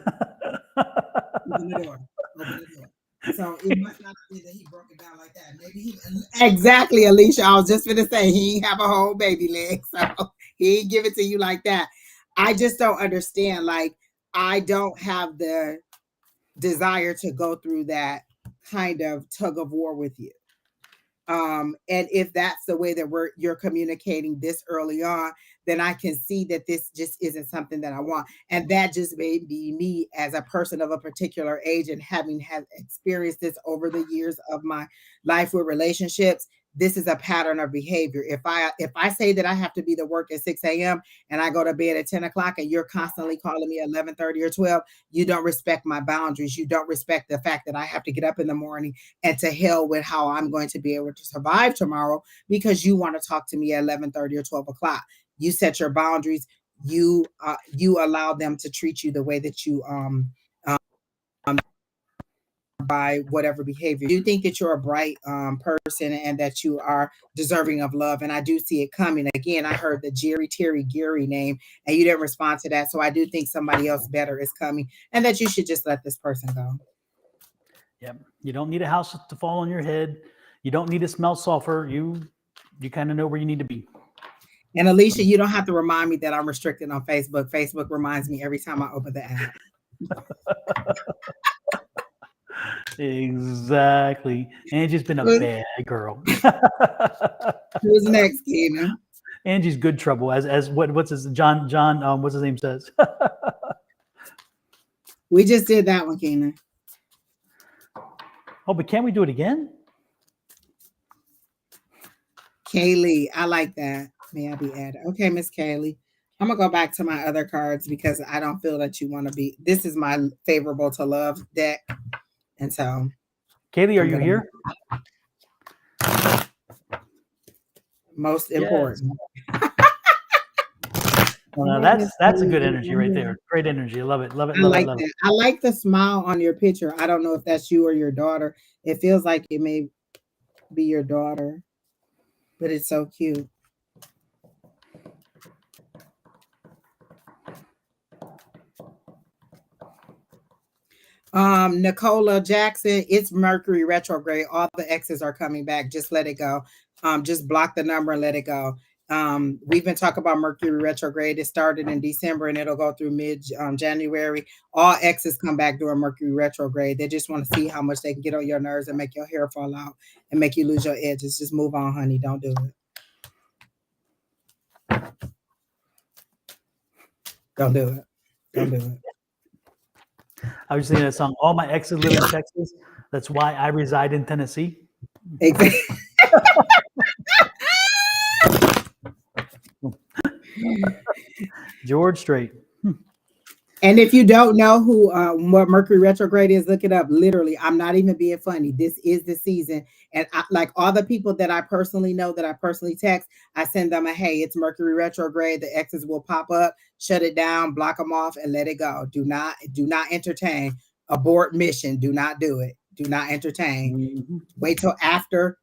Open the door. Open the door. So it must not be that he broke it down like that. Maybe exactly, Alicia. I was just gonna say he ain't have a whole baby leg, so he ain't give it to you like that. I just don't understand. Like, I don't have the desire to go through that kind of tug of war with you. And if that's the way that you're communicating this early on, then I can see that this just isn't something that I want. And that just may be me as a person of a particular age, and having experienced this over the years of my life with relationships. this is a pattern of behavior. If I say that I have to be to work at 6 a.m. and I go to bed at 10 o'clock and you're constantly calling me 11:30 or 12, you don't respect my boundaries. You don't respect the fact that I have to get up in the morning, and to hell with how I'm going to be able to survive tomorrow because you want to talk to me at 11:30 or 12 o'clock. You set your boundaries. You allow them to treat you the way that you by whatever behavior. You think that you're a bright person and that you are deserving of love. And I do see it coming. Again, I heard the Jerry Terry Geary name and you didn't respond to that. So I do think somebody else better is coming and that you should just let this person go. Yeah. You don't need a house to fall on your head. You don't need to smell sulfur. You kind of know where you need to be. And Alicia, you don't have to remind me that I'm restricted on Facebook. Facebook reminds me every time I open the app. Exactly. Angie's been a bad girl. Who's next, Keenan? Angie's good trouble, as what's his John what's his name says. We just did that one, Keenan. Oh, but can't we do it again? Kaylee, I like that. May I be added? Okay, Miss Kaylee. I'm gonna go back to my other cards because I don't feel that you want to be. This is my favorable to love deck. And so, Kaylee, are you here? Most important. Well, that's a good energy right there. Great energy. I love it. Love it. Love it. Love it. I like the smile on your picture. I don't know if that's you or your daughter. It feels like it may be your daughter, but it's so cute. Nicola Jackson, it's Mercury retrograde. All the exes are coming back. Just let it go. Just block the number and let it go. We've been talking about Mercury retrograde. It started in December and it'll go through mid January. All exes come back during Mercury retrograde. They just want to see how much they can get on your nerves and make your hair fall out and make you lose your edges. Just move on, honey. Don't do it. Don't do it. Don't do it. I was singing that song. All my exes live in Texas. That's why I reside in Tennessee. Exactly. George Strait. And if you don't know who what Mercury retrograde is, look it up. Literally, I'm not even being funny. This is the season. And like all the people that I personally know, that I personally text, I send them a, hey, it's Mercury retrograde. The exes will pop up, shut it down, block them off, and let it go. Do not entertain. Abort mission. Do not do it. Do not entertain. Mm-hmm. Wait till after,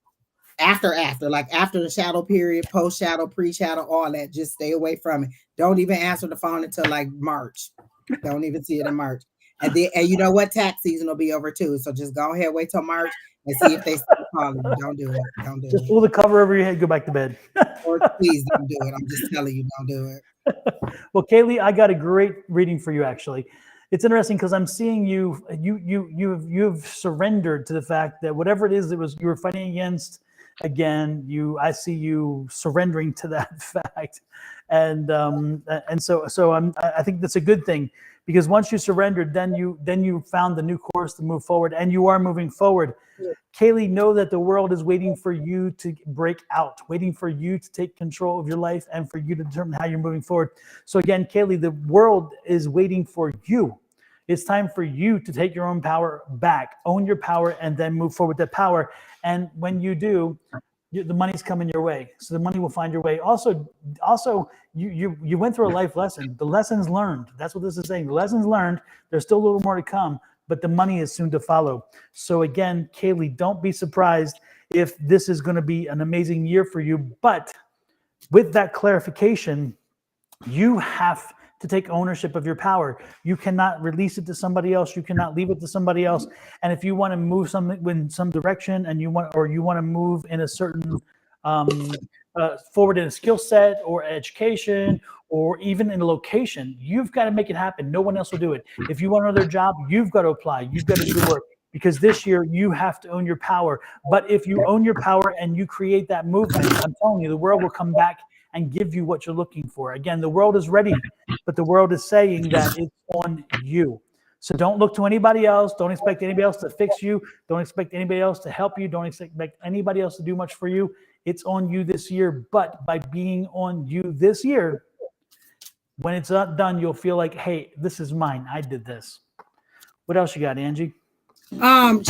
like after the shadow period, post shadow, pre-shadow, all that. Just stay away from it. Don't even answer the phone until like March. Don't even see it in March. And you know what? Tax season will be over too. So just go ahead, wait till March and see if they start calling you. Don't do it. Don't do it. Just pull the cover over your head, go back to bed. Or please don't do it. I'm just telling you, don't do it. Well, Kaylee, I got a great reading for you actually. It's interesting because I'm seeing you've surrendered to the fact that whatever it is that you were fighting against, again, I see you surrendering to that fact. And so I think that's a good thing, because once you surrendered, then you found the new course to move forward, and you are moving forward. Yeah. Kaylee, know that the world is waiting for you to break out, waiting for you to take control of your life and for you to determine how you're moving forward. So again, Kaylee, the world is waiting for you. It's time for you to take your own power back, own your power, and then move forward with that power. And when you do, the money's coming your way. So the money will find your way. Also, you went through a life lesson. The lessons learned. That's what this is saying. The lessons learned. There's still a little more to come, but the money is soon to follow. So again, Kaylee, don't be surprised if this is going to be an amazing year for you. But with that clarification, you have to take ownership of your power. You cannot release it to somebody else. You cannot leave it to somebody else. And if you want to move something in some direction, and you want to move in a certain forward in a skill set or education or even in a location, you've got to make it happen. No one else will do it. If you want another job, you've got to apply. You've got to do work, because this year you have to own your power. But if you own your power and you create that movement, I'm telling you, the world will come back and give you what you're looking for. Again, the world is ready, but the world is saying that it's on you. So don't look to anybody else. Don't expect anybody else to fix you. Don't expect anybody else to help you. Don't expect anybody else to do much for you. It's on you this year. But by being on you this year, when it's not done, you'll feel like, hey, this is mine. I did this. What else you got, Angie?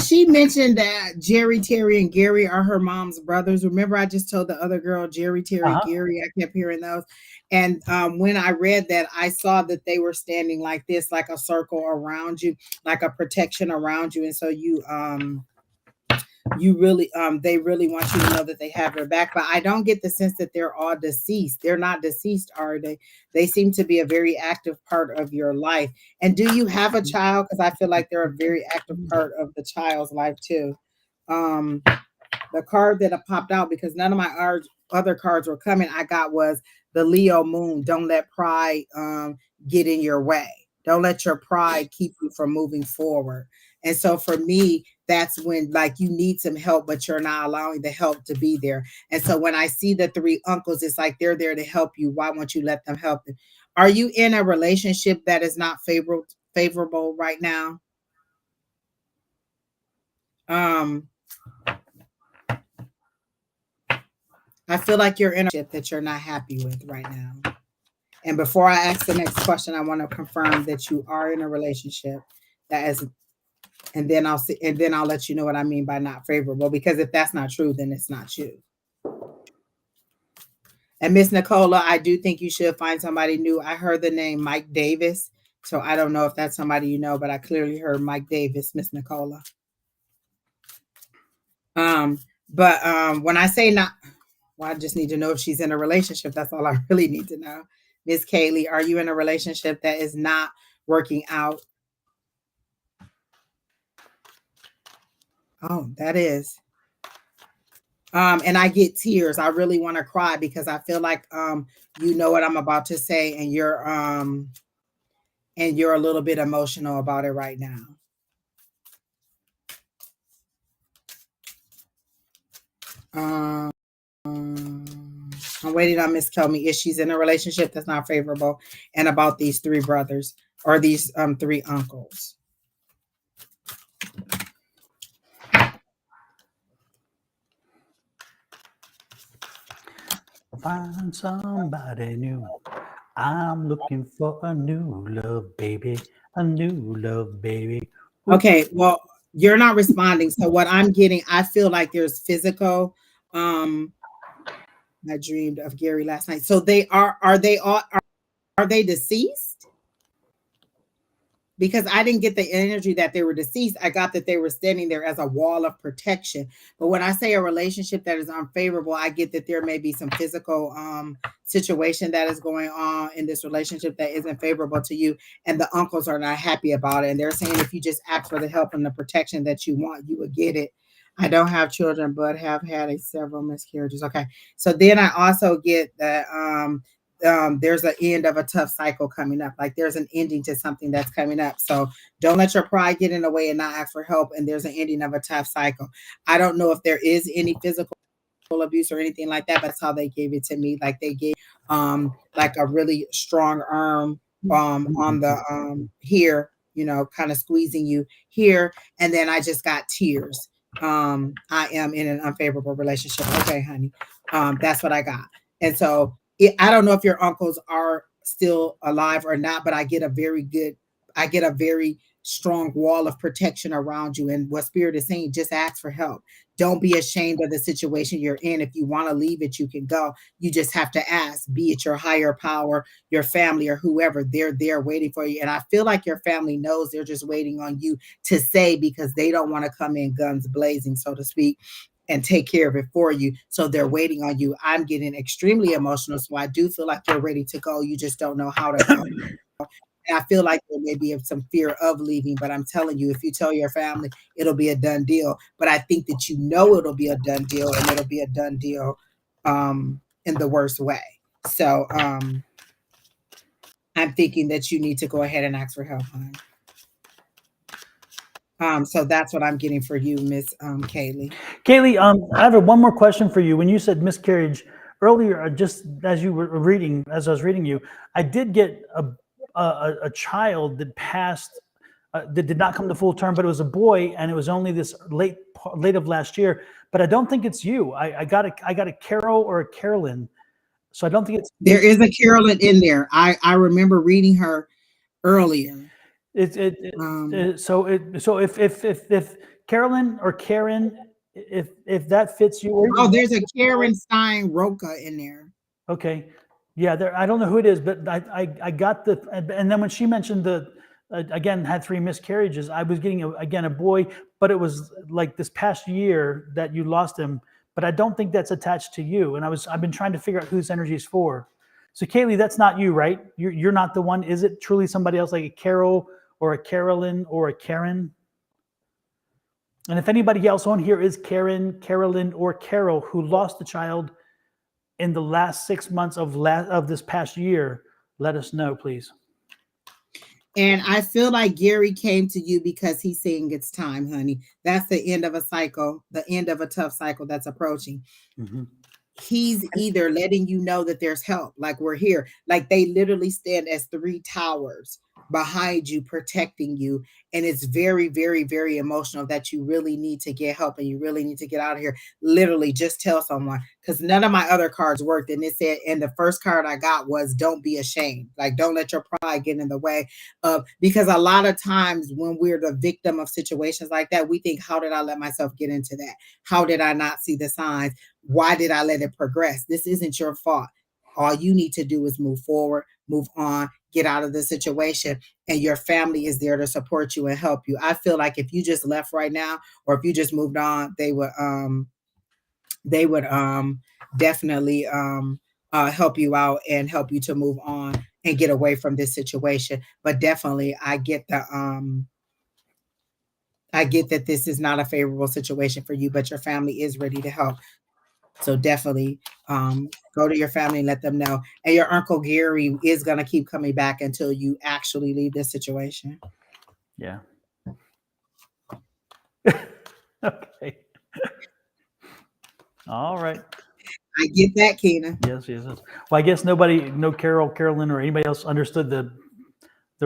She mentioned that Jerry, Terry, and Gary are her mom's brothers. Remember, I just told the other girl, Jerry, Terry, Gary. I kept hearing those. And when I read that, I saw that they were standing like this, like a circle around you, like a protection around you. And so you really they really want you to know that they have your back. But I don't get the sense that they're all deceased. They're not deceased, are they? They seem to be a very active part of your life. And do you have a child? Because I feel like they're a very active part of the child's life too. The card that popped out, because none of my other cards were coming, I got was the Leo moon. Don't let pride get in your way. Don't let your pride keep you from moving forward. And so for me, that's when like you need some help, but you're not allowing the help to be there. And so when I see the three uncles, it's like they're there to help you. Why won't you let them help you? Are you in a relationship that is not favorable right now? I feel like you're in a relationship that you're not happy with right now. And before I ask the next question, I want to confirm that you are in a relationship that is, and then I'll let you know what I mean by not favorable, because if that's not true, then it's not you. And Miss Nicola, I do think you should find somebody new. I heard the name Mike Davis, so I don't know if that's somebody you know, but I clearly heard Mike Davis, Miss Nicola. But when I say not, well, I just need to know if she's in a relationship. That's all I really need to know. Miss Kaylee, are you in a relationship that is not working out? Oh, that is. And I get tears. I really want to cry because I feel like you know what I'm about to say, and you're a little bit emotional about it right now. I'm waiting on Miss Kelmy if she's in a relationship that's not favorable, and about these three brothers or these three uncles. Find somebody new. I'm looking for a new love, baby. A new love, baby. Okay, well, you're not responding. So what I'm getting, I feel like there's physical. I dreamed of Gary last night. So are they deceased? Because I didn't get the energy that they were deceased. I got that they were standing there as a wall of protection. But when I say a relationship that is unfavorable, I get that there may be some physical situation that is going on in this relationship that isn't favorable to you. And the uncles are not happy about it. And they're saying if you just ask for the help and the protection that you want, you would get it. I don't have children, but have had several miscarriages. Okay. So then I also get that there's an end of a tough cycle coming up. Like there's an ending to something that's coming up. So don't let your pride get in the way and not ask for help. And there's an ending of a tough cycle. I don't know if there is any physical abuse or anything like that, but that's how they gave it to me. Like they gave like a really strong arm on the here, you know, kind of squeezing you here. And then I just got tears. I am in an unfavorable relationship. Okay, honey. That's what I got. And so I don't know if your uncles are still alive or not, but I get a very strong wall of protection around you. And what Spirit is saying, just ask for help. Don't be ashamed of the situation you're in. If you want to leave it, you can go. You just have to ask, be it your higher power, your family, or whoever. They're there waiting for you. And I feel like your family knows. They're just waiting on you to say, because they don't want to come in guns blazing, so to speak, and take care of it for you. So they're waiting on you. I'm getting extremely emotional. So I do feel like you're ready to go. You just don't know how to go. And I feel like there may be some fear of leaving, but I'm telling you, if you tell your family, it'll be a done deal. But I think that you know it'll be a done deal, and it'll be a done deal in the worst way. So I'm thinking that you need to go ahead and ask for help, hon. So that's what I'm getting for you, Miss Kaylee. Kaylee, I have one more question for you. When you said miscarriage earlier, just as you were reading, as I was reading you, I did get a child that passed that did not come to full term, but it was a boy, and it was only this late of last year. But I don't think it's you. I got a Carol or a Carolyn, so I don't think it's. There is a Carolyn in there. I remember reading her earlier. So if Carolyn or Karen, if that fits you. Oh, there's a Karen Stein Roca in there. Okay, yeah, there. I don't know who it is, but I got the, and then when she mentioned the again had 3 miscarriages, I was getting a boy, but it was like this past year that you lost him. But I don't think that's attached to you, and I've been trying to figure out whose energy is for. So Kaylee, that's not you, right? You're not the one. Is it truly somebody else, like a Carol or a Carolyn or a Karen? And if anybody else on here is Karen, Carolyn, or Carol who lost a child in the last 6 months of this past year, let us know, please. And I feel like Gary came to you because he's saying it's time, honey. That's the end of a cycle, the end of a tough cycle that's approaching. Mm-hmm. He's either letting you know that there's help, like we're here, like they literally stand as 3 towers behind you, protecting you. And it's very, very, very emotional that you really need to get help and you really need to get out of here. Literally just tell someone, because none of my other cards worked. And it said, and the first card I got was don't be ashamed. Like, don't let your pride get in the way of, because a lot of times when we're the victim of situations like that, we think, how did I let myself get into that? How did I not see the signs? Why did I let it progress? This isn't your fault. All you need to do is move forward, move on, get out of the situation, and your family is there to support you and help you. I feel like if you just left right now, or if you just moved on, they would definitely help you out and help you to move on and get away from this situation. But definitely, I get that this is not a favorable situation for you, but your family is ready to help. So definitely go to your family and let them know. And your Uncle Gary is going to keep coming back until you actually leave this situation. Yeah. Okay. All right. I get that, Keena. Yes. Well, I guess no Carol, Carolyn, or anybody else understood the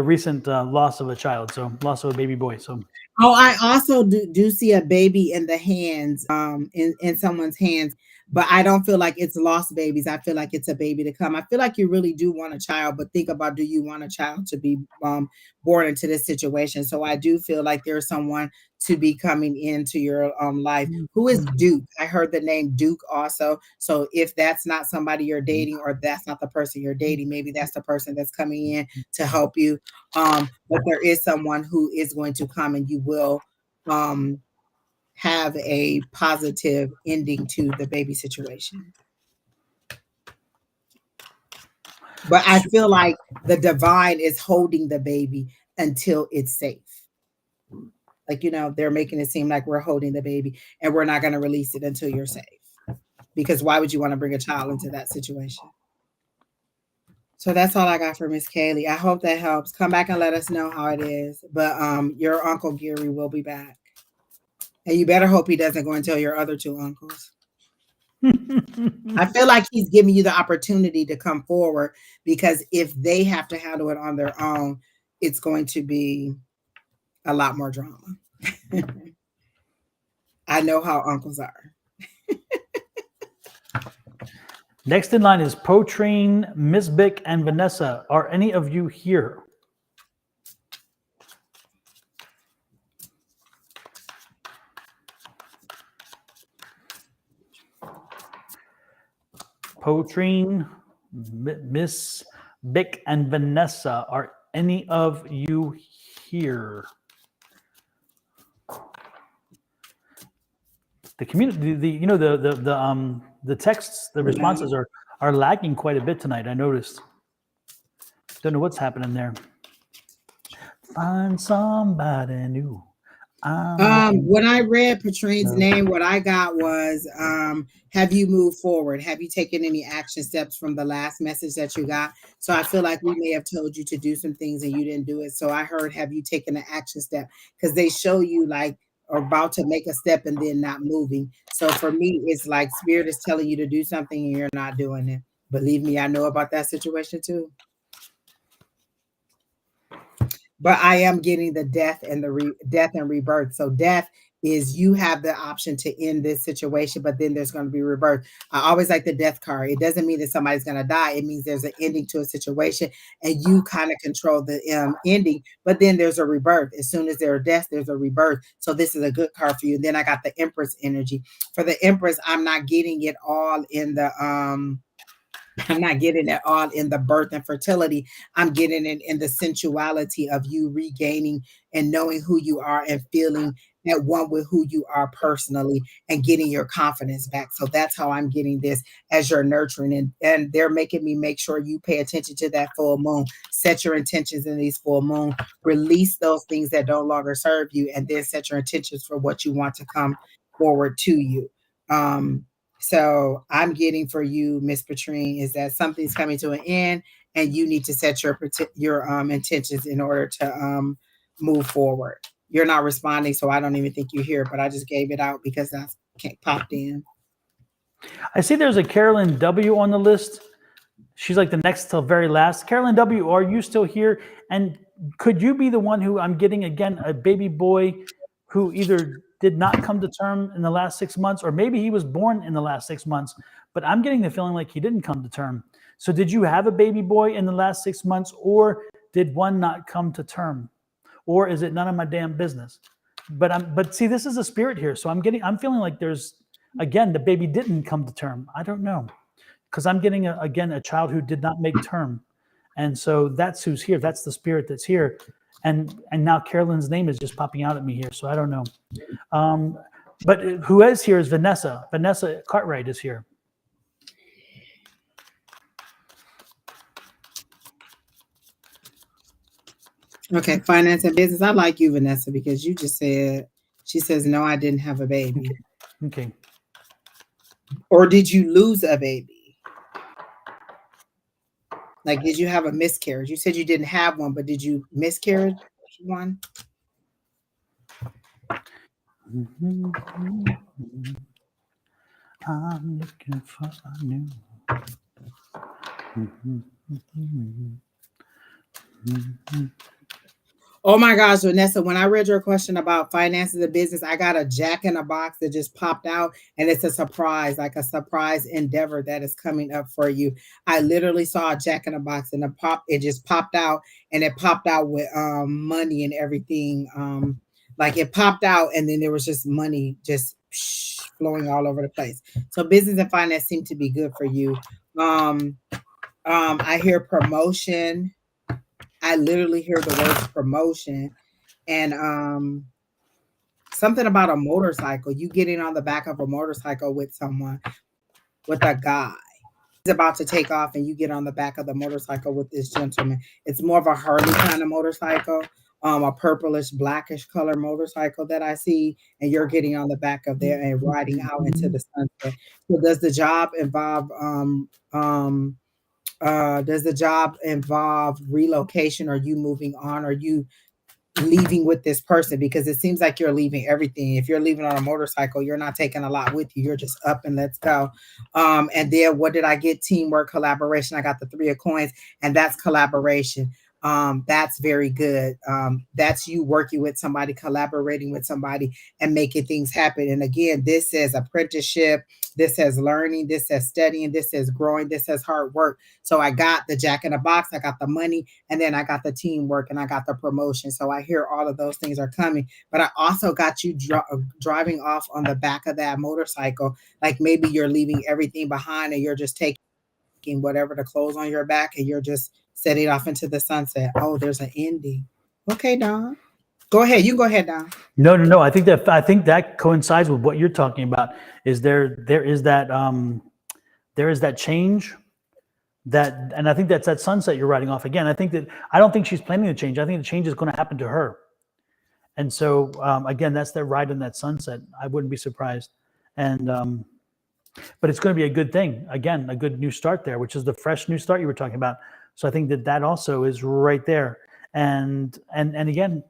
recent loss of a child. So loss of a baby boy. So. Oh, I also do see a baby in the hands, in someone's hands, but I don't feel like it's lost babies. I feel like it's a baby to come. I feel like you really do want a child, but think about, do you want a child to be born into this situation? So I do feel like there's someone to be coming into your life. Who is Duke? I heard the name Duke also. So if that's not somebody you're dating, or that's not the person you're dating, maybe that's the person that's coming in to help you. But there is someone who is going to come, and you will have a positive ending to the baby situation. But I feel like the divine is holding the baby until it's safe. Like, they're making it seem like we're holding the baby and we're not going to release it until you're safe. Because why would you want to bring a child into that situation? So that's all I got for Miss Kaylee. I hope that helps. Come back and let us know how it is. But your Uncle Gary will be back. And you better hope he doesn't go and tell your other 2 uncles. I feel like he's giving you the opportunity to come forward, because if they have to handle it on their own, it's going to be a lot more drama. I know how uncles are. Next in line is Potrine, Miss Bick, and Vanessa. Are any of you here? Potrine, Miss Bick, and Vanessa. Are any of you here? The community, the texts, the responses are lagging quite a bit tonight. I noticed. Don't know what's happening there. Find somebody new. When I read Patrine's name, what I got was, have you moved forward? Have you taken any action steps from the last message that you got? So I feel like we may have told you to do some things and you didn't do it. So I heard, have you taken an action step? Because they show you like about to make a step and then not moving. So for me, it's like Spirit is telling you to do something and you're not doing it. Believe me, I know about that situation too. but I am getting the death and the death and rebirth. So death is you have the option to end this situation, but then there's going to be rebirth. I always like the death card. It doesn't mean that somebody's going to die. It means there's an ending to a situation and you kind of control the ending, but then there's a rebirth. As soon as there are deaths, there's a rebirth. So this is a good card for you. And then I got the Empress energy. For the Empress, I'm not getting it all in the I'm not getting it all in the birth and fertility. I'm getting it in the sensuality of you regaining and knowing who you are and feeling at one with who you are personally and getting your confidence back. So that's how I'm getting this as you're nurturing. And they're making me make sure you pay attention to that full moon. Set your intentions in these full moon. Release those things that no longer serve you. And then set your intentions for what you want to come forward to you. So I'm getting for you, Miss Patrine, is that something's coming to an end, and you need to set your intentions in order to move forward. You're not responding, so I don't even think you're here. But I just gave it out because that popped in. I see there's a Carolyn W on the list. She's like the next to very last. Carolyn W, are you still here? And could you be the one who I'm getting again a baby boy who either did not come to term in the last 6 months, or maybe he was born in the last 6 months, but I'm getting the feeling like he didn't come to term. So did you have a baby boy in the last 6 months, or did one not come to term? Or is it none of my damn business? But see, this is a spirit here. So I'm feeling like there's, again, the baby didn't come to term. I don't know. Because I'm getting, a child who did not make term. And so that's who's here. That's the spirit that's here. And now Carolyn's name is just popping out at me here, so I don't know. But who is here is Vanessa. Vanessa Cartwright is here. Okay, finance and business. I like you, Vanessa, because you just said, she says, no, I didn't have a baby. Okay. Or did you lose a baby? Like, did you have a miscarriage? You said you didn't have one, but did you miscarriage one? I'm looking for a new. Oh my gosh, Vanessa, when I read your question about finances and business, I got a Jack in a Box that just popped out, and it's a surprise, like a surprise endeavor that is coming up for you. I literally saw a Jack in a Box and it just popped out, and it popped out with money and everything. Like it popped out and then there was just money just flowing all over the place. So business and finance seem to be good for you. I hear promotion. I literally hear the words promotion and something about a motorcycle. You getting on the back of a motorcycle with someone, with a guy. He's about to take off and you get on the back of the motorcycle with this gentleman. It's more of a Harley kind of motorcycle, a purplish, blackish color motorcycle that I see, and you're getting on the back of there and riding out into the sunset. So does the job involve relocation? Or you moving on? Or you leaving with this person? Because it seems like you're leaving everything. If you're leaving on a motorcycle, you're not taking a lot with you. You're just up and let's go. And then what did I get? Teamwork, collaboration. I got the 3 of coins, and that's collaboration. That's very good. That's you working with somebody, collaborating with somebody, and making things happen. And again, this says apprenticeship, this says learning, this says studying, this says growing, this says hard work. So I got the Jack in the Box, I got the money, and then I got the teamwork, and I got the promotion. So I hear all of those things are coming. But I also got you driving off on the back of that motorcycle. Like maybe you're leaving everything behind and you're just taking whatever the clothes on your back and you're just setting off into the sunset. Oh, there's an ending. Okay, Don. Go ahead. You can go ahead, Don. No. I think that coincides with what you're talking about. Is there is that change and I think that's that sunset you're riding off again. I don't think she's planning the change. I think the change is going to happen to her. And so again, that's that ride in that sunset. I wouldn't be surprised. And but it's going to be a good thing. Again, a good new start there, which is the fresh new start you were talking about. So I think that also is right there. And again,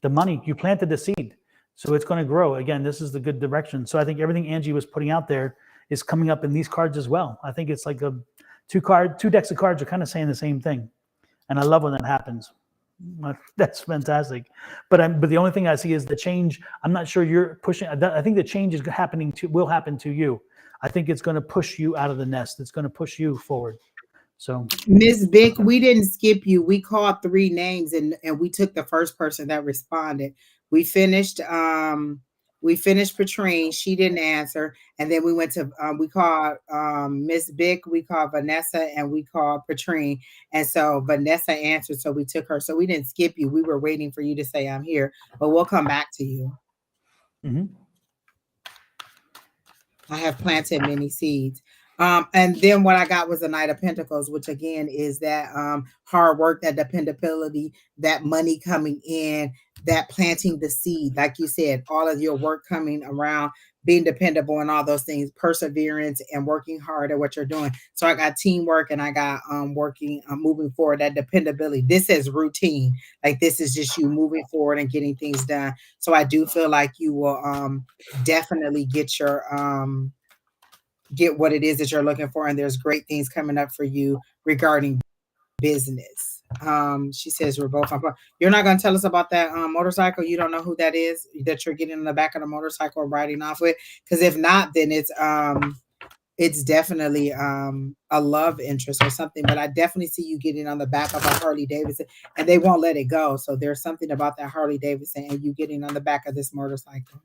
the money, you planted the seed, so it's going to grow. Again, this is the good direction. So I think everything Angie was putting out there is coming up in these cards as well. I think it's like two decks of cards are kind of saying the same thing. And I love when that happens. That's fantastic. But the only thing I see is the change. I'm not sure you're pushing. I think the change is will happen to you. I think it's going to push you out of the nest. It's going to push you forward. So Miss Vick, we didn't skip you. We called three names and we took the first person that responded. We finished Patrine, she didn't answer, and then we went to we called Miss Vick, we called Vanessa, and we called Patrine. And so Vanessa answered, so we took her. So we didn't skip you. We were waiting for you to say I'm here, but we'll come back to you. I have planted many seeds. And then what I got was the Knight of Pentacles, which again is that hard work, that dependability, that money coming in, that planting the seed. Like you said, all of your work coming around, being dependable and all those things, perseverance and working hard at what you're doing. So I got teamwork and I got moving forward, that dependability. This is routine. Like this is just you moving forward and getting things done. So I do feel like you will definitely get your get what it is that you're looking for, and there's great things coming up for you regarding business. She says we're both on. You're not going to tell us about that motorcycle. You don't know who that is that you're getting in the back of the motorcycle riding off with, because if not, then it's definitely a love interest or something. But I definitely see you getting on the back of a Harley Davidson, and they won't let it go. So there's something about that Harley Davidson and you getting on the back of this motorcycle.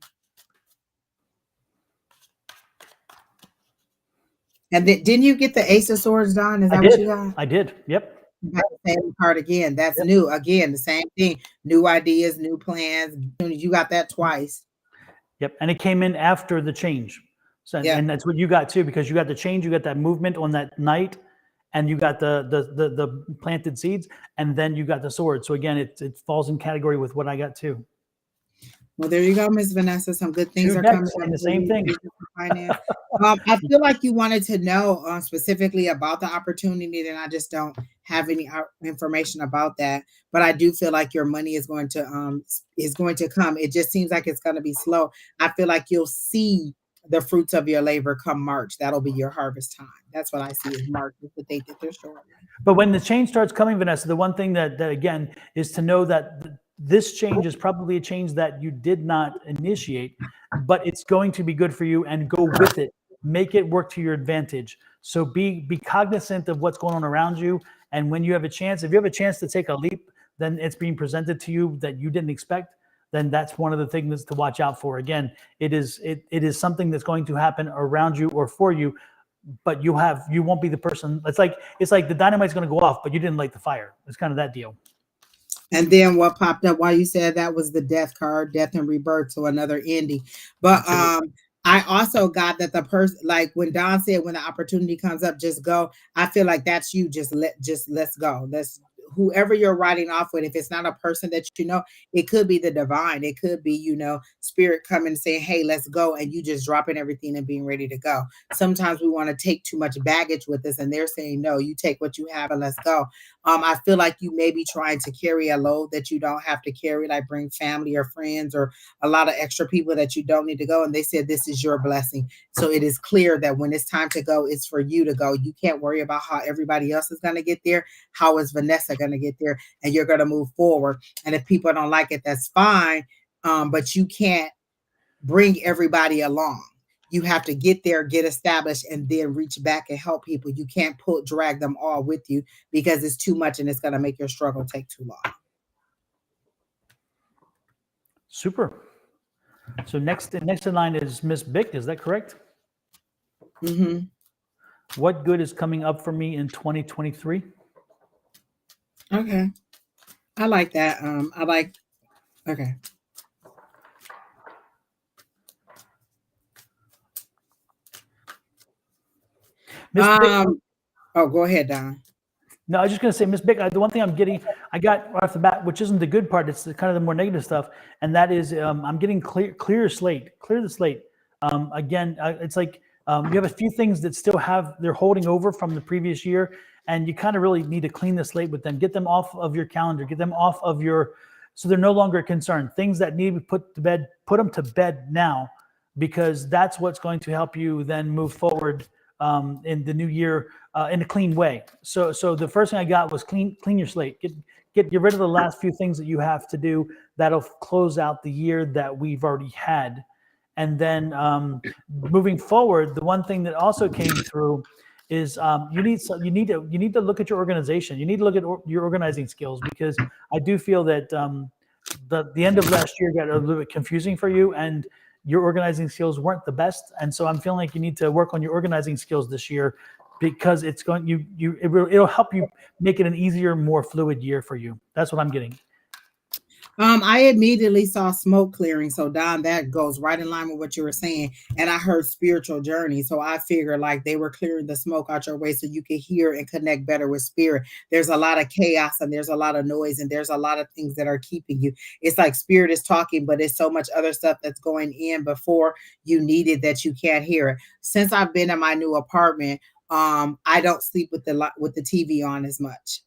And didn't you get the Ace of Swords, Don? Is that what you got? I did. Yep. You got the same card again. That's new. Again, the same thing. New ideas, new plans. You got that twice. Yep. And it came in after the change. So, and that's what you got too, because you got the change, you got that movement on that night, and you got the planted seeds, and then you got the sword. So again, it falls in category with what I got too. Well, there you go, Miss Vanessa. Some good things are coming. The same thing. I feel like you wanted to know specifically about the opportunity, and I just don't have any information about that. But I do feel like your money is going to come. It just seems like it's going to be slow. I feel like you'll see the fruits of your labor come March. That'll be your harvest time. That's what I see is March is the date that they're showing. But when the change starts coming, Vanessa, the one thing that again is to know that this change is probably a change that you did not initiate, but it's going to be good for you, and go with it. Make it work to your advantage. So be cognizant of what's going on around you. And when you have a chance, if you have a chance to take a leap, then it's being presented to you that you didn't expect, then that's one of the things to watch out for. Again, it is something that's going to happen around you or for you, but you won't be the person. It's like the dynamite's going to go off, but you didn't light the fire. It's kind of that deal. And then what popped up while you said that was the death card, death and rebirth, so another ending. But I also got that the person, like when Don said, when the opportunity comes up, just go. I feel like that's you. Let's go. Whoever you're riding off with, if it's not a person that you know, it could be the divine. It could be, spirit coming and saying, hey, let's go. And you just dropping everything and being ready to go. Sometimes we want to take too much baggage with us, and they're saying, no, you take what you have and let's go. I feel like you may be trying to carry a load that you don't have to carry, like bring family or friends or a lot of extra people that you don't need to go. And they said, this is your blessing. So it is clear that when it's time to go, it's for you to go. You can't worry about how everybody else is going to get there. How is Vanessa going to get there? And you're going to move forward. And if people don't like it, that's fine. But you can't bring everybody along. You have to get there, get established, and then reach back and help people. You can't drag them all with you, because it's too much and it's going to make your struggle take too long. Super. So next in line is Miss Bick. Is that correct? Mm-hmm. What good is coming up for me in 2023? Okay. I like that. Okay. Go ahead, Don. No, I was just going to say, Miss Bick, the one thing I got right off the bat, which isn't the good part, it's kind of the more negative stuff, and that is I'm getting clear the slate. Again, it's like you have a few things that still they're holding over from the previous year, and you kind of really need to clean the slate with them. Get them off of your calendar. Get them off of so they're no longer a concern. Things that need to be put to bed, put them to bed now, because that's what's going to help you then move forward in the new year in a clean way. So the first thing I got was clean your slate. get rid of the last few things that you have to do. That'll close out the year that we've already had. And then moving forward, the one thing that also came through is you need to look at your organization. You need to look at your organizing skills, because I do feel that the end of last year got a little bit confusing for you, and your organizing skills weren't the best. And so I'm feeling like you need to work on your organizing skills this year, because it's going it'll help you make it an easier, more fluid year for you. That's what I'm getting. I immediately saw smoke clearing. So Don, that goes right in line with what you were saying. And I heard spiritual journey. So I figured like they were clearing the smoke out your way so you could hear and connect better with spirit. There's a lot of chaos and there's a lot of noise and there's a lot of things that are keeping you. It's like spirit is talking, but it's so much other stuff that's going in before you need it that you can't hear it. Since I've been in my new apartment, I don't sleep with the TV on as much.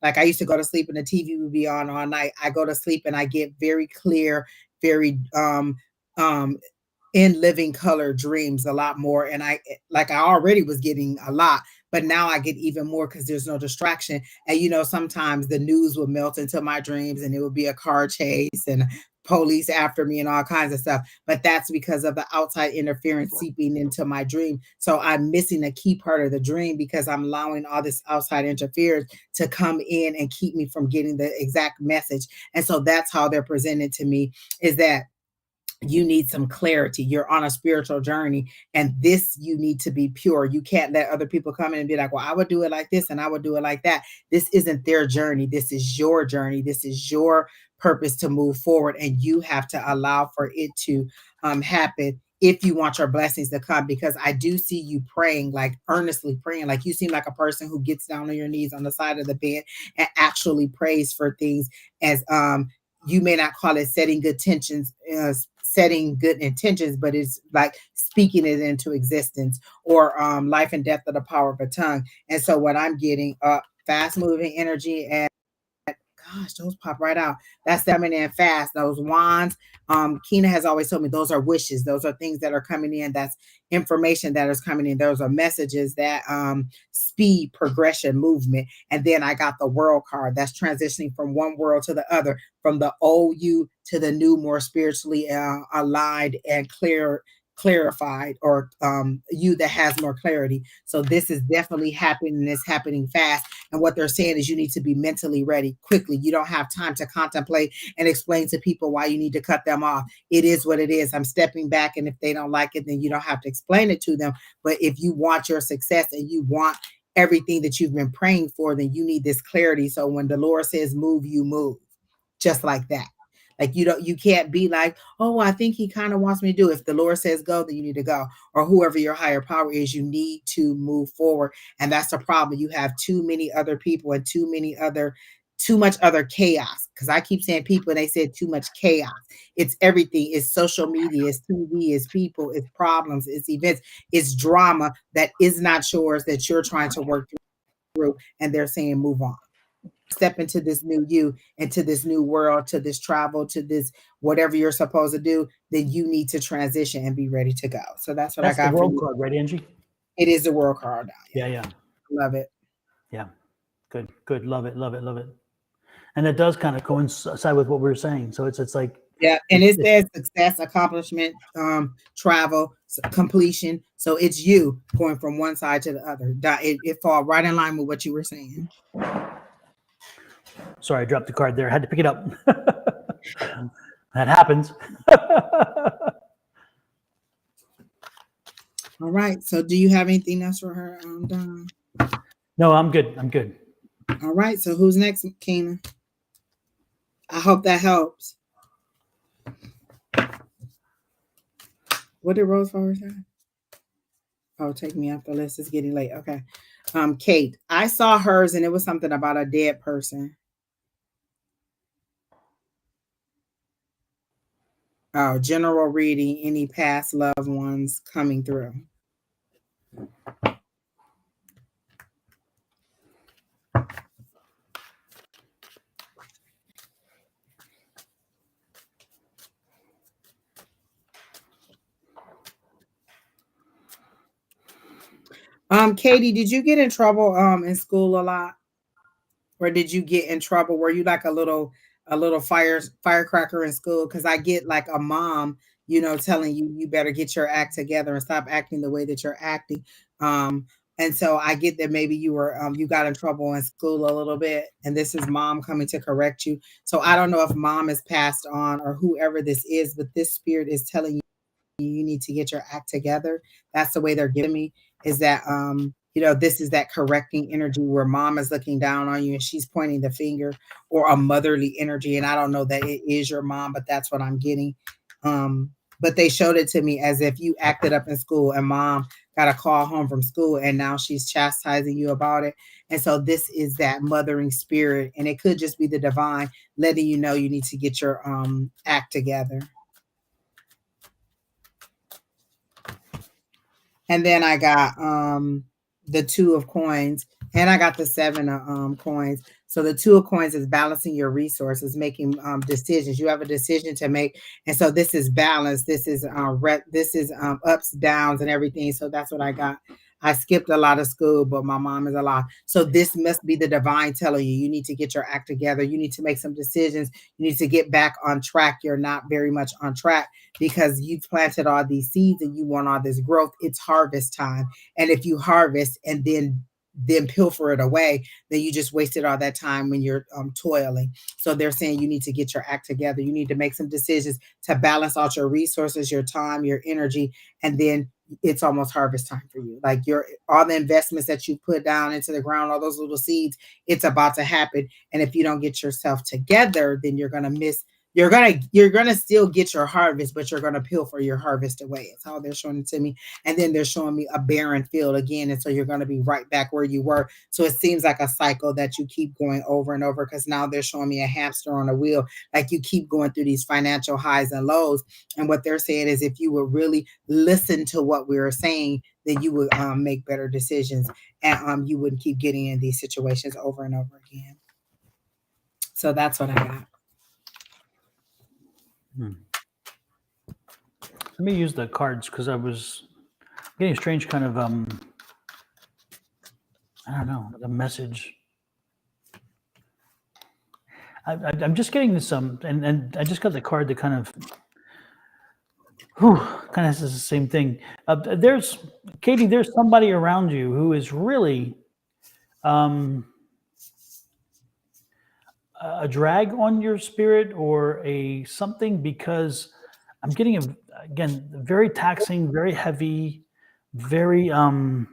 Like I used to go to sleep and the TV would be on all night. I go to sleep and I get very clear, very in living color dreams a lot more. And I already was getting a lot, but now I get even more because there's no distraction. And sometimes the news would melt into my dreams and it would be a car chase and police after me and all kinds of stuff. But that's because of the outside interference seeping into my dream. So I'm missing a key part of the dream because I'm allowing all this outside interference to come in and keep me from getting the exact message. And so that's how they're presented to me, is that you need some clarity. You're on a spiritual journey, and this you need to be pure. You can't let other people come in and be like, well, I would do it like this and I would do it like that. This isn't their journey. This is your journey. This is your purpose to move forward, and you have to allow for it to happen if you want your blessings to come. Because I do see you praying, like earnestly praying. Like you seem like a person who gets down on your knees on the side of the bed and actually prays for things, as you may not call it setting good intentions, but it's like speaking it into existence, or life and death of the power of a tongue. And so what I'm getting, fast moving energy, and gosh, those pop right out. That's coming in fast. Those wands. Kina has always told me those are wishes. Those are things that are coming in. That's information that is coming in. Those are messages that speed progression, movement. And then I got the world card. That's transitioning from one world to the other, from the old you to the new, more spiritually aligned and clarified, or you that has more clarity. So this is definitely happening, and it's happening fast. And what they're saying is you need to be mentally ready quickly. You don't have time to contemplate and explain to people why you need to cut them off. It is what it is. I'm stepping back, and if they don't like it, then you don't have to explain it to them. But if you want your success and you want everything that you've been praying for, then you need this clarity. So when the Lord says move, you move, just like that. Like you can't be like, oh, I think he kind of wants me to do it. If the Lord says go, then you need to go. Or whoever your higher power is, you need to move forward. And that's the problem. You have too many other people and too much other chaos. Because I keep saying people, and they said too much chaos. It's everything. It's social media, it's TV, it's people, it's problems, it's events, it's drama that is not yours, that you're trying to work through. And they're saying move on. Step into this new you, into this new world, to this travel, to this whatever you're supposed to do, then you need to transition and be ready to go. So that's what I got the world for you. card, right, Angie? It is the world card. Yeah. Love it. Yeah. Good. Love it. And it does kind of coincide with what we were saying. So it's like, yeah, and it says success, accomplishment, travel, completion. So it's you going from one side to the other. It falls right in line with what you were saying. Sorry, I dropped the card there. I had to pick it up. That happens. All right. So do you have anything else for her, Don? No, I'm good. All right. So who's next, Kina? I hope that helps. What did Rose Flowers say? Oh, take me off the list. It's getting late. Okay. Kate, I saw hers and it was something about a dead person. Oh, general reading, any past loved ones coming through. Katie, did you get in trouble in school a lot? or did you get in trouble? Were you like a little firecracker in school? Because I get like a mom, telling you better get your act together and stop acting the way that you're acting. And so I get that maybe you got in trouble in school a little bit, and this is mom coming to correct you. So I don't know if mom is passed on or whoever this is, but this spirit is telling you need to get your act together. That's the way they're giving me, is that this is that correcting energy where mom is looking down on you and she's pointing the finger, or a motherly energy. And I don't know that it is your mom, but that's what I'm getting. But they showed it to me as if you acted up in school and mom got a call home from school and now she's chastising you about it. And so this is that mothering spirit, and it could just be the divine letting you know you need to get your act together. And then I got the 2 of coins, and I got the 7 of coins. So the 2 of coins is balancing your resources, making decisions. You have a decision to make, and so this is balance. This is ups, downs, and everything. So that's what I got. I skipped a lot of school, but my mom is alive. So this must be the divine telling you need to get your act together. You need to make some decisions. You need to get back on track. You're not very much on track because you've planted all these seeds and you want all this growth. It's harvest time. And if you harvest and then pilfer it away, then you just wasted all that time when you're toiling. So they're saying you need to get your act together. You need to make some decisions to balance out your resources, your time, your energy, and then it's almost harvest time for you. Like all the investments that you put down into the ground, all those little seeds, it's about to happen. And if you don't get yourself together, then you're gonna miss. You're gonna still get your harvest, but you're gonna pilfer your harvest away. It's how they're showing it to me. And then they're showing me a barren field again, and so you're gonna be right back where you were. So it seems like a cycle that you keep going over and over, because now they're showing me a hamster on a wheel. Like you keep going through these financial highs and lows. And what they're saying is, if you would really listen to what we were saying, then you would make better decisions, and you wouldn't keep getting in these situations over and over again. So that's what I got. Let me use the cards because I was getting a strange kind of I don't know, a message. I'm just getting this and I just got the card that kind of says the same thing. There's Katie. There's somebody around you who is really a drag on your spirit or a something, because I'm getting again very taxing, very heavy, very I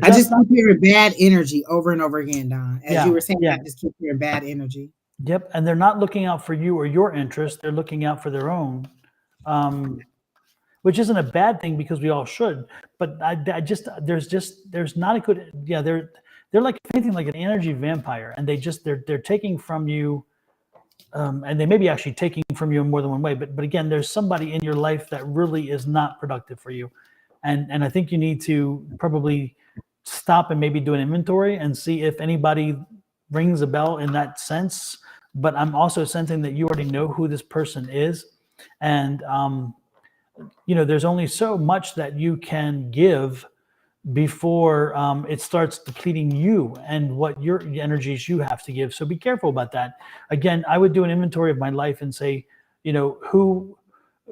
just keep hearing bad energy over and over again, Don. As you were saying, I just keep hearing bad energy. Yep, and they're not looking out for you or your interests. They're looking out for their own, which isn't a bad thing because we all should. But there's not a good. Yeah, they're like anything like an energy vampire, and they're taking from you, and they may be actually taking from you in more than one way. But again, there's somebody in your life that really is not productive for you, and I think you need to probably stop and maybe do an inventory and see if anybody rings a bell in that sense. But I'm also sensing that you already know who this person is, and there's only so much that you can give before it starts depleting you and what your energies you have to give. So be careful about that. Again, I would do an inventory of my life and say, who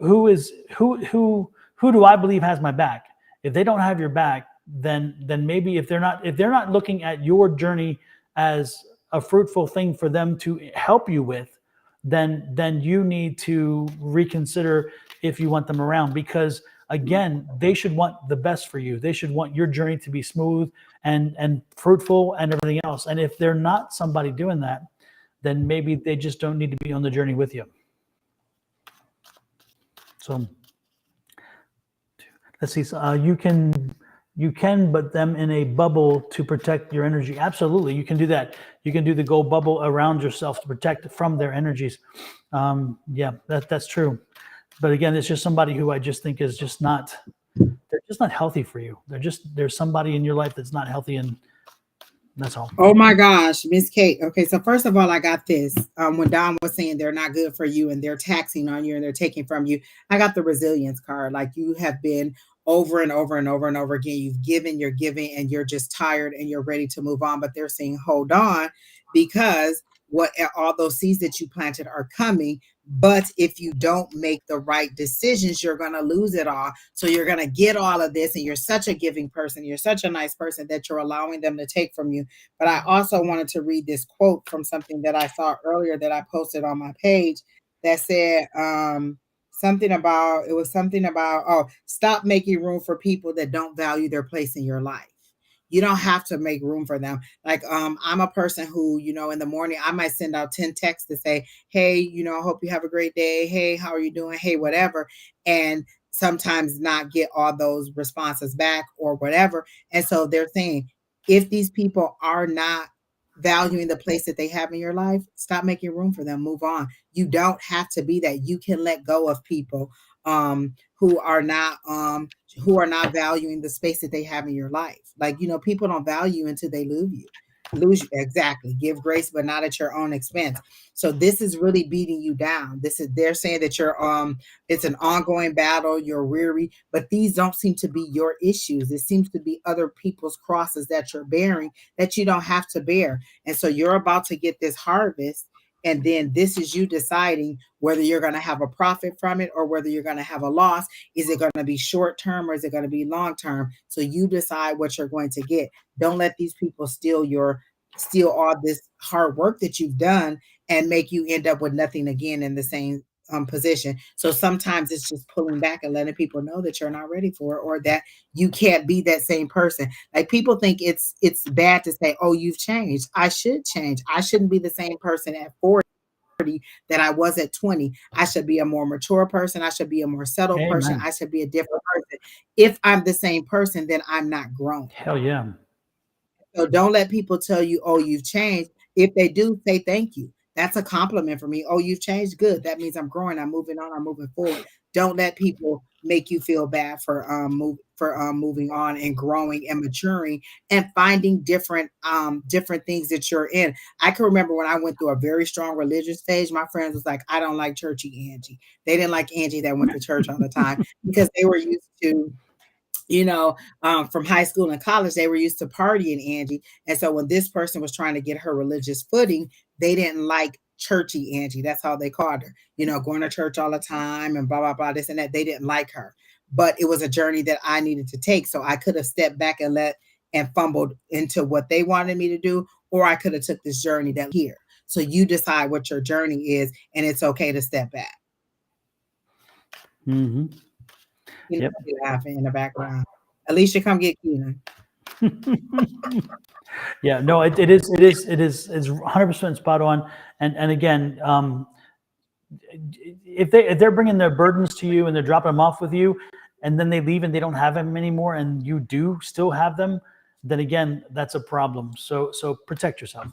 do I believe has my back? If they don't have your back, then maybe if they're not looking at your journey as a fruitful thing for them to help you with, then you need to reconsider if you want them around, because again, they should want the best for you. They should want your journey to be smooth and fruitful and everything else. And if they're not somebody doing that, then maybe they just don't need to be on the journey with you. So let's see. You can put them in a bubble to protect your energy. Absolutely, you can do that. You can do the gold bubble around yourself to protect from their energies. That's true. But again, it's just somebody who I just think is just not. They're just not healthy for you. There's somebody in your life that's not healthy, and that's all. Oh my gosh, Miss Kate. Okay, so first of all, I got this. When Don was saying they're not good for you and they're taxing on you and they're taking from you, I got the resilience card. Like you have been over and over and over and over again. You've given, you're giving, and you're just tired and you're ready to move on. But they're saying, hold on, because what all those seeds that you planted are coming. But if you don't make the right decisions, you're going to lose it all. So you're going to get all of this, and you're such a giving person. You're such a nice person that you're allowing them to take from you. But I also wanted to read this quote from something that I saw earlier that I posted on my page that said, something about, it was something about, oh, stop making room for people that don't value their place in your life. You don't have to make room for them. Like, I'm a person who, in the morning, I might send out 10 texts to say, hey, I hope you have a great day. Hey, how are you doing? Hey, whatever. And sometimes not get all those responses back or whatever. And so they're saying, if these people are not valuing the place that they have in your life, stop making room for them, move on. You don't have to be that. You can let go of people who are not valuing the space that they have in your life. Like, people don't value until they lose you. Exactly. Give grace, but not at your own expense. So this is really beating you down. They're saying that you're it's an ongoing battle, you're weary, but these don't seem to be your issues. It seems to be other people's crosses that you're bearing that you don't have to bear. And so you're about to get this harvest. And then this is you deciding whether you're going to have a profit from it or whether you're going to have a loss. Is it going to be short term or is it going to be long term? So you decide what you're going to get. Don't let these people steal all this hard work that you've done and make you end up with nothing again in the same position. So sometimes it's just pulling back and letting people know that you're not ready for it or that you can't be that same person. Like, people think it's bad to say, oh, you've changed. I should change. I shouldn't be the same person at 40 that I was at 20. I should be a more mature person. I should be a more settled person. I should be a different person. If I'm the same person, then I'm not grown. Hell yeah. So don't let people tell you, oh, you've changed. If they do, say thank you. That's a compliment for me. Oh, you've changed. Good. That means I'm growing. I'm moving on. I'm moving forward. Don't let people make you feel bad for moving on and growing and maturing and finding different things that you're in. I can remember when I went through a very strong religious stage, my friends was like, I don't like churchy Angie. They didn't like Angie that went to church all the time because they were used to, from high school and college, they were used to partying, Angie. And so when this person was trying to get her religious footing, they didn't like churchy Angie. That's how they called her, going to church all the time and blah, blah, blah, this and that. They didn't like her. But it was a journey that I needed to take. So I could have stepped back and fumbled into what they wanted me to do, or I could have took this journey that here. So you decide what your journey is, and it's okay to step back. Mm-hmm. Yep. Laughing in the background. Alicia, come get Keenan. Yeah, no, it's 100% spot on. And again, if they're bringing their burdens to you and they're dropping them off with you, and then they leave and they don't have them anymore, and you do still have them, then again, that's a problem. So protect yourself.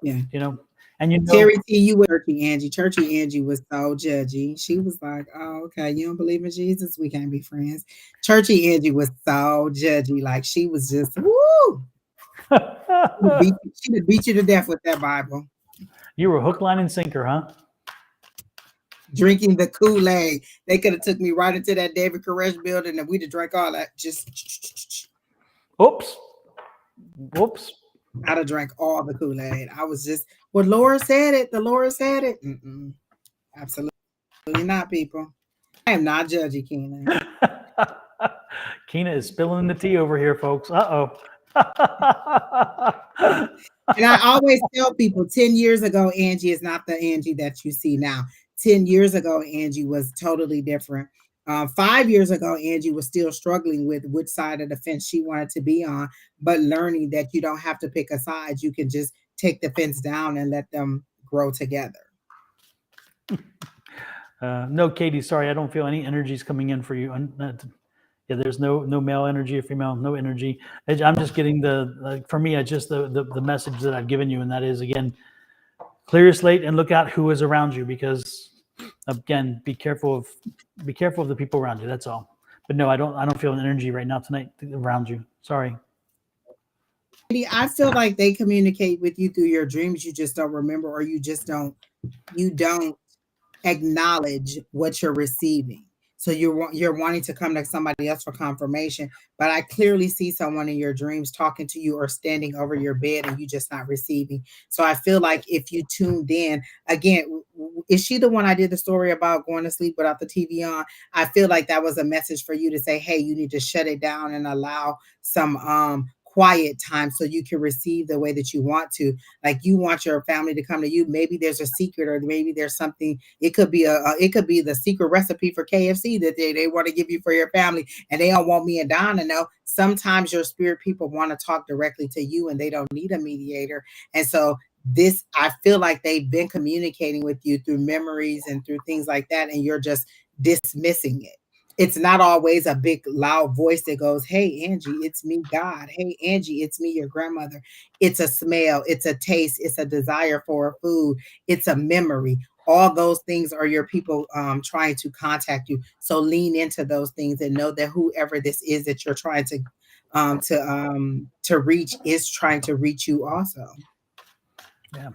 Yeah. And Terry T, you were Angie. Churchy Angie was so judgy. She was like, oh, okay, you don't believe in Jesus? We can't be friends. Churchy Angie was so judgy. Like, she was just, woo! She would beat you to death with that Bible. You were hook, line, and sinker, huh? Drinking the Kool-Aid. They could have took me right into that David Koresh building and we'd have drank all that. Just Oops. I'd have drank all the Kool-Aid. I was just, well, Laura said it. The Lord said it. Absolutely not, people. I am not judgy, Keena. Keena is spilling the tea over here, folks. Uh-oh. And I always tell people 10 years ago, Angie is not the Angie that you see now. 10 years ago, Angie was totally different. 5 years ago, Angie was still struggling with which side of the fence she wanted to be on, but learning that you don't have to pick a side. You can just take the fence down and let them grow together. No, Katie, sorry, I don't feel any energies coming in for you. Yeah, there's no male energy or female, no energy. I'm just getting for me, it's just the message that I've given you, and that is, again, clear your slate and look out who is around you, because again, be careful of the people around you. That's all. But no, I don't feel an energy right now tonight around you. Sorry. I feel like they communicate with you through your dreams. You just don't remember, or you don't acknowledge what you're receiving. So you're wanting to come to somebody else for confirmation, but I clearly see someone in your dreams talking to you or standing over your bed and you just not receiving. So I feel like if you tuned in again, is she the one I did the story about going to sleep without the TV on? I feel like that was a message for you to say, hey, you need to shut it down and allow some quiet time so you can receive the way that you want to. Like you want your family to come to you. Maybe there's a secret, or maybe there's something. It could be it could be the secret recipe for KFC that they want to give you for your family, and they don't want me and Don to know. Sometimes your spirit people want to talk directly to you, and they don't need a mediator. And so this, I feel like they've been communicating with you through memories and through things like that, and you're just dismissing it. It's not always a big loud voice that goes, hey Angie, it's me, God. Hey Angie, it's me, your grandmother. It's a smell, it's a taste, it's a desire for a food, it's a memory. All those things are your people trying to contact you. So lean into those things and know that whoever this is that you're trying to reach is trying to reach you also. Yeah.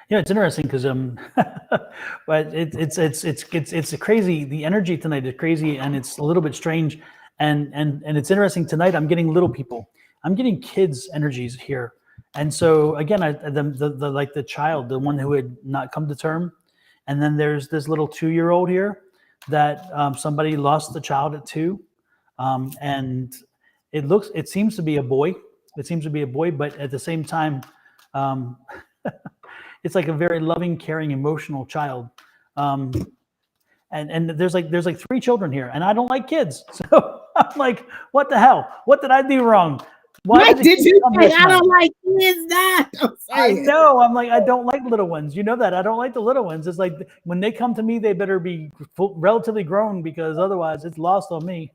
Yeah, it's interesting because but it's crazy. The energy tonight is crazy, and it's a little bit strange, and it's interesting tonight. I'm getting little people. I'm getting kids' energies here, and so again, the like the child, the one who had not come to term, and then there's this little 2-year-old here that somebody lost the child at 2, and it seems to be a boy. It seems to be a boy, but at the same time. It's like a very loving, caring, emotional child, and there's like 3 children here, and I don't like kids, so I'm like, what the hell? What did I do wrong? Why did you say I don't like kids? That I know. I'm like, I don't like little ones. You know that I don't like the little ones. It's like when they come to me, they better be relatively grown because otherwise, it's lost on me.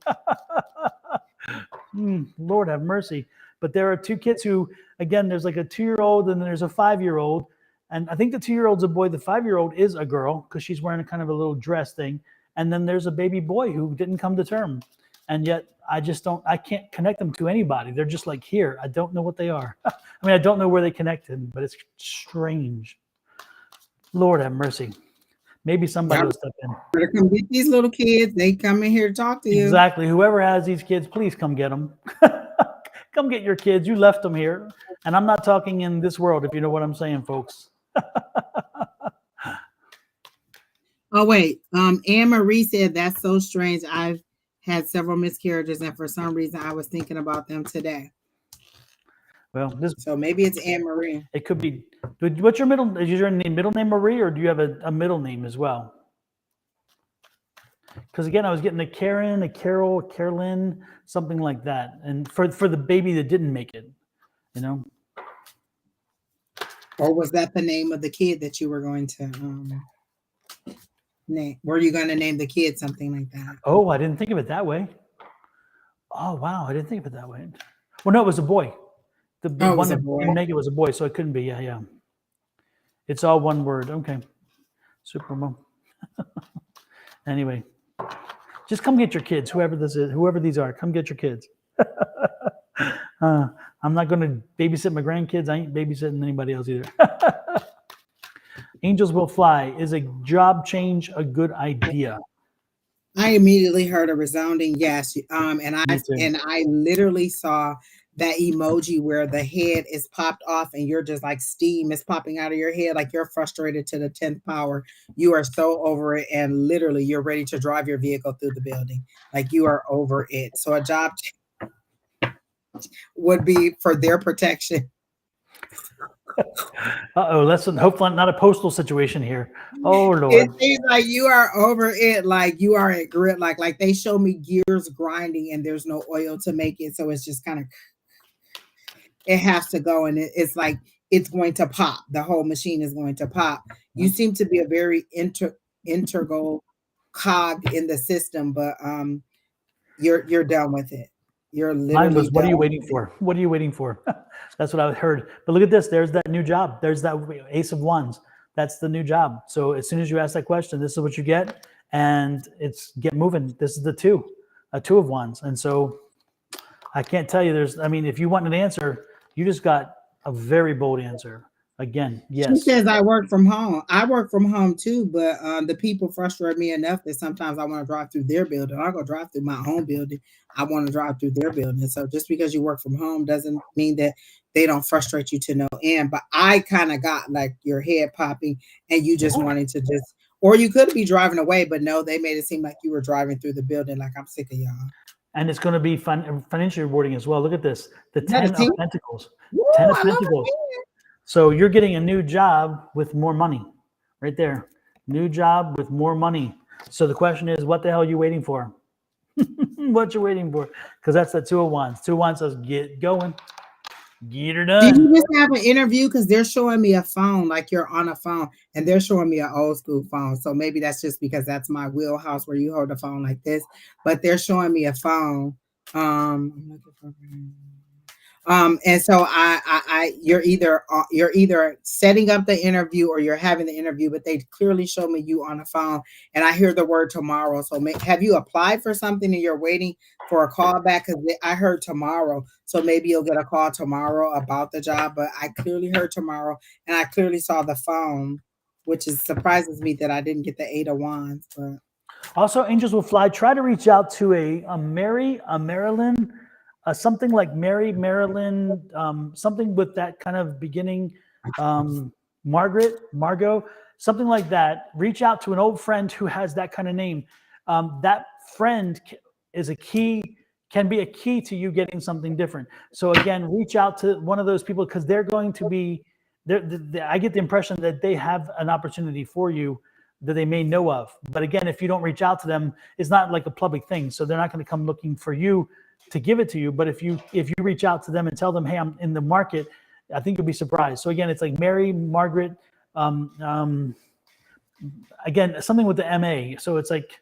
Lord have mercy. But there are 2 kids who, again, there's like a 2-year-old and there's a 5-year-old. And I think the 2-year-old's a boy. The 5-year-old is a girl because she's wearing a kind of a little dress thing. And then there's a baby boy who didn't come to term. And yet I can't connect them to anybody. They're just like here. I don't know what they are. I mean, I don't know where they connected, but it's strange. Lord have mercy. Maybe somebody will step in. Better come get these little kids. They come in here to talk to you. Exactly. Whoever has these kids, please come get them. Come get your kids. You left them here. And I'm not talking in this world, if you know what I'm saying, folks. Oh, wait. Anne Marie said, that's so strange. I've had several miscarriages, and for some reason, I was thinking about them today. Well, so maybe it's Anne Marie. It could be. What's your middle? Is your middle name Marie, or do you have a middle name as well? Because again, I was getting a Karen, a Carol, a Carolyn, something like that, and for the baby that didn't make it, you know. Or was that the name of the kid that you were going to name? Were you going to name the kid something like that? Oh, I didn't think of it that way. Oh, wow, I didn't think of it that way. Well, no, it was a boy. The one that didn't make it was a boy, so it couldn't be. Yeah. It's all one word. Okay. Supermom. Anyway, just come get your kids, whoever this is, whoever these are, come get your kids. I'm not going to babysit my grandkids. I ain't babysitting anybody else either. Angels Will Fly. Is a job change a good idea? I immediately heard a resounding yes. And I literally saw that emoji where the head is popped off and you're just like steam is popping out of your head, like you're frustrated to the 10th power. You are so over it, and literally you're ready to drive your vehicle through the building. Like you are over it. So a job would be for their protection. Listen, hopefully not a postal situation here. Oh Lord. It seems like you are over it, like you are at grit, like they show me gears grinding and there's no oil to make it. So it's just kind of, it has to go, and it's like it's going to pop. The whole machine is going to pop. You seem to be a very integral cog in the system, but you're done with it. You're literally Mine was, what are you waiting for? What are you waiting for? That's what I heard. But look at this. There's that new job. There's that Ace of Wands. That's the new job. So as soon as you ask that question, this is what you get. And it's get moving. This is a 2 of Wands. And so I can't tell you if you want an answer, you just got a very bold answer. Again, She yes. says I work from home. I work from home too, but the people frustrate me enough that sometimes I want to drive through their building. I go drive through my own building. I want to drive through their building. So just because you work from home doesn't mean that they don't frustrate you to no end. But I kind of got like your head popping and you just wanting to just, or you could be driving away, but no, they made it seem like you were driving through the building. Like, I'm sick of y'all. And it's going to be financially rewarding as well. Look at this. The Is that a 10 of team? Pentacles. Woo, 10 of I love Pentacles. it. So you're getting a new job with more money right there. New job with more money. So the question is, what the hell are you waiting for? What you waiting for? Because that's the Two of Wands. Two of Wands says, get going. Get her Did done. you just have an interview? Because they're showing me a phone, like you're on a phone, and they're showing me an old school phone. So maybe that's just because that's my wheelhouse where you hold a phone like this. But they're showing me a phone. I'm looking for. And so you're either setting up the interview or you're having the interview, but they clearly show me you on the phone, and I hear the word tomorrow. So have you applied for something and you're waiting for a call back? Because I heard tomorrow, so maybe you'll get a call tomorrow about the job. But I clearly heard tomorrow, and I clearly saw the phone, which surprises me that I didn't get the 8 of Wands. But Also, angels will fly. Try to reach out to a Marilyn, something like Mary, Marilyn, something with that kind of beginning. Margot, something like that. Reach out to an old friend who has that kind of name. That friend is a key, can be a key to you getting something different. So again, reach out to one of those people because they're going to be. I get the impression that they have an opportunity for you that they may know of. But again, if you don't reach out to them, it's not like a public thing. So they're not going to come looking for you to give it to you. But if you reach out to them and tell them, hey, I'm in the market, I think you'll be surprised. So again, it's like Mary, Margaret, again, something with the MA. So it's like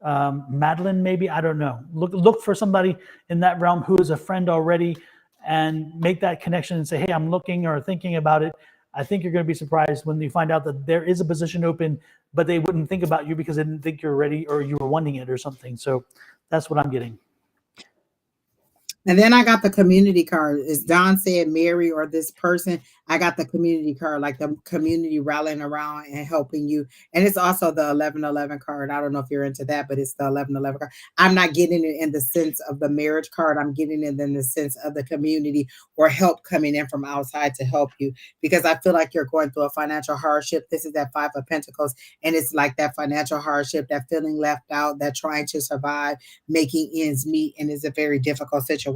Madeline, maybe, I don't know. Look for somebody in that realm who is a friend already and make that connection and say, hey, I'm looking or thinking about it. I think you're going to be surprised when you find out that there is a position open, but they wouldn't think about you because they didn't think you're ready or you were wanting it or something. So that's what I'm getting. And then I got the community card. As Don said, Mary or this person, I got the community card, like the community rallying around and helping you. And it's also the 1111 card. I don't know if you're into that, but it's the 1111 card. I'm not getting it in the sense of the marriage card. I'm getting it in the sense of the community or help coming in from outside to help you, because I feel like you're going through a financial hardship. This is that 5 of Pentacles. And it's like that financial hardship, that feeling left out, that trying to survive, making ends meet. And it's a very difficult situation.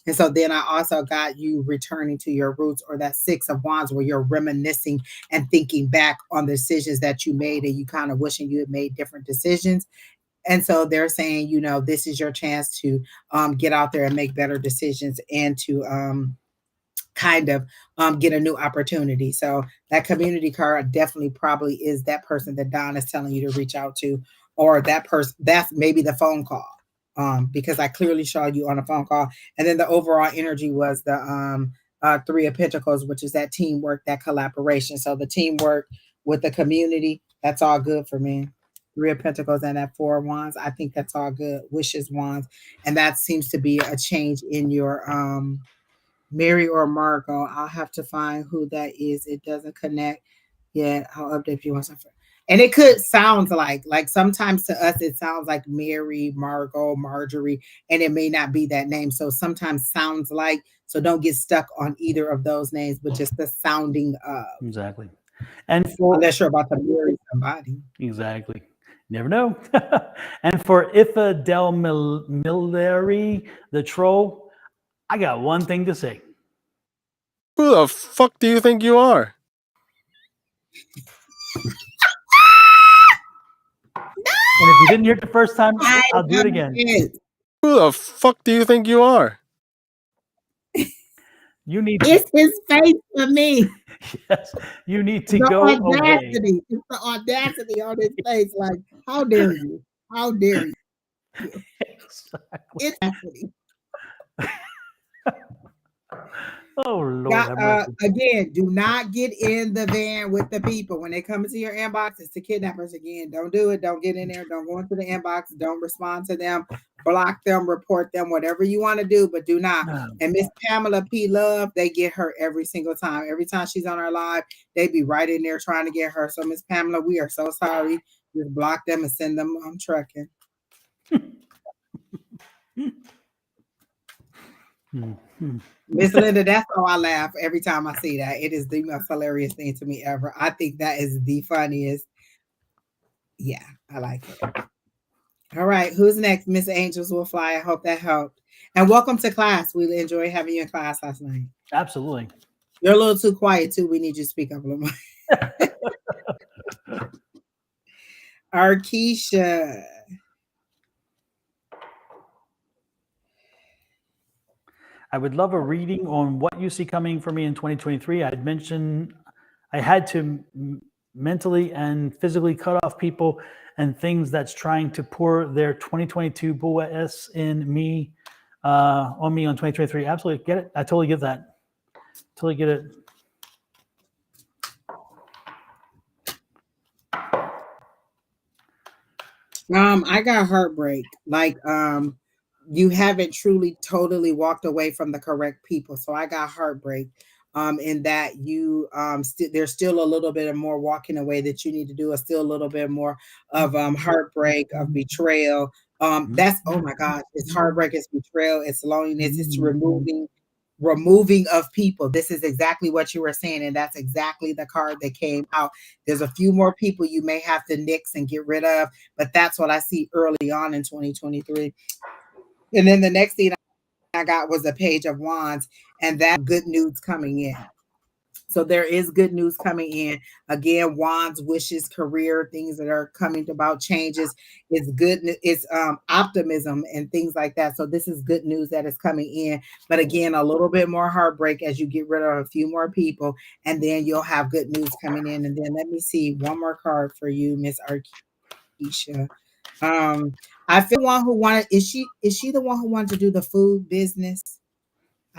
And so then I also got you returning to your roots, or that 6 of Wands where you're reminiscing and thinking back on the decisions that you made and you kind of wishing you had made different decisions. And so they're saying, this is your chance to get out there and make better decisions and to kind of get a new opportunity. So that community card definitely probably is that person that Don is telling you to reach out to, or that person, that's maybe the phone call. Because I clearly saw you on a phone call. And then the overall energy was the 3 of Pentacles, which is that teamwork, that collaboration. So the teamwork with the community, that's all good for me. 3 of Pentacles and that 4 of Wands, I think that's all good. Wishes, Wands. And that seems to be a change in your Mary or Margot. I'll have to find who that is. It doesn't connect yet. I'll update you once I find. And it could sound like sometimes to us, it sounds like Mary, Margot, Marjorie, and it may not be that name. So sometimes sounds like, so don't get stuck on either of those names, but just the sounding of. Exactly. And unless you're about to marry somebody. Exactly. Never know. And for Ifa Del Milleri, the troll, I got one thing to say. Who the fuck do you think you are? And if you didn't hear it the first time, I'll do it again. Who the fuck do you think you are? You need It's his face for me. Yes, you need to The go audacity. away. It's the audacity on his face. Like, how dare you? How dare you? Exactly. It's audacity. Oh Lord, have mercy. Again, do not get in the van with the people when they come into your inbox. It's the kidnappers again. Don't do it. Don't get in there. Don't go into the inbox. Don't respond to them. Block them. Report them. Whatever you want to do, but do not. And Miss Pamela P. Love, they get her every single time. Every time she's on our live, they be right in there trying to get her. So Miss Pamela, we are so sorry. Just block them and send them on trucking. Miss Linda, that's how I laugh every time I see that. It is the most hilarious thing to me ever. I think that is the funniest. Yeah, I like it. All right, who's next? Miss Angels will fly. I hope that helped. And welcome to class. We enjoyed having you in class last night. Absolutely. You're a little too quiet too. We need you to speak up a little more. Arkisha. I would love a reading on what you see coming for me in 2023. I'd mentioned I had to mentally and physically cut off people and things that's trying to pour their 2022 bull s in me, on me on 2023. Absolutely get it. I totally get that. Totally get it. I got heartbreak. Like, you haven't truly totally walked away from the correct people. So I got heartbreak. In that you there's still a little bit of more walking away that you need to do, still a little bit more of heartbreak, of betrayal. That's, oh my God, it's heartbreak, it's betrayal, it's loneliness, it's removing of people. This is exactly what you were saying, and that's exactly the card that came out. There's a few more people you may have to nix and get rid of, but that's what I see early on in 2023. And then the next thing I got was a Page of Wands, and that good news coming in. So there is good news coming in. Again, wands, wishes, career, things that are coming about, changes. It's good. It's optimism and things like that. So this is good news that is coming in. But again, a little bit more heartbreak as you get rid of a few more people, and then you'll have good news coming in. And then let me see one more card for you, Miss Arkisha. I feel one who wanted. Is she the one who wanted to do the food business?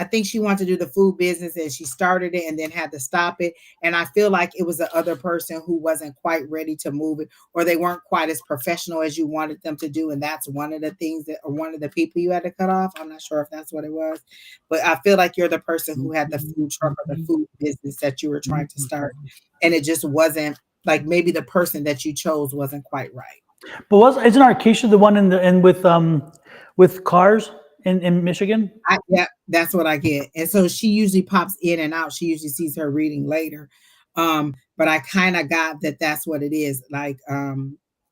I think she wanted to do the food business and she started it and then had to stop it. And I feel like it was the other person who wasn't quite ready to move it, or they weren't quite as professional as you wanted them to do. And that's one of the things that, or one of the people you had to cut off. I'm not sure if that's what it was, but I feel like you're the person who had the food truck or the food business that you were trying to start. And it just wasn't, like, maybe the person that you chose wasn't quite right. But isn't Arkisha the one with cars in Michigan? Yeah, that's what I get. And so she usually pops in and out. She usually sees her reading later. But I kind of got that that's what it is. Like,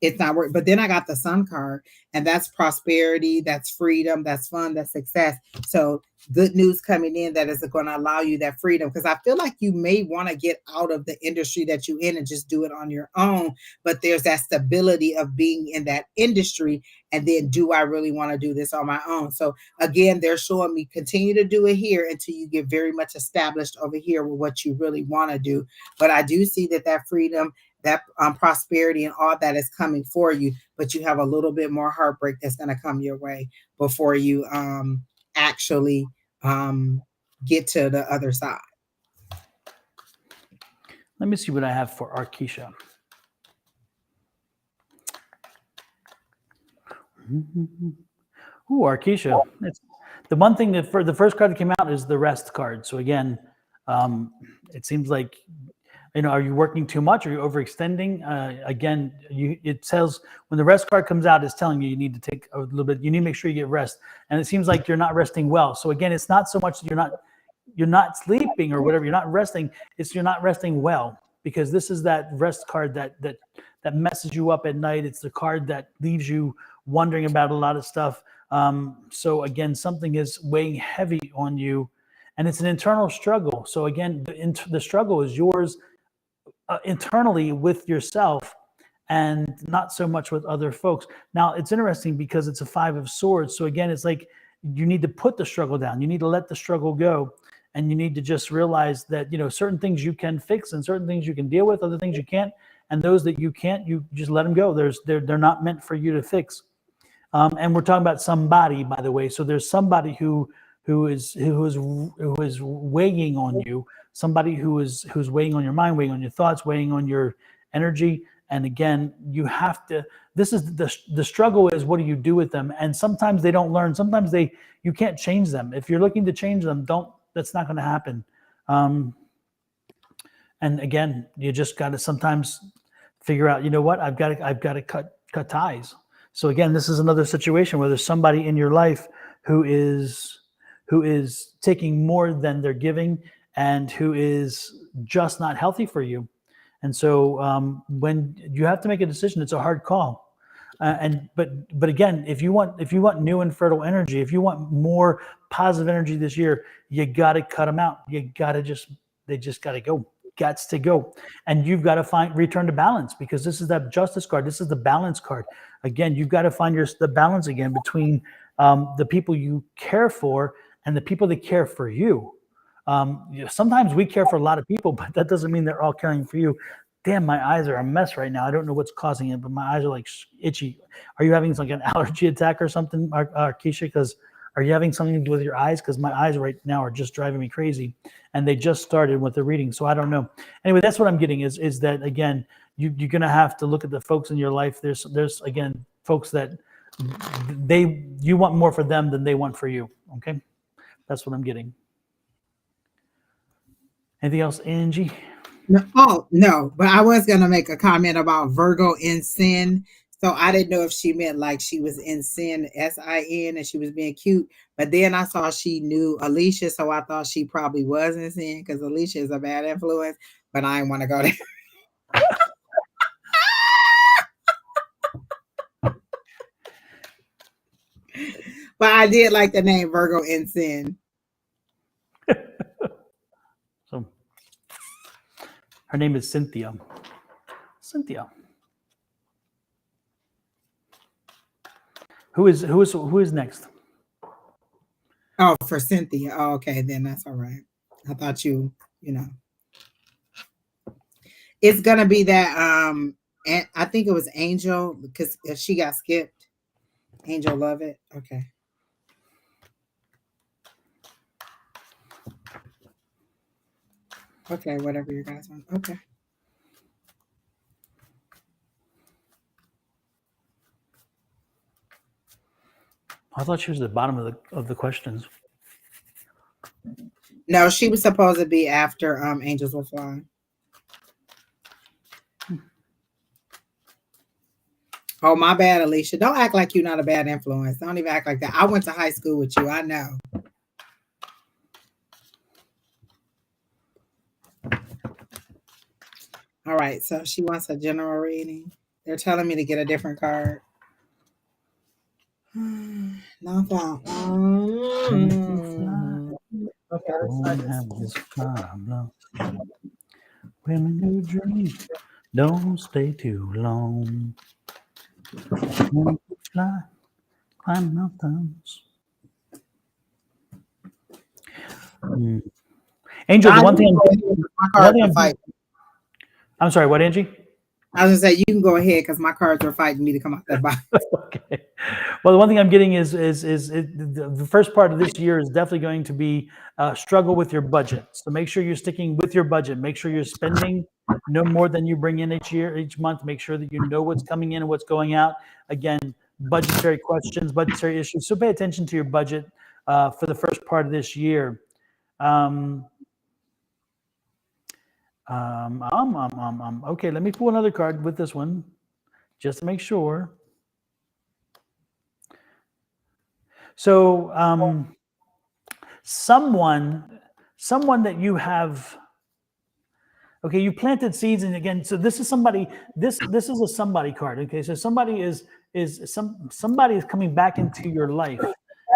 it's not work. But then I got the Sun card, and that's prosperity, that's freedom, that's fun, that's success. So good news coming in that is going to allow you that freedom, because I feel like you may want to get out of the industry that you're in and just do it on your own. But there's that stability of being in that industry. And then, do I really want to do this on my own? So again, they're showing me continue to do it here until you get very much established over here with what you really want to do. But I do see that freedom, that prosperity and all that is coming for you, but you have a little bit more heartbreak that's going to come your way before you actually get to the other side. Let me see what I have for Arkisha. Ooh, Arkisha. The one thing that for the first card that came out is the rest card. So again, it seems like, are you working too much? Are you overextending? Again, it says when the rest card comes out, it's telling you need to take a little bit. You need to make sure you get rest, and it seems like you're not resting well. So again, it's not so much that you're not sleeping or whatever. You're not resting. It's you're not resting well, because this is that rest card that messes you up at night. It's the card that leaves you wondering about a lot of stuff. So again, something is weighing heavy on you, and it's an internal struggle. So again, the struggle is yours. Internally with yourself, and not so much with other folks. Now, it's interesting because it's a 5 of Swords. So again, it's like you need to put the struggle down. You need to let the struggle go, and you need to just realize that certain things you can fix and certain things you can deal with, other things you can't, and those that you can't, you just let them go. They're not meant for you to fix. And we're talking about somebody, by the way. So there's somebody who who is weighing on you, somebody who's weighing on your mind, weighing on your thoughts, weighing on your energy. And again, you have to, this is the struggle is, what do you do with them? And sometimes they don't learn. Sometimes you can't change them. If you're looking to change them, that's not going to happen. And again, you just got to sometimes figure out, you know what, I've got to cut ties. So again, this is another situation where there's somebody in your life who is taking more than they're giving, and who is just not healthy for you. And so when you have to make a decision, it's a hard call. But again, if you want new and fertile energy, if you want more positive energy this year, you got to cut them out. They just got to go. Gets to go. And you've got to return to balance, because this is that justice card. This is the balance card. Again, you've got to find the balance again between the people you care for and the people that care for you. Sometimes we care for a lot of people, but that doesn't mean they're all caring for you. Damn, my eyes are a mess right now. I don't know what's causing it, but my eyes are like itchy. Are you having like an allergy attack or something, Keisha? Because are you having something to do with your eyes? Because my eyes right now are just driving me crazy, and they just started with the reading, so I don't know. Anyway, that's what I'm getting is that, again, you're gonna have to look at the folks in your life. There's again folks that you want more for them than they want for you. Okay, that's what I'm getting. Anything else, Angie? No, but I was gonna make a comment about Virgo in sin. So I didn't know if she meant like she was in sin, sin, and she was being cute. But then I saw she knew Alicia, so I thought she probably was in sin, because Alicia is a bad influence. But I didn't want to go there. But I did like the name Virgo in sin. So her name is Cynthia. Cynthia. Who is next? Oh, for Cynthia. Oh, okay, then that's all right. I thought you know. It's gonna be that and I think it was Angel, because she got skipped. Angel love it. Okay. Okay, whatever you guys want. Okay. I thought she was at the bottom of the questions. No, she was supposed to be after Angels Will Fly. Oh, my bad, Alicia. Don't act like you're not a bad influence. Don't even act like that. I went to high school with you. I know. All right, so she wants a general reading. They're telling me to get a different card. Not that. Okay, Don't have this problem. Women who dream don't stay too long. When you fly, climb mountains. Angel, the one thing I'm sorry, what, Angie? I was gonna say, you can go ahead, because my cards are fighting me to come out that box. Okay. Well, the one thing I'm getting is the first part of this year is definitely going to be struggle with your budget. So make sure you're sticking with your budget. Make sure you're spending no more than you bring in each month. Make sure that you know what's coming in and what's going out. Again, budgetary questions, budgetary issues. So pay attention to your budget for the first part of this year. Okay, let me pull another card with this one, just to make sure. So, someone that you have, okay, you planted seeds, and again, so this is somebody. This is a somebody card. Okay, so somebody is coming back into your life,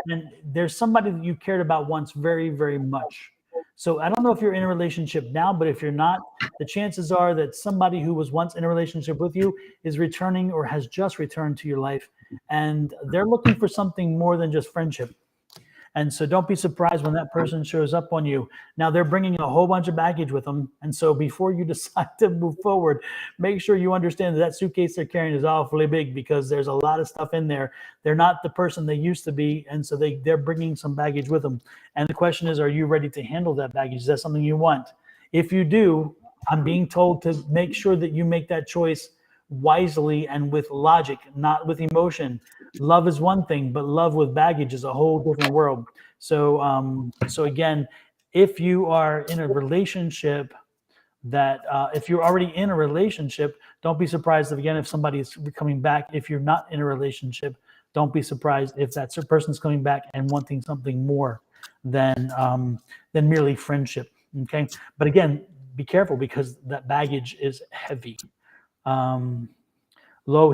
and there's somebody that you cared about once very, very much. So I don't know if you're in a relationship now, but if you're not, the chances are that somebody who was once in a relationship with you is returning or has just returned to your life, and they're looking for something more than just friendship. And so don't be surprised when that person shows up on you. Now they're bringing a whole bunch of baggage with them. And so before you decide to move forward, make sure you understand that that suitcase they're carrying is awfully big, because there's a lot of stuff in there. They're not the person they used to be. And so they're bringing some baggage with them. And the question is, are you ready to handle that baggage? Is that something you want? If you do, I'm being told to make sure that you make that choice wisely and with logic, not with emotion. Love is one thing, but love with baggage is a whole different world. So, so again, if you are in a relationship if you're already in a relationship, don't be surprised if somebody is coming back. If you're not in a relationship, don't be surprised if that person's coming back and wanting something more than merely friendship. Okay, but again, be careful, because that baggage is heavy.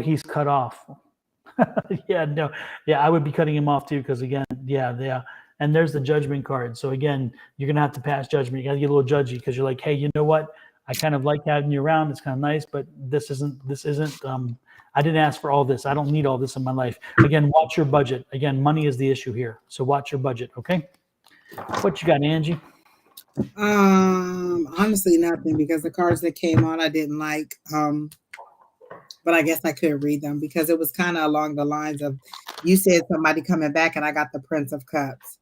He's cut off. Yeah, I would be cutting him off too, because again, yeah. And there's the judgment card. So again, you're gonna have to pass judgment. You gotta get a little judgy, because you're like, hey, you know what? I kind of like having you around. It's kind of nice, but this isn't. I didn't ask for all this. I don't need all this in my life. Again, watch your budget. Again, money is the issue here. So watch your budget. Okay. What you got, Angie? Honestly, nothing, because the cards that came on I didn't like. But I guess I couldn't read them because it was kind of along the lines of, you said somebody coming back, and I got the Prince of Cups.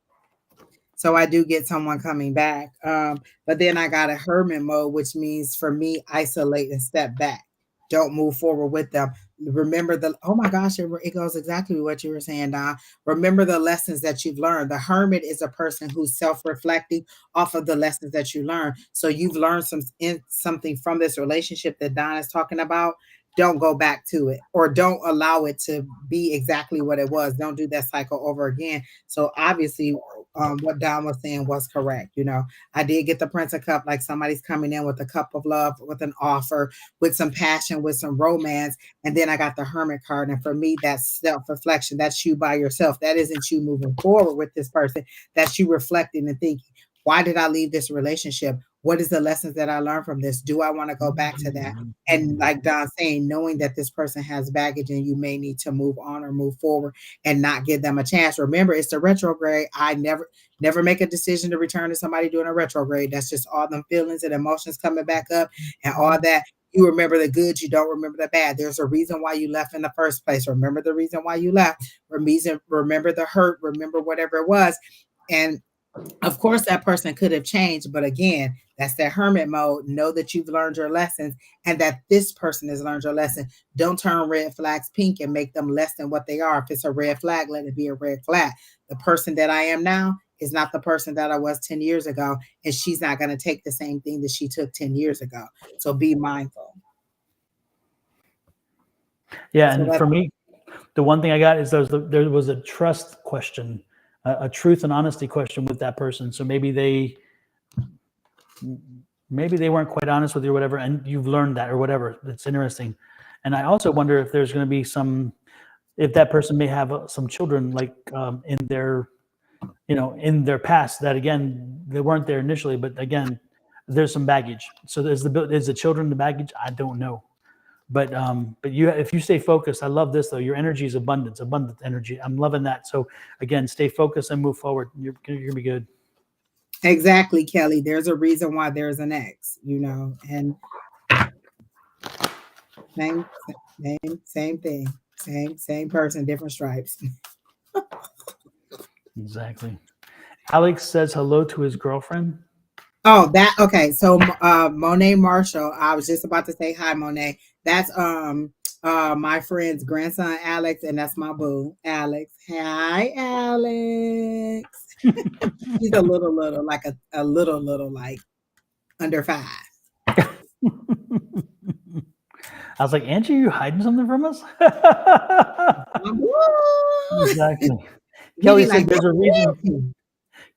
So I do get someone coming back. But then I got a hermit mode, which means for me, isolate and step back. Don't move forward with them. Remember oh my gosh, it goes exactly what you were saying, Don. Remember the lessons that you've learned. The hermit is a person who's self-reflecting off of the lessons that you learn. So you've learned something from this relationship that Don is talking about. Don't go back to it, or don't allow it to be exactly what it was. Don't do that cycle over again. So obviously, what Don was saying was correct. I did get the Prince of Cup, like somebody's coming in with a cup of love, with an offer, with some passion, with some romance. And then I got the Hermit card. And for me, that's self-reflection. That's you by yourself. That isn't you moving forward with this person. That's you reflecting and thinking, why did I leave this relationship? What is the lessons that I learned from this? Do I want to go back to that? And like Don saying, knowing that this person has baggage and you may need to move on or move forward and not give them a chance. Remember, it's the retrograde. I never make a decision to return to somebody doing a retrograde. That's just all them feelings and emotions coming back up and all that. You remember the good, you don't remember the bad. There's a reason why you left in the first place. Remember the reason why you left. Remember the hurt. Remember whatever it was. And of course, that person could have changed, but again, that's that hermit mode. Know that you've learned your lessons and that this person has learned your lesson. Don't turn red flags pink and make them less than what they are. If it's a red flag, let it be a red flag. The person that I am now is not the person that I was 10 years ago, and she's not going to take the same thing that she took 10 years ago. So be mindful. Yeah, and for me, the one thing I got is there was a trust question, a truth and honesty question with that person. So maybe they weren't quite honest with you or whatever, and you've learned that or whatever. It's interesting. And I also wonder if there's going to be if that person may have some children, like in their past that, again, they weren't there initially, but again, there's some baggage. So is the children the baggage? I don't know. But if you stay focused, I love this though. Your energy is abundant energy. I'm loving that. So again, stay focused and move forward. You're gonna be good. Exactly, Kelly. There's a reason why there's an X, and same thing, same person, different stripes. Exactly. Alex says hello to his girlfriend. Oh, okay. So Monet Marshall, I was just about to say hi, Monet. That's my friend's grandson, Alex, and that's my boo, Alex. Hi, Alex. He's a little, like a little, like under 5. I was like, Angie, are you hiding something from us? Exactly. Kelly said there's a reason.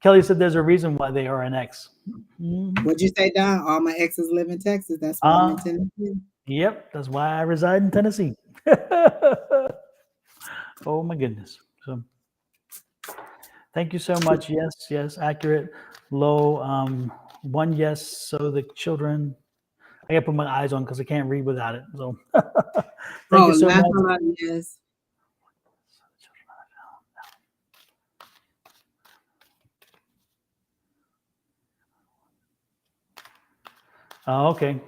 Kelly said there's a reason why they are an ex. What'd you say, Don? All my exes live in Texas. That's why I'm in Tennessee. Yep, that's why I reside in Tennessee. Oh my goodness. So thank you so much. Yes, accurate. Low. One yes. So the children. I gotta put my eyes on because I can't read without it. So thank you so much. Yes. Oh, okay.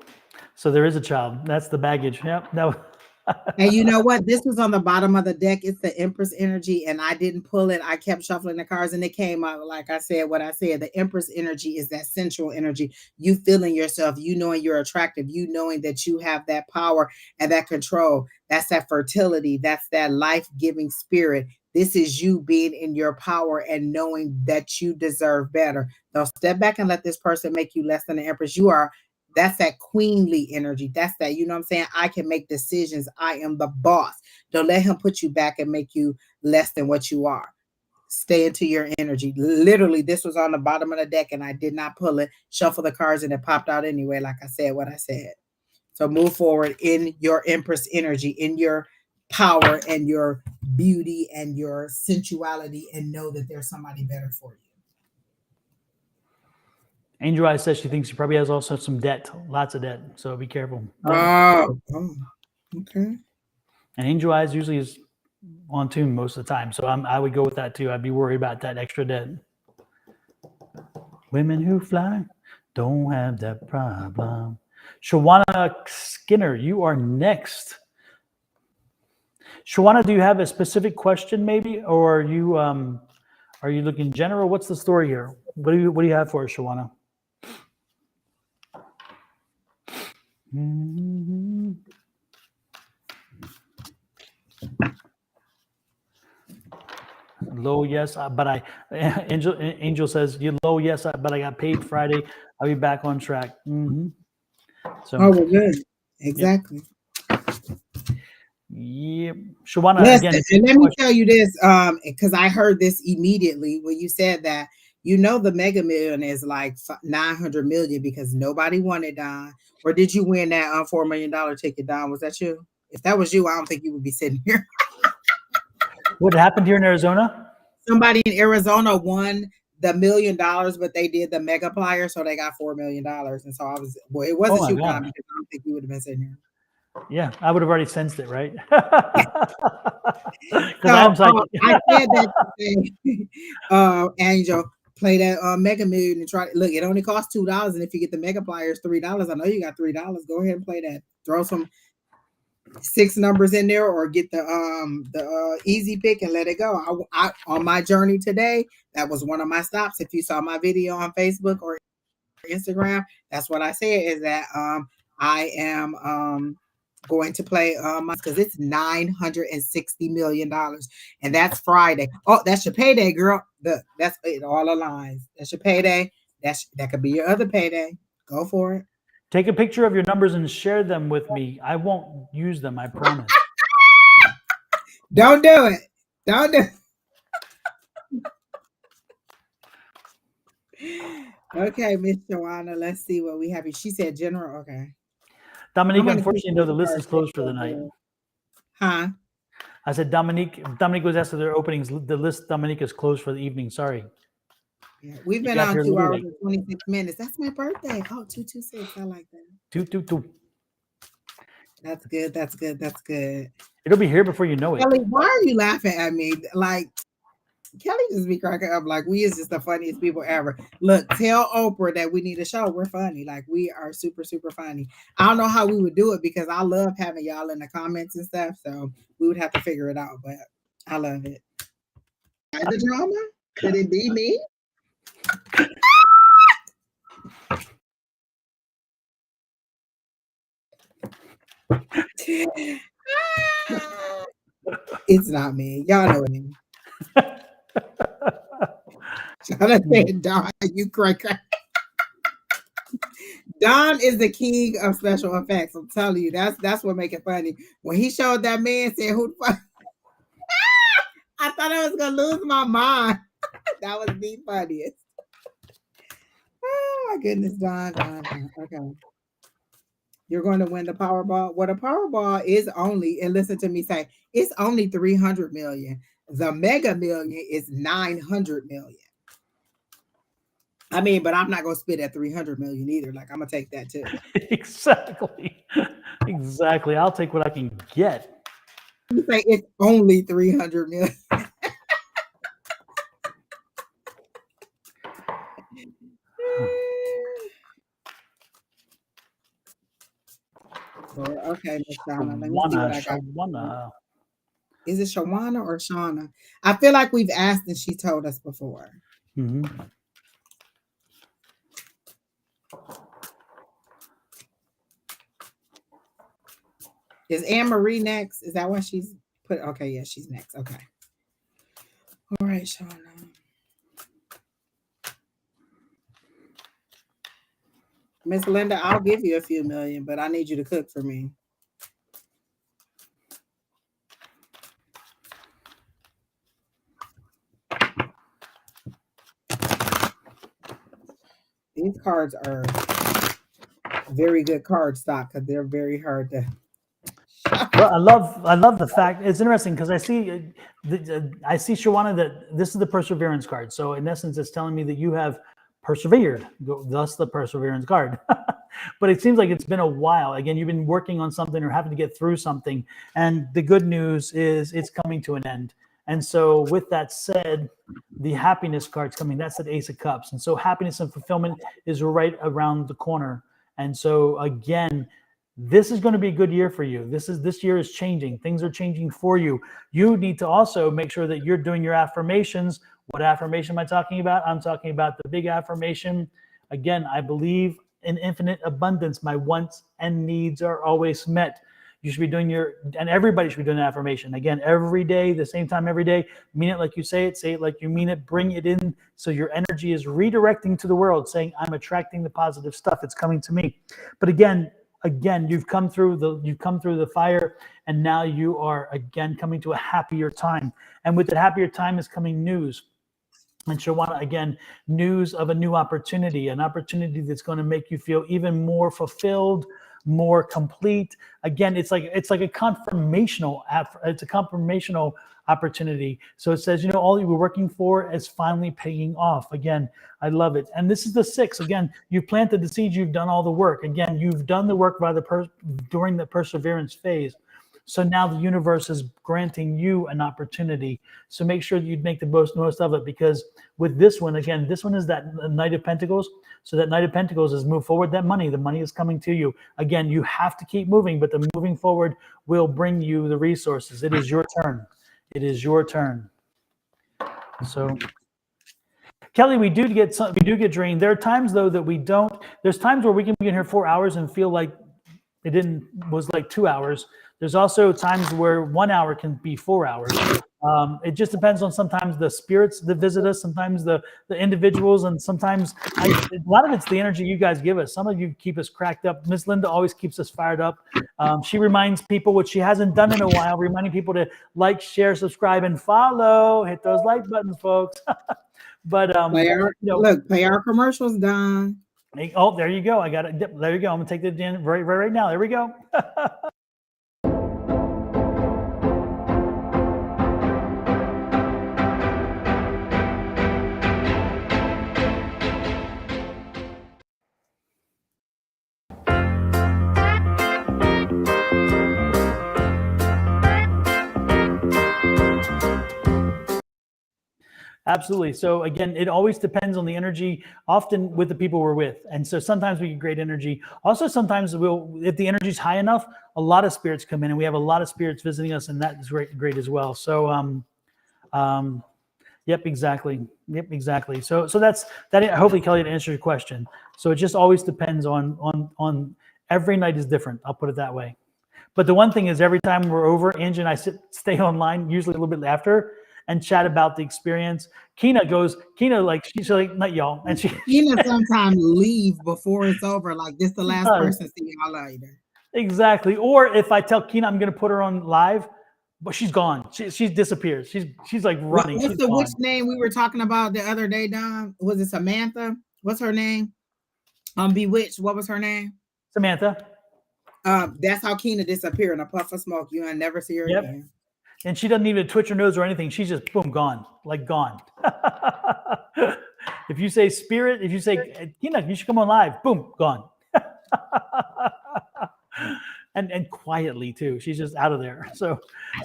So there is a child. That's the baggage. Yep. No. And you know what? This was on the bottom of the deck. It's the Empress energy, and I didn't pull it. I kept shuffling the cards, and it came out like I said. What I said, the Empress energy is that sensual energy. You feeling yourself, you knowing you're attractive, you knowing that you have that power and that control. That's that fertility. That's that life-giving spirit. This is you being in your power and knowing that you deserve better. Now step back and let this person make you less than the Empress. You are. That's that queenly energy. That's that, you know what I'm saying? I can make decisions. I am the boss. Don't let him put you back and make you less than what you are. Stay into your energy. Literally, this was on the bottom of the deck and I did not pull it, shuffle the cards, and it popped out anyway, like I said, what I said. So move forward in your Empress energy, in your power and your beauty and your sensuality, and know that there's somebody better for you. Angel Eyes says she thinks she probably has also some debt, lots of debt. So be careful. Oh, okay. And Angel Eyes usually is on tune most of the time. So I would go with that too. I'd be worried about that extra debt. Women who fly don't have that problem. Shawana Skinner, you are next. Shawana, do you have a specific question maybe? Or are you looking general? What's the story here? What do you have for us, Shawana? Mm-hmm. Low, yes, but Angel says, you low, yes, but I got paid Friday. I'll be back on track. Mm-hmm. So, oh, well, good. Exactly. Yeah. Shawana, Listen, again. and let me tell you this, because I heard this immediately when you said that. You know, the Mega Million is like 900 million because nobody wanted Don. Or did you win that $4 million ticket, Don? Was that you? If that was you, I don't think you would be sitting here. What happened here in Arizona? Somebody in Arizona won the $1 million, but they did the mega plier, so they got $4 million. And so I was, well, it wasn't you, Don, because I don't think you would have been sitting here. Yeah, I would have already sensed it, right? Because So, I'm psychic. I said that today, Angel, play that Mega Million and try. Look, it only costs $2, and if you get the Mega Pliers, $3. I know you got $3. Go ahead and play that. Throw some 6 numbers in there, or get the easy pick and let it go. I on my journey today, that was one of my stops. If you saw my video on Facebook or Instagram, that's what I said, is that I am going to play because it's $960 million, and that's Friday. Oh, that's your payday, girl. That's it. All aligns. That's your payday. That could be your other payday. Go for it. Take a picture of your numbers and share them with me. I won't use them, I promise. Don't do it. Don't do it. Okay, Miss Joanna, let's see what we have here. She said general. Okay. Dominique, unfortunately, no, the list is closed for the night. Huh? I said Dominique was asked for their openings. The list, Dominique, is closed for the evening. Sorry. Yeah, we've been on 2 hours and 26 minutes. That's my birthday. Oh, 226. I like that. 222. That's good. That's good. That's good. It'll be here before you know it. Kelly, why are you laughing at me? Like, Kelly just be cracking up. Like, we is just the funniest people ever. Look, tell Oprah that we need a show. We're funny. Like, we are super, super funny. I don't know how we would do it because I love having y'all in the comments and stuff. So we would have to figure it out. But I love it. The drama? Could it be me? It's not me. Y'all know me. Jonathan, Don, you crack. Don is the king of special effects. I'm telling you, that's what make it funny. When he showed that man saying, "Who the fuck?" I thought I was gonna lose my mind. That was the funniest. Oh my goodness, Don. Okay. You're going to win the Powerball. Well, the Powerball is only, and listen to me say, it's only 300 million. The Mega Million is 900 million. I mean, but I'm not going to spit at 300 million either. Like, I'm going to take that too. Exactly. Exactly. I'll take what I can get. You say it's only 300 million. before. Okay, Miss Shauna. Let me see what I got. Shawana. Is it Shawana or Shauna? I feel like we've asked and she told us before. Mm-hmm. Is Anne Marie next? Is that what she's put? Okay, yeah, she's next. Okay. All right, Shauna. Miss Linda, I'll give you a few million, but I need you to cook for me. These cards are very good card stock because they're very hard to. Well, I love the fact it's interesting because I see Shawana that this is the perseverance card. So in essence, it's telling me that you have persevered, thus the perseverance card. But it seems like it's been a while. Again, you've been working on something or having to get through something, and the good news is it's coming to an end. And so, with that said, the happiness card's coming. That's the Ace of Cups, and so happiness and fulfillment is right around the corner. And so, again, this is going to be a good year for you. This year is changing. Things are changing for you. You need to also make sure that you're doing your affirmations. What affirmation am I talking about? I'm talking about the big affirmation. Again, I believe in infinite abundance. My wants and needs are always met. You should be doing and everybody should be doing an affirmation. Again, every day, the same time every day. Mean it like you say it like you mean it. Bring it in so your energy is redirecting to the world, saying, I'm attracting the positive stuff. It's coming to me. But again, you've come through the fire, and now you are again coming to a happier time. And with the happier time is coming news. And Shawana, again, news of a new opportunity, an opportunity that's going to make you feel even more fulfilled, more complete. Again, it's like a confirmational opportunity. So it says, all you were working for is finally paying off. Again, I love it. And this is the 6. Again, you planted the seeds, you've done all the work. Again, you've done the work during the perseverance phase. So now the universe is granting you an opportunity. So make sure that you make the most of it, because with this one, again, this one is that Knight of Pentacles. So that Knight of Pentacles is move forward the money is coming to you. Again, you have to keep moving, but the moving forward will bring you the resources. It is your turn. It is your turn. So Kelly, we do get drained. There are times though that we don't. There's times where we can be in here 4 hours and feel like was like 2 hours. There's also times where 1 hour can be 4 hours. It just depends on sometimes the spirits that visit us, sometimes the individuals, and sometimes a lot of it's the energy you guys give us. Some of you keep us cracked up. Miss Linda always keeps us fired up. She reminds people, which she hasn't done in a while, reminding people to like, share, subscribe, and follow. Hit those like buttons, folks. But pay our commercials, Don. Oh, there you go. I got it. There you go. I'm gonna take that in right now. There we go. Absolutely. So again, it always depends on the energy, often with the people we're with. And so sometimes we get great energy. Also, sometimes if the energy is high enough, a lot of spirits come in, and we have a lot of spirits visiting us, and that is great as well. So, yep, exactly. So that's that. Hopefully, Kelly, to answer your question. So it just always depends on every night is different. I'll put it that way. But the one thing is, every time we're over, Angie and I stay online, usually a little bit after, and chat about the experience. Kina, she's like, not y'all. And Kina sometimes leave before it's over. Like, this the last person, see y'all later. Exactly. Or if I tell Kina I'm going to put her on live, but she's gone. She disappears. She's like running. Which name we were talking about the other day, Don? Was it Samantha? What's her name? Bewitched. What was her name? Samantha. That's how Kina disappeared in a puff of smoke. You ain't never see her again. And she doesn't even twitch her nose or anything. She's just boom, gone. If you say spirit, if you say, Kina, you should come on live, boom, gone. and quietly too. She's just out of there. So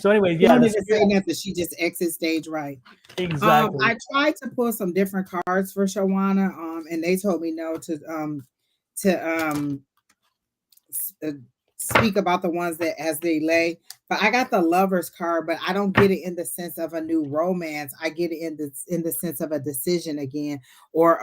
anyway, yeah. Don't even say nothing. She just exits stage right. Exactly. I tried to pull some different cards for Shawana, and they told me no to speak about the ones that as they lay. But I got the Lovers card, but I don't get it in the sense of a new romance. I get it in the sense of a decision again, or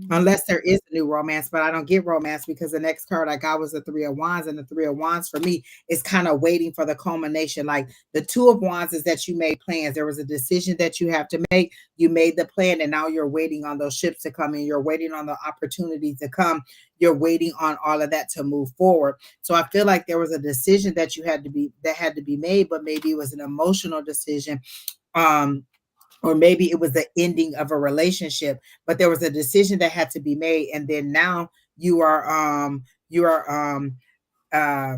unless there is a new romance, but I don't get romance because the next card I got was the Three of Wands, and the Three of Wands for me is kind of waiting for the culmination. Like the Two of Wands is that you made plans. There was a decision that you have to make. You made the plan, and now you're waiting on those ships to come in. You're waiting on the opportunity to come. You're waiting on all of that to move forward. So I feel like there was a decision that had to be made, but maybe it was an emotional decision. Or maybe it was the ending of a relationship, but there was a decision that had to be made, and then now you are uh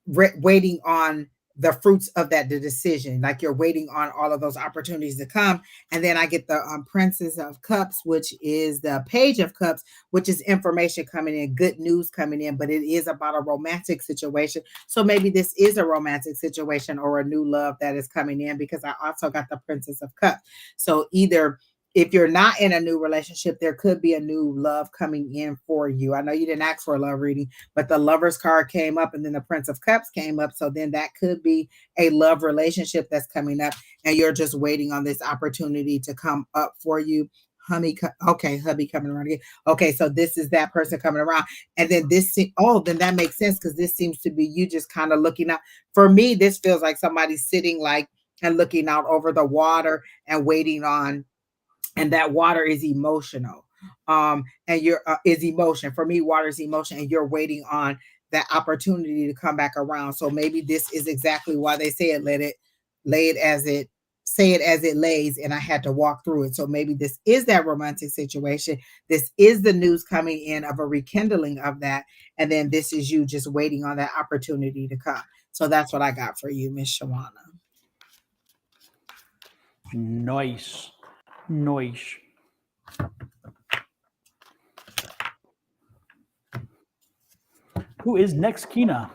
waiting on the fruits of the decision. Like you're waiting on all of those opportunities to come. And then I get the Princess of Cups, which is the Page of Cups, which is information coming in, good news coming in, but it is about a romantic situation. So maybe this is a romantic situation or a new love that is coming in, because I also got the Princess of Cups. So either if you're not in a new relationship, there could be a new love coming in for you. I know you didn't ask for a love reading, but the Lovers card came up and then the Prince of Cups came up. So then that could be a love relationship that's coming up, and you're just waiting on this opportunity to come up for you. Okay, hubby coming around again. Okay, so this is that person coming around. And then then that makes sense, because this seems to be you just kind of looking out. For me, this feels like somebody's sitting like and looking out over the water and waiting on, and that water is emotional. And you're is emotion. For me, water is emotion, and you're waiting on that opportunity to come back around. So maybe this is exactly why they say it, say it as it lays, and I had to walk through it. So maybe this is that romantic situation. This is the news coming in of a rekindling of that. And then this is you just waiting on that opportunity to come. So that's what I got for you, Miss Shawana. Nice. Who is next, Kina?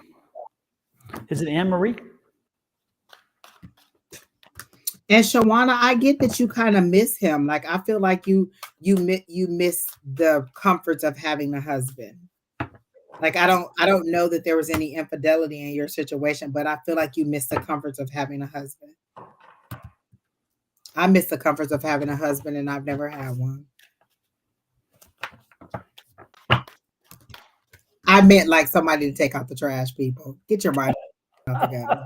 Is it Anne Marie? And Shawana, I get that you kind of miss him. Like I feel like you miss the comforts of having a husband. Like I don't know that there was any infidelity in your situation, but I feel like you miss the comforts of having a husband. I miss the comforts of having a husband, and I've never had one. I meant like somebody to take out the trash, people. Get your mind out together.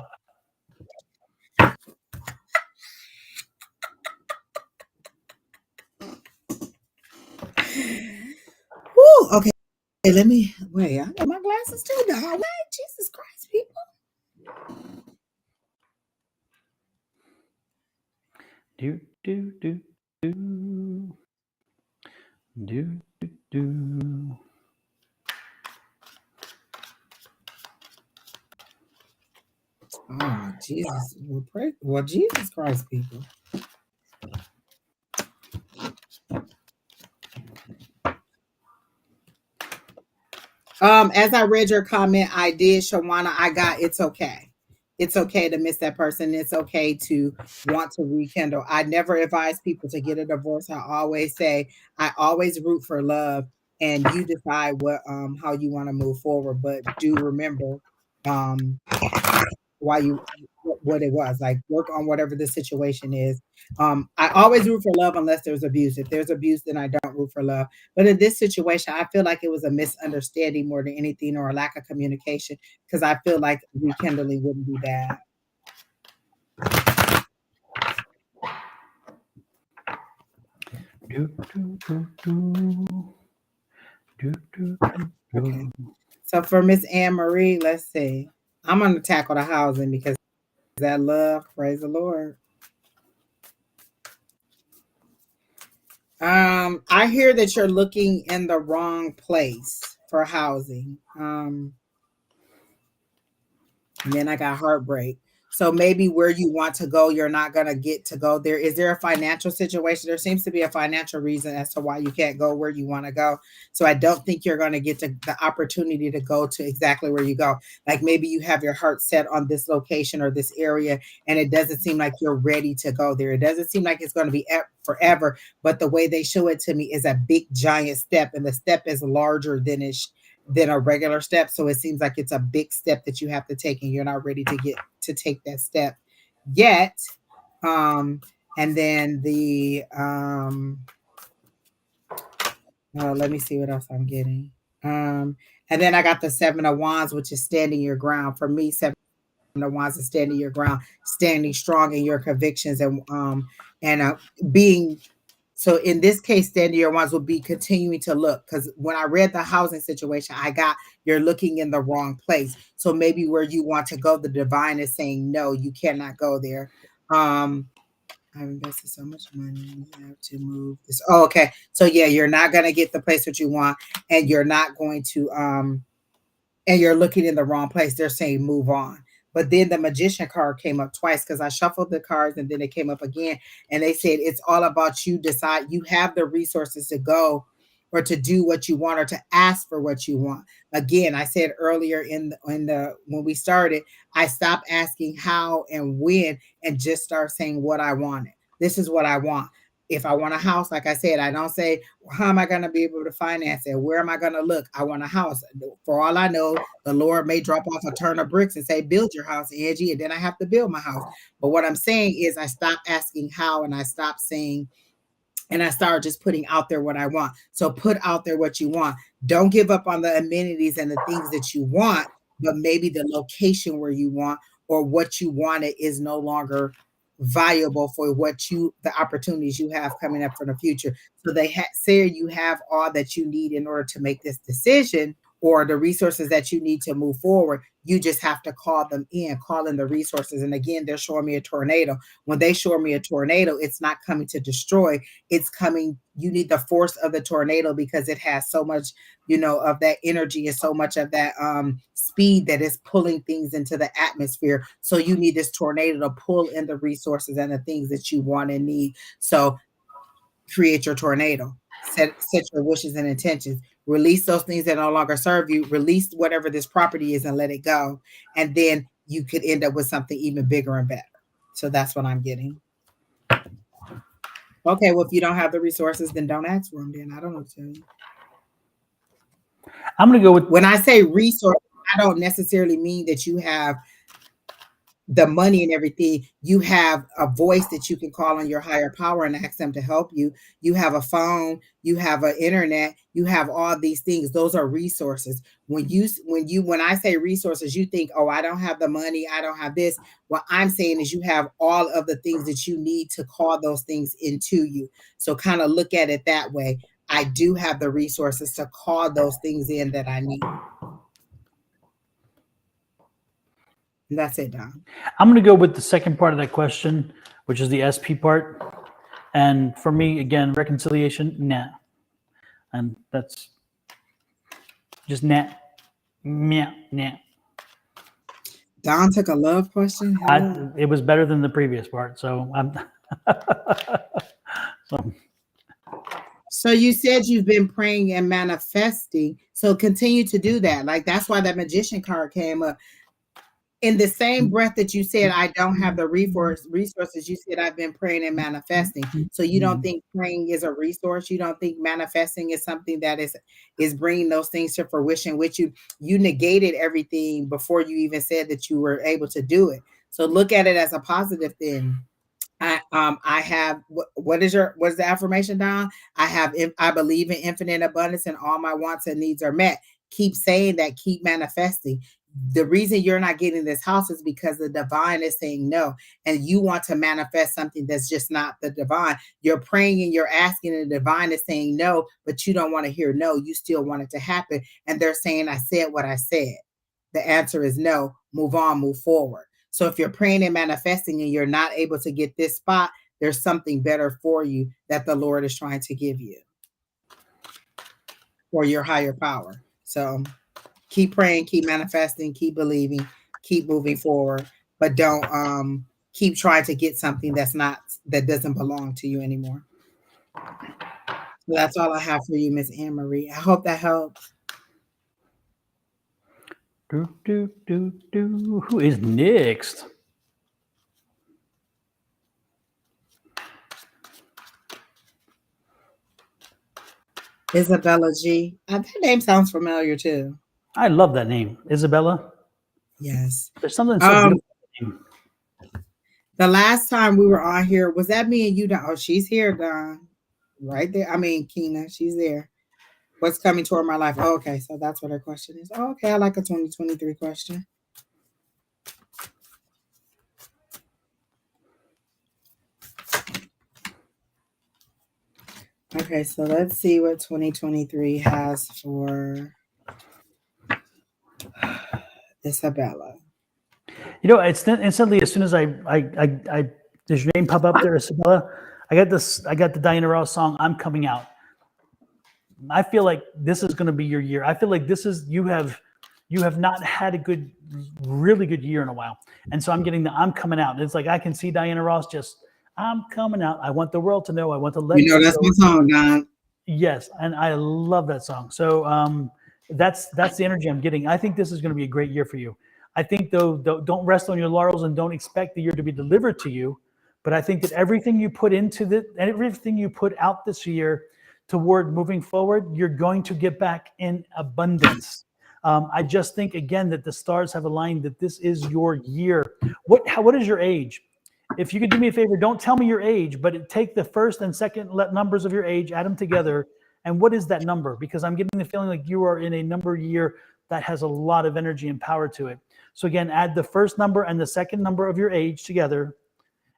Woo, okay. Hey, let me wait. I got my glasses too, dog. Wait, Jesus Christ, people. Do do do do do do do. Oh Jesus! Well, Jesus Christ, people. As I read your comment, I did, Shawana. I got it's okay. It's okay to miss that person. It's okay to want to rekindle. I never advise people to get a divorce. I always say I always root for love, and you decide what how you want to move forward. But do remember why you what it was. Like work on whatever the situation is. I always root for love unless there's abuse. If there's abuse, then I don't root for love. But in this situation, I feel like it was a misunderstanding more than anything, or a lack of communication, because I feel like rekindling wouldn't be bad. Do, do, do, do. Do, do, do, do. Okay. So for Miss Anne Marie, let's see. I'm going to tackle the housing because that love, praise the Lord. I hear that you're looking in the wrong place for housing. And then I got heartbreak. So maybe where you want to go, you're not going to get to go there. Is there a financial situation? There seems to be a financial reason as to why you can't go where you want to go. So I don't think you're going to get to the opportunity to go to exactly where you go. Like maybe you have your heart set on this location or this area, and it doesn't seem like you're ready to go there. It doesn't seem like it's going to be forever, but the way they show it to me is a big giant step, and the step is larger than than a regular step. So it seems like it's a big step that you have to take, and you're not ready to get to take that step yet. And then the let me see what else I'm getting. And then I got the 7 of Wands, which is standing your ground. For me, 7 of Wands is standing your ground, standing strong in your convictions, and being. So in this case, standing your wands will be continuing to look, because when I read the housing situation, I got you're looking in the wrong place. So maybe where you want to go, the divine is saying, no, you cannot go there. I've invested so much money. You have to move this. Oh, okay. So yeah, you're not going to get the place that you want, and you're not going to, and you're looking in the wrong place. They're saying move on. But then the magician card came up twice, because I shuffled the cards and then it came up again. And they said it's all about you decide. You have the resources to go or to do what you want or to ask for what you want. Again, I said earlier in the when we started, I stopped asking how and when and just start saying what I wanted. This is what I want. If I want a house, like I said, I don't say, well, how am I going to be able to finance it? Where am I going to look? I want a house. For all I know, the Lord may drop off a ton of bricks and say, build your house, Angie, and then I have to build my house. But what I'm saying is I stopped asking how, and I stopped saying, and I started just putting out there what I want. So put out there what you want. Don't give up on the amenities and the things that you want, but maybe the location where you want or what you wanted is no longer viable for the opportunities you have coming up for the future. So they say you have all that you need in order to make this decision, or the resources that you need to move forward. You just have to call in the resources. And again, they're showing me a tornado. When they show me a tornado, it's not coming to destroy. It's coming. You need the force of the tornado, because it has so much, of that energy and so much of that speed that is pulling things into the atmosphere. So you need this tornado to pull in the resources and the things that you want and need. So create your tornado. Set your wishes and intentions. Release those things that no longer serve you. Release whatever this property is and let it go. And then you could end up with something even bigger and better. So that's what I'm getting. Okay, well, if you don't have the resources, then don't ask for them. Then I don't know what to tell you. I'm going to go with, when I say resource, I don't necessarily mean that you have the money and everything. You have a voice that you can call on your higher power and ask them to help you. You have a phone, you have an internet, you have all these things. Those are resources. When I say resources, you think, oh, I don't have the money, I don't have this. What I'm saying is you have all of the things that you need to call those things into you. So kind of look at it that way. I do have the resources to call those things in that I need. And that's it, Don. I'm going to go with the second part of that question, which is the SP part. And for me, again, reconciliation, nah. And that's just nah. Nah. Don took a love question. It was better than the previous part. So I'm. So you said you've been praying and manifesting. So continue to do that. Like, that's why that magician card came up. In the same breath that you said, I don't have the resources, you said, I've been praying and manifesting. So you don't think praying is a resource? You don't think manifesting is something that is bringing those things to fruition, which you negated everything before you even said that you were able to do it. So look at it as a positive thing. I have, what is the affirmation, Don? I believe in infinite abundance and all my wants and needs are met. Keep saying that, keep manifesting. The reason you're not getting this house is because the divine is saying no, and you want to manifest something that's just not the divine. You're praying and you're asking, and the divine is saying no, but you don't want to hear no. You still want it to happen. And they're saying, I said what I said. The answer is no. Move on, move forward. So if you're praying and manifesting and you're not able to get this spot, there's something better for you that the Lord is trying to give you, or your higher power. So keep praying, keep manifesting, keep believing, keep moving forward, but don't keep trying to get something that doesn't belong to you anymore. So that's all I have for you, Miss Anne Marie. I hope that helps. Who is next? Isabella G. That name sounds familiar too. I love that name, Isabella. Yes. There's something so beautiful about that name. The last time we were on here, was that me and you, Don? Oh, she's here, Don. Right there. I mean, Keena, she's there. What's coming toward my life? Oh, okay, so that's what her question is. Oh, okay, I like a 2023 question. Okay, so let's see what 2023 has for Isabella. You know, it's instantly as soon as I does your name pop up there, Isabella? I got the Diana Ross song, I'm Coming Out. I feel like this is going to be your year. I feel like this is you have not had a really good year in a while, and so I'm getting the I'm coming out. It's like I can see Diana Ross just I'm coming out. I want the world to know. I want to let You know that's my song, Don. Yes, and I love that song. So that's the energy I'm getting. I think this is going to be a great year for you. I think though don't rest on your laurels and don't expect the year to be delivered to you. But I think that everything you put everything you put out this year toward moving forward, you're going to get back in abundance. I just think again that the stars have aligned that this is your year. What is your age? If you could do me a favor, don't tell me your age, but take the first and second numbers of your age, add them together, and what is that number? Because I'm getting the feeling like you are in a number year that has a lot of energy and power to it. So again, add the first number and the second number of your age together,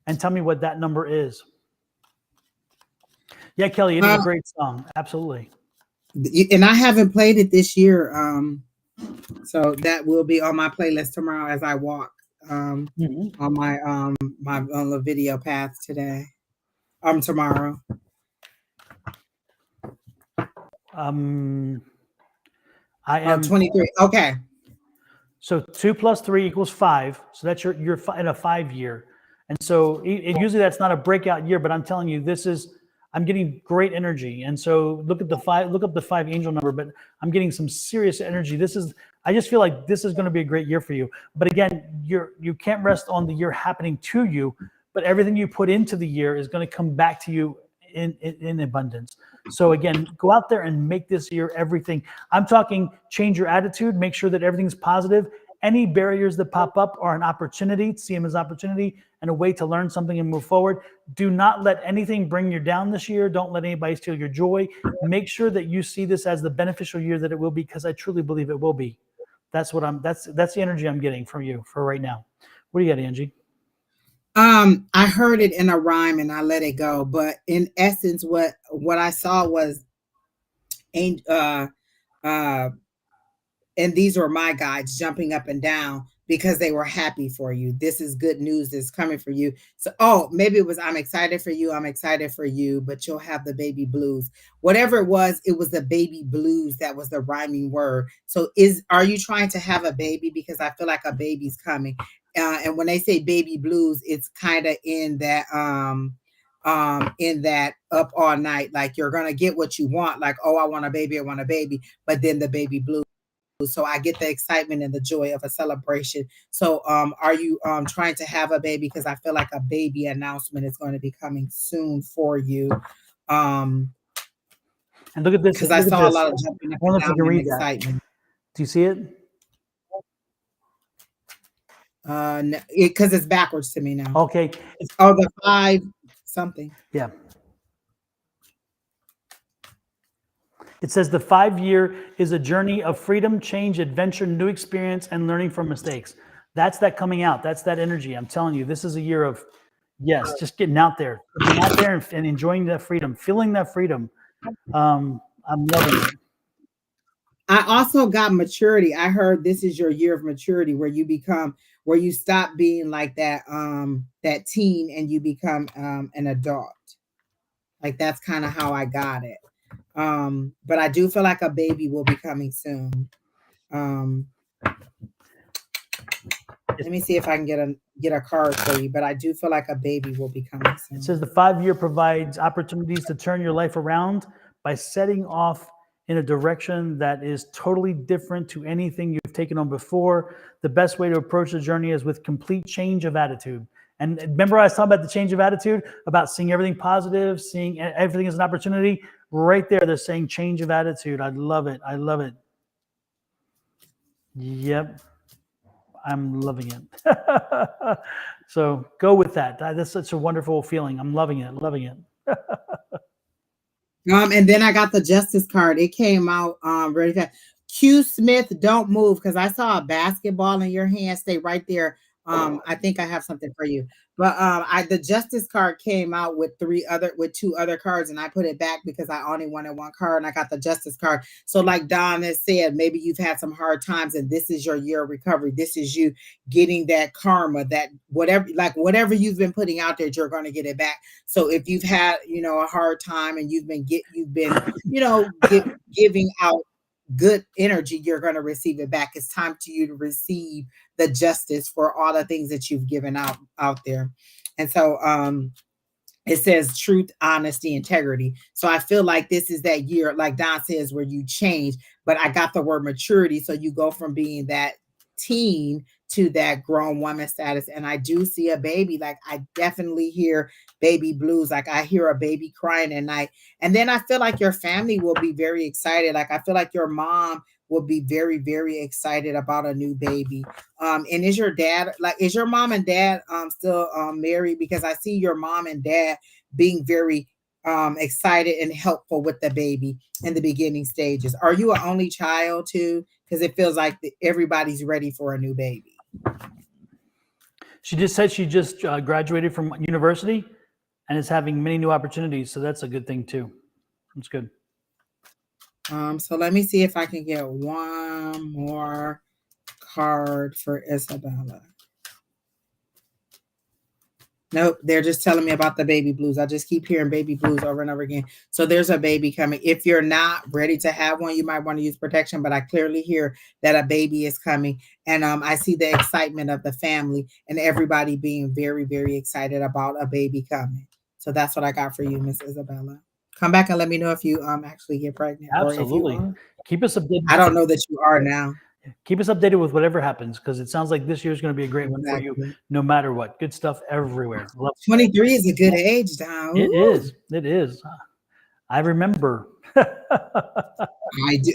and tell me what that number is. Yeah, Kelly, it is a great song. Absolutely. And I haven't played it this year, so that will be on my playlist tomorrow as I walk on my my little video path today. Tomorrow. I am 23. Okay. So 2 + 3 = 5. So that's you're in a 5 year. And so usually that's not a breakout year, but I'm telling you, I'm getting great energy. And so look up the 5 angel number, but I'm getting some serious energy. I just feel like this is going to be a great year for you. But again, you can't rest on the year happening to you, but everything you put into the year is going to come back to you in abundance. So again, go out there and make this year everything. I'm talking change your attitude, make sure that everything's positive. Any barriers that pop up are an opportunity, see them as opportunity and a way to learn something and move forward. Do not let anything bring you down this year. Don't let anybody steal your joy. Make sure that you see this as the beneficial year that it will be, because I truly believe it will be. That's the energy I'm getting from you for right now. What do you got, Angie? I heard it in a rhyme and I let it go, but in essence, what I saw was, and these were my guides jumping up and down because they were happy for you. This is good news that's coming for you. So, maybe it was, I'm excited for you, but you'll have the baby blues. Whatever it was the baby blues. That was the rhyming word. So are you trying to have a baby? Because I feel like a baby's coming. And when they say baby blues, it's kind of in that up all night, like you're going to get what you want. Like, I want a baby. But then the baby blues. So I get the excitement and the joy of a celebration. So are you trying to have a baby? Because I feel like a baby announcement is going to be coming soon for you. And look at this. Because I saw a lot of jumping up and down and excitement. Do you see it? Because it's backwards to me now. Okay. The 5 something. Yeah. It says the 5 year is a journey of freedom, change, adventure, new experience, and learning from mistakes. That's that coming out. That's that energy. I'm telling you, this is a year of, just getting out there and enjoying that freedom, feeling that freedom. I'm loving it. I also got maturity. I heard this is your year of maturity, where you stop being like that teen and you become an adult. Like that's kind of how I got it. But I do feel like a baby will be coming soon. Let me see if I can get a card for you, but I do feel like a baby will be coming soon. It says the 5 year provides opportunities to turn your life around by setting off in a direction that is totally different to anything you've taken on before. The best way to approach the journey is with complete change of attitude. And remember, I was talking about the change of attitude, about seeing everything positive, seeing everything as an opportunity. right there. They're saying change of attitude. I love it. I love it. Yep. I'm loving it. So go with that. That's such a wonderful feeling. I'm loving it. Loving it. And then I got the justice card. It came out really fast. Q Smith, don't move, because I saw a basketball in your hand. Stay right there. I think I have something for you. But the justice card came out with two other cards, and I put it back because I only wanted one card, and I got the justice card. So like Don has said, maybe you've had some hard times, and this is your year of recovery. This is you getting that karma, that whatever you've been putting out there, you're going to get it back. So if you've had, a hard time and you've been giving out good energy, you're going to receive it back. It's time to you to receive the justice for all the things that you've given out there. And so it says truth, honesty, integrity. So I feel like this is that year, like Don says, where you change, but I got the word maturity. So you go from being that teen to that grown woman status. And I do see a baby. Like I definitely hear baby blues. Like I hear a baby crying at night. And then I feel like your family will be very excited. Like I feel like your mom will be very, very excited about a new baby. And is your mom and dad still married? Because I see your mom and dad being very excited and helpful with the baby in the beginning stages. Are you an only child too? Because it feels like everybody's ready for a new baby. She just said she just graduated from university and is having many new opportunities. So that's a good thing too. That's good. So let me see if I can get one more card for Isabella. Nope, they're just telling me about the baby blues. I just keep hearing baby blues over and over again. So there's a baby coming. If you're not ready to have one, you might want to use protection, but I clearly hear that a baby is coming. And I see the excitement of the family and everybody being very, very excited about a baby coming. So that's what I got for you, Miss Isabella. Come back and let me know if you actually get pregnant. Absolutely. Or if you are. Keep us updated. I don't know that you are now. Keep us updated with whatever happens, because it sounds like this year is going to be a great one for you, no matter what. Good stuff everywhere. 23 is a good age, Don. It is. It is. I remember. I do.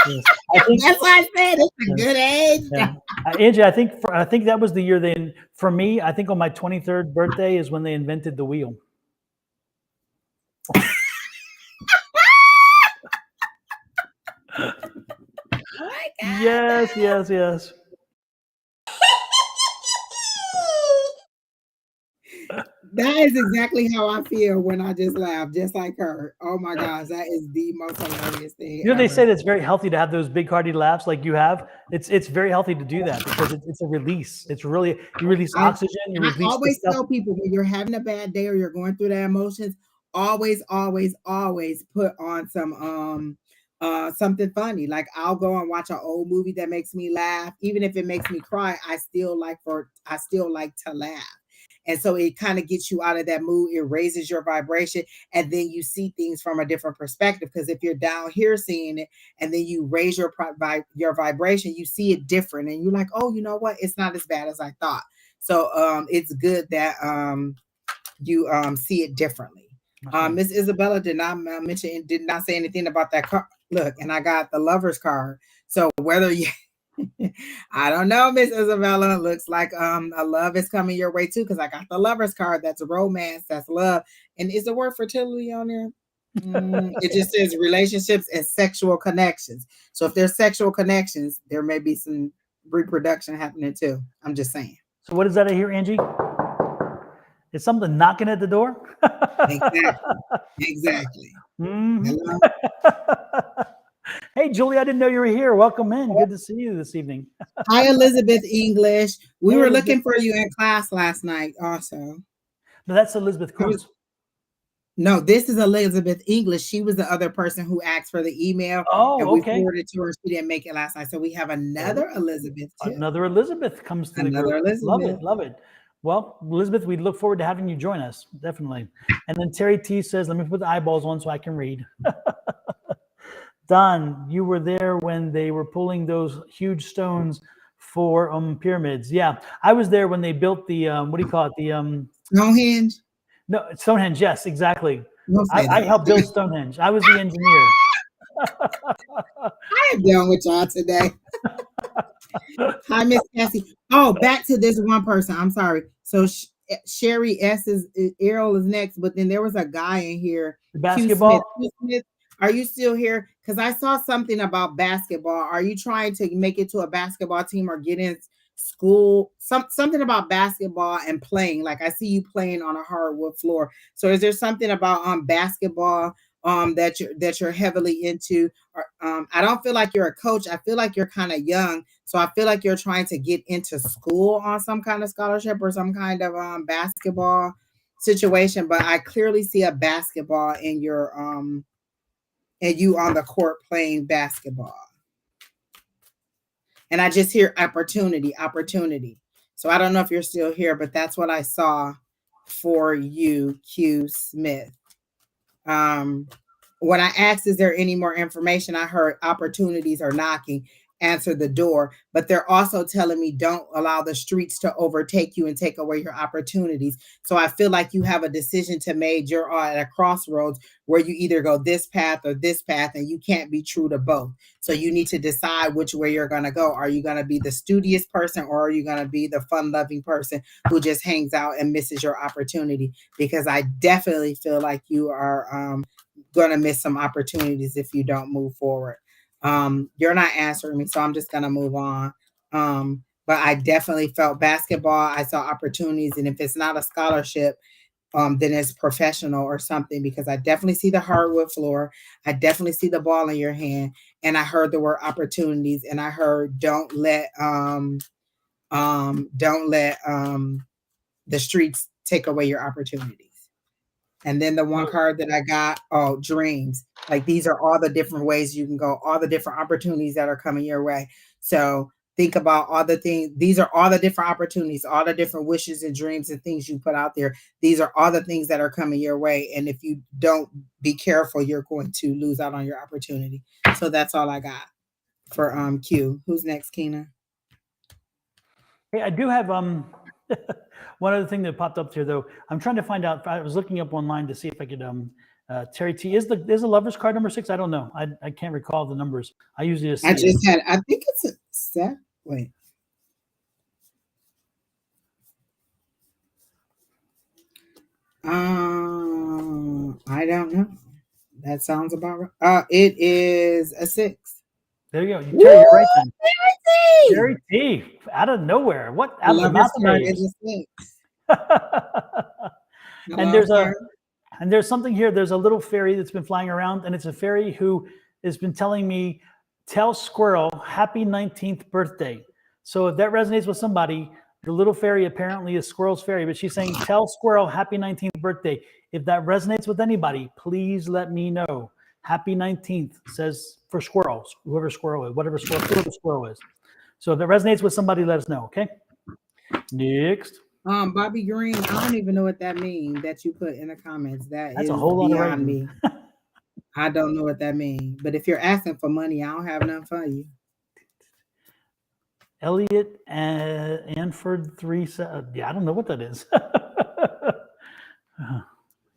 That's why I said it's a good age. Yeah. Angie, I think that was the year then. For me, I think on my 23rd birthday is when they invented the wheel. Oh my God. Yes. That is exactly how I feel when I just laugh, just like her. Oh my gosh, that is the most hilarious thing. They say that it's very healthy to have those big hearty laughs like you have. It's very healthy to do that because it's a release. It's really, you release oxygen. You release. I always tell people when you're having a bad day or you're going through the emotions, always put on some something funny. Like I'll go and watch an old movie that makes me laugh, even if it makes me cry. I still like to laugh. And so it kind of gets you out of that mood. It raises your vibration. And then you see things from a different perspective. Because if you're down here seeing it and then you raise your vibration, you see it different. And you're like, oh, you know what? It's not as bad as I thought. So it's good that you see it differently. Miss Isabella did not say anything about that card. Look, and I got the lover's card. So whether you... I don't know, Miss Isabella. Looks like a love is coming your way too, because I got the lover's card. That's romance, that's love. And is the word fertility on there? It just says relationships and sexual connections. So if there's sexual connections, there may be some reproduction happening too. I'm just saying. So what is that I hear, Angie? Is something knocking at the door? Exactly. Mm-hmm. Hey, Julie, I didn't know you were here. Welcome in. Good to see you this evening. Hi, Elizabeth English. We were looking for you in class last night also. No, that's Elizabeth Cruz. No, this is Elizabeth English. She was the other person who asked for the email. Oh, and we okay. forwarded to her. She didn't make it last night. So we have another Elizabeth too. Another Elizabeth comes to the group. Elizabeth. Love it. Well, Elizabeth, we look forward to having you join us. Definitely. And then Terry T says, let me put the eyeballs on so I can read. Don, you were there when they were pulling those huge stones for pyramids. Yeah, I was there when they built the what do you call it? The Stonehenge. No, Stonehenge. Yes, exactly. Don't say I that. helped build Stonehenge. I was the engineer. I am done with y'all today. Hi, Miss Cassie. Oh, back to this one person. I'm sorry. So Sherry S is Errol is next, but then there was a guy in here. The Q Smith. basketball. Q Smith, are you still here? Because I saw something about basketball. Are you trying to make it to a basketball team or get in school? Something about basketball and playing. Like I see you playing on a hardwood floor. So is there something about basketball that you're heavily into? Or, I don't feel like you're a coach. I feel like you're kind of young. So I feel like you're trying to get into school on some kind of scholarship or some kind of basketball situation. But I clearly see a basketball in your and you on the court playing basketball. And I just hear opportunity. So I don't know if you're still here, but that's what I saw for you, Q Smith. When I asked, is there any more information? I heard opportunities are knocking, answer the door, but they're also telling me don't allow the streets to overtake you and take away your opportunities. So I feel like you have a decision to make. You're at a crossroads where you either go this path or this path, and you can't be true to both. So you need to decide which way you're going to go. Are you going to be the studious person, or are you going to be the fun-loving person who just hangs out and misses your opportunity? Because I definitely feel like you are going to miss some opportunities if you don't move forward. You're not answering me, so I'm just going to move on. But I definitely felt basketball. I saw opportunities, and if it's not a scholarship, then it's professional or something, because I definitely see the hardwood floor. I definitely see the ball in your hand, and I heard the word opportunities, and I heard don't let the streets take away your opportunities. And then the one card that I got, dreams. Like these are all the different ways you can go, all the different opportunities that are coming your way. So think about all the things. These are all the different opportunities, all the different wishes and dreams and things you put out there. These are all the things that are coming your way. And if you don't be careful, you're going to lose out on your opportunity. So that's all I got for Q. Who's next, Keena? Hey, I do have one other thing that popped up here though. I'm trying to find out. I was looking up online to see if I could Terry T is the lover's card number 6. I don't know. I can't recall the numbers. I usually just I think it's a set. Wait. I don't know. That sounds about right. It is a 6. There you go. Terry, you're right then. Terry T, out of nowhere. What? Out of the mouth is a 6. And there's something here. There's a little fairy that's been flying around, and it's a fairy who has been telling me, tell squirrel happy 19th birthday. So if that resonates with somebody, the little fairy apparently is squirrel's fairy, but she's saying, tell squirrel happy 19th birthday. If that resonates with anybody, please let me know. Happy 19th says for squirrels, whoever squirrel is, whatever squirrel is. So if it resonates with somebody, let us know. Okay. Next. Bobby Green, I don't even know what that means that you put in the comments. That's a whole lot beyond me. I don't know what that means. But if you're asking for money, I don't have none for you. Elliot Anford 3. Yeah, I don't know what that is.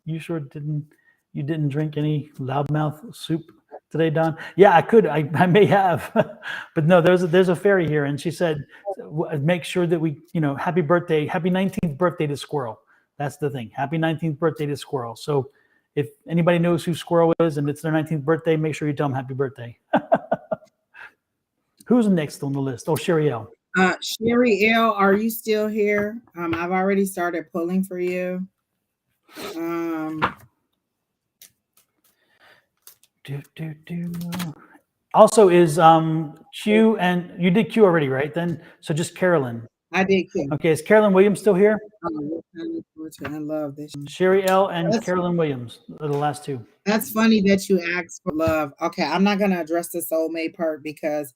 You sure didn't. You didn't drink any loudmouth soup today, Don? Yeah, I could. I may have, but no. There's a fairy here, and she said, make sure that we, happy birthday, happy 19th birthday to Squirrel. That's the thing. Happy 19th birthday to Squirrel. So if anybody knows who Squirrel is and it's their 19th birthday, make sure you tell them happy birthday. Who's next on the list? Oh, Sherry L. Sherry L, are you still here? I've already started pulling for you. Also is Q, and you did Q already, right? Then so just Carolyn. I did Q. Okay, is Carolyn Williams still here? I love this. Sherry L and Carolyn Williams are the last two. That's funny that you asked for love. Okay, I'm not gonna address the soulmate part because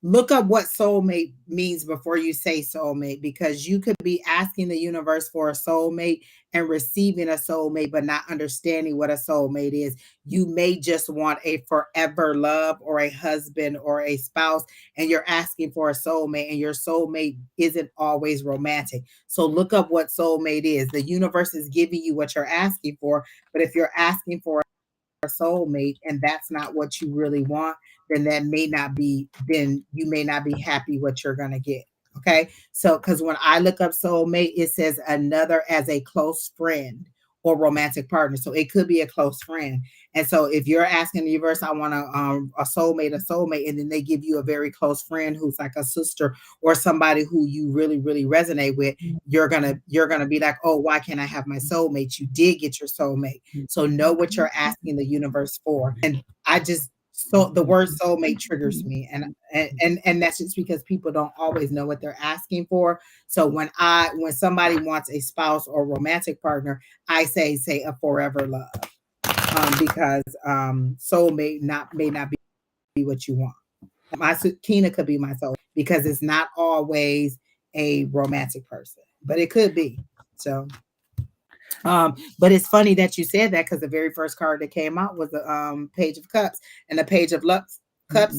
look up what soulmate means before you say soulmate, because you could be asking the universe for a soulmate and receiving a soulmate, but not understanding what a soulmate is. You may just want a forever love or a husband or a spouse, and you're asking for a soulmate, and your soulmate isn't always romantic. So look up what soulmate is. The universe is giving you what you're asking for, but if you're asking for soulmate and that's not what you really want, then then you may not be happy what you're going to get. Okay, so because when I look up soulmate, it says another as a close friend or romantic partner, so it could be a close friend. And so if you're asking the universe, I want a soulmate, and then they give you a very close friend who's like a sister or somebody who you really really resonate with, you're gonna be like, oh, why can't I have my soulmate? You did get your soulmate. So know what you're asking the universe for. And so the word soulmate triggers me, and that's just because people don't always know what they're asking for. So when somebody wants a spouse or romantic partner, I say a forever love, because soulmate may not be what you want. My Kina could be my soul, because it's not always a romantic person, but it could be. So but it's funny that you said that, because the very first card that came out was the Page of Cups, and the Page of Cups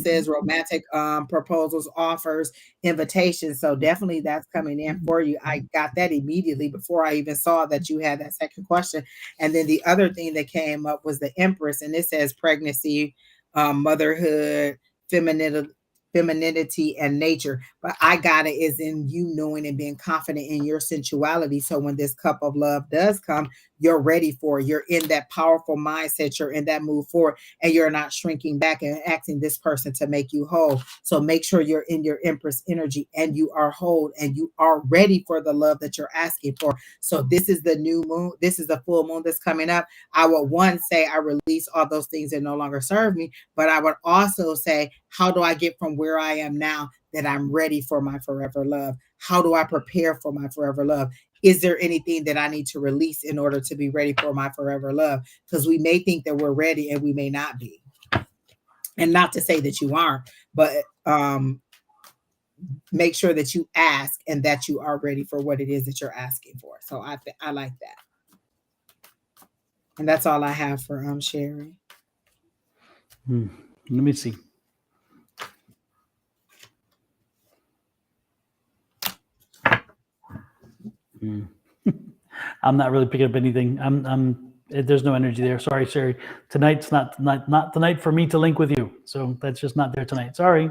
says romantic proposals, offers, invitations. So definitely that's coming in for you. I got that immediately before I even saw that you had that second question. And then the other thing that came up was the Empress, and it says pregnancy, motherhood, femininity and nature. But I got it is in you knowing and being confident in your sensuality. So when this cup of love does come, you're ready for it. You're in that powerful mindset. You're in that move forward, and you're not shrinking back and asking this person to make you whole. So make sure you're in your Empress energy and you are whole and you are ready for the love that you're asking for. So this is the new moon. This is the full moon that's coming up. I would say I release all those things that no longer serve me, but I would also say, how do I get from where I am now that I'm ready for my forever love? How do I prepare for my forever love? Is there anything that I need to release in order to be ready for my forever love? Because we may think that we're ready and we may not be. And not to say that you aren't, but make sure that you ask and that you are ready for what it is that you're asking for. So I like that. And that's all I have for sharing. Let me see. I'm not really picking up anything. There's no energy there. Sorry, Sherry. Tonight's not the night for me to link with you. So that's just not there tonight. Sorry.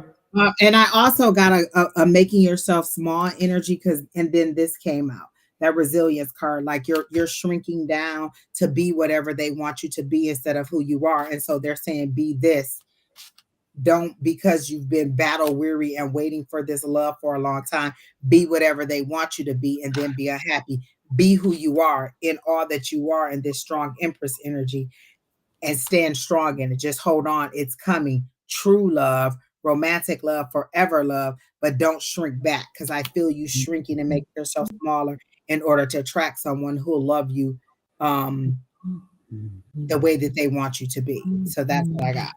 And I also got a making yourself small energy, and then this came out, that resilience card, like you're shrinking down to be whatever they want you to be instead of who you are. And so they're saying be this. Don't, because you've been battle weary and waiting for this love for a long time, be whatever they want you to be, and then be unhappy. Be who you are in all that you are in this strong Empress energy, and stand strong in it. Just hold on. It's coming. True love, romantic love, forever love, but don't shrink back, because I feel you shrinking and making yourself smaller in order to attract someone who will love you the way that they want you to be. So that's what I got.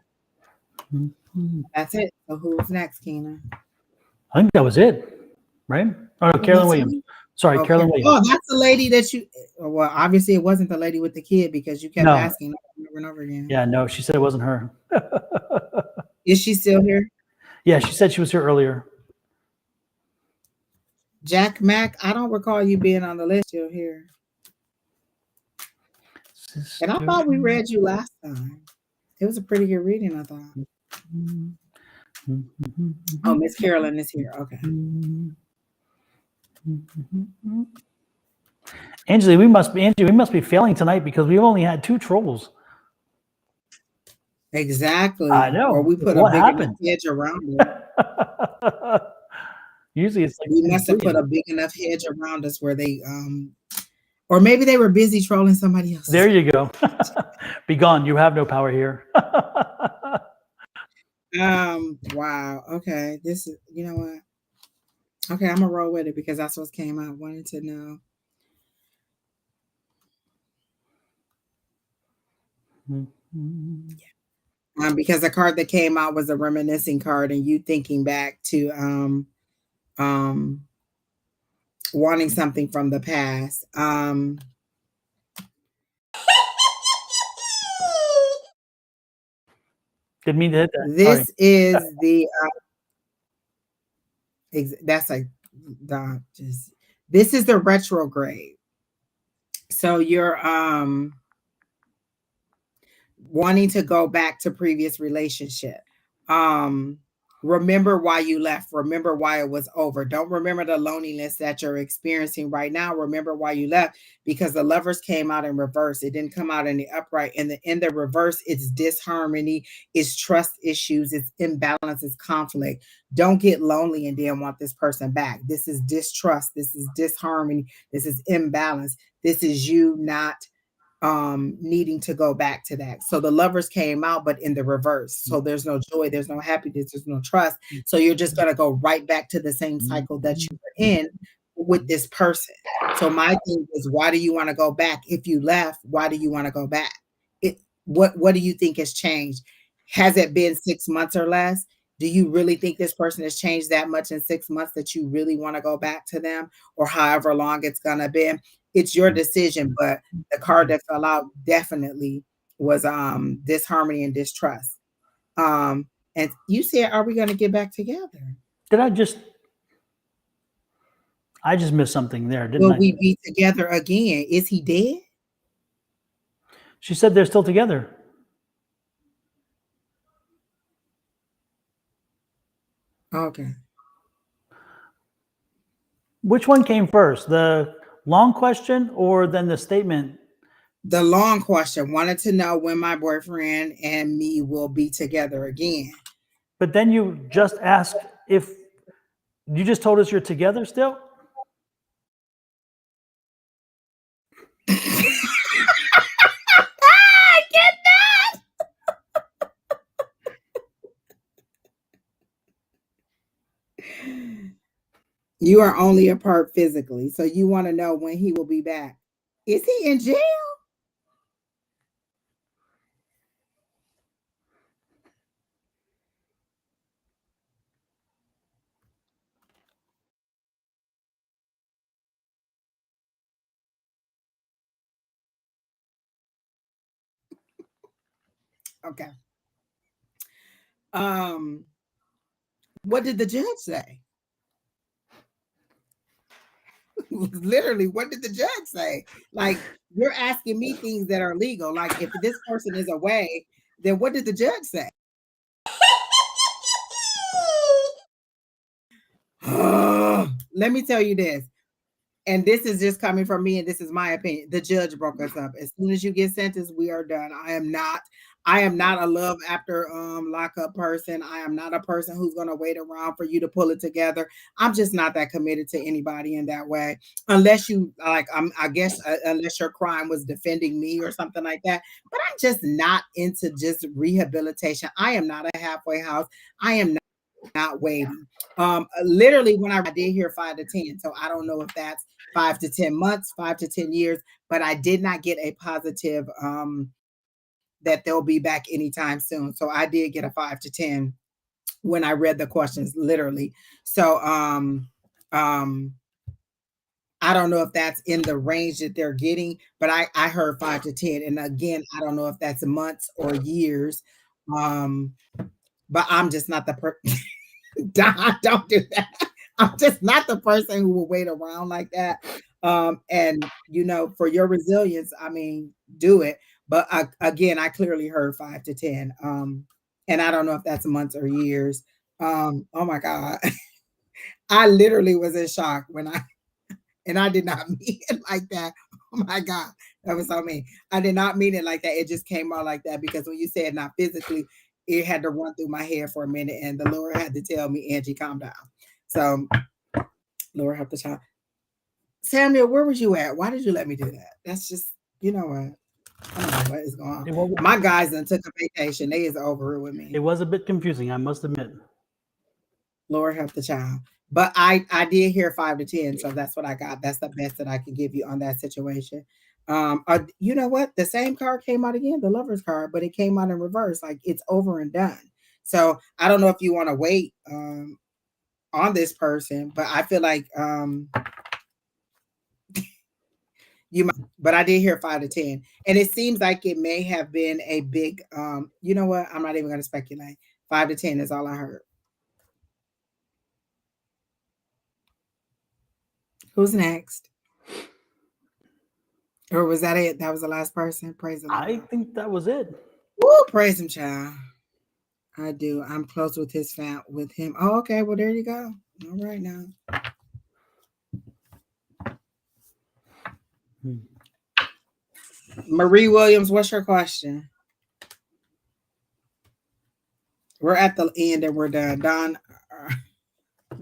That's it. So who's next, Kina? I think that was it, right? Oh, no, Carolyn Williams. Sorry, okay. Carolyn Williams. Oh, that's the lady that you. Well, obviously it wasn't the lady with the kid, because you kept asking over and over again. Yeah, no, she said it wasn't her. Is she still here? Yeah, she said she was here earlier. Jack Mack, I don't recall you being on the list. You're here. And I thought we read you last time. It was a pretty good reading, I thought. Oh, Miss Carolyn is here. Okay. Angie, we must be failing tonight, because we've only had 2 trolls. Exactly. I know. Or we put a big enough hedge around it. Usually it's like we must have put a big enough hedge around us where they or maybe they were busy trolling somebody else. There you go. Be gone. You have no power here. Wow. Okay. This is, you know what? Okay, I'm gonna roll with it, because that's what came out. Wanted to know. Yeah. Because the card that came out was a reminiscing card, and you thinking back to wanting something from the past. Didn't mean to hit that. Sorry. This is the that's like just this is the retrograde. So you're wanting to go back to previous relationship. Remember why you left. Remember why it was over. Don't remember the loneliness that you're experiencing right now. Remember why you left, because the Lovers came out in reverse. It didn't come out in the upright. In the reverse, it's disharmony, it's trust issues, it's imbalance, it's conflict. Don't get lonely and then want this person back. This is distrust. This is disharmony. This is imbalance. This is you not needing to go back to that. So the Lovers came out, but in the reverse. So there's no joy, there's no happiness, there's no trust. So you're just going to go right back to the same cycle that you were in with this person. So my thing is, why do you want to go back? If you left, why do you want to go back? What do you think has changed? Has it been 6 months or less? Do you really think this person has changed that much in 6 months that you really want to go back to them, or however long it's going to be? It's your decision, but the card that fell out definitely was disharmony and distrust. And you said, are we going to get back together? I just missed something there, didn't I? Will we be together again? Is he dead? She said they're still together. Okay. Which one came first, the long question or then the statement? The long question. Wanted to know when my boyfriend and me will be together again. But then you just asked if you just told us you're together still. I get that. You are only apart physically, so you want to know when he will be back. Is he in jail? Okay. What did the judge say? Literally, what did the judge say? Like, you're asking me things that are legal. Like, if this person is away, then what did the judge say? Let me tell you this. And this is just coming from me, and this is my opinion. The judge broke us up. As soon as you get sentenced, we are done. I am not a love after lockup person. I am not a person who's going to wait around for you to pull it together. I'm just not that committed to anybody in that way, unless you like. I guess unless your crime was defending me or something like that. But I'm just not into just rehabilitation. I am not a halfway house. I am not waiting. Literally, when I did hear 5 to 10, so I don't know if that's 5 to 10 months, 5 to 10 years, but I did not get a positive that they'll be back anytime soon. So I did get a 5 to 10 when I read the questions, literally. So I don't know if that's in the range that they're getting, but I heard 5 to 10. And again, I don't know if that's months or years. But I'm just not the person. Don't do that. I'm just not the person who will wait around like that. And for your resilience, I mean, do it. But again, I clearly heard 5 to 10. And I don't know if that's months or years. Oh my God. I literally was in shock and I did not mean it like that. Oh my God. That was so mean. I did not mean it like that. It just came out like that because when you said not physically, it had to run through my head for a minute, and the Lord had to tell me, Angie, calm down. So, Lord help the child. Samuel, where was you at? Why did you let me do that? That's just, you know what? I don't know what is going on. My guys done took a vacation. They is over it with me. It was a bit confusing, I must admit. Lord help the child. But I did hear 5 to 10, so that's what I got. That's the best that I can give you on that situation. You know what? The same card came out again, the Lover's card, but it came out in reverse. Like it's over and done. So I don't know if you want to wait on this person, but I feel like you might. But I did hear 5 to 10, and it seems like it may have been a big. You know what? I'm not even going to speculate. 5 to 10 is all I heard. Who's next? Or was that it? That was the last person. Praise the Lord. I think that was it. Woo, praise him, child. I do. I'm close with with him. Oh, okay. Well, there you go. All right now. Marie Williams, what's your question? We're at the end and we're done. Don,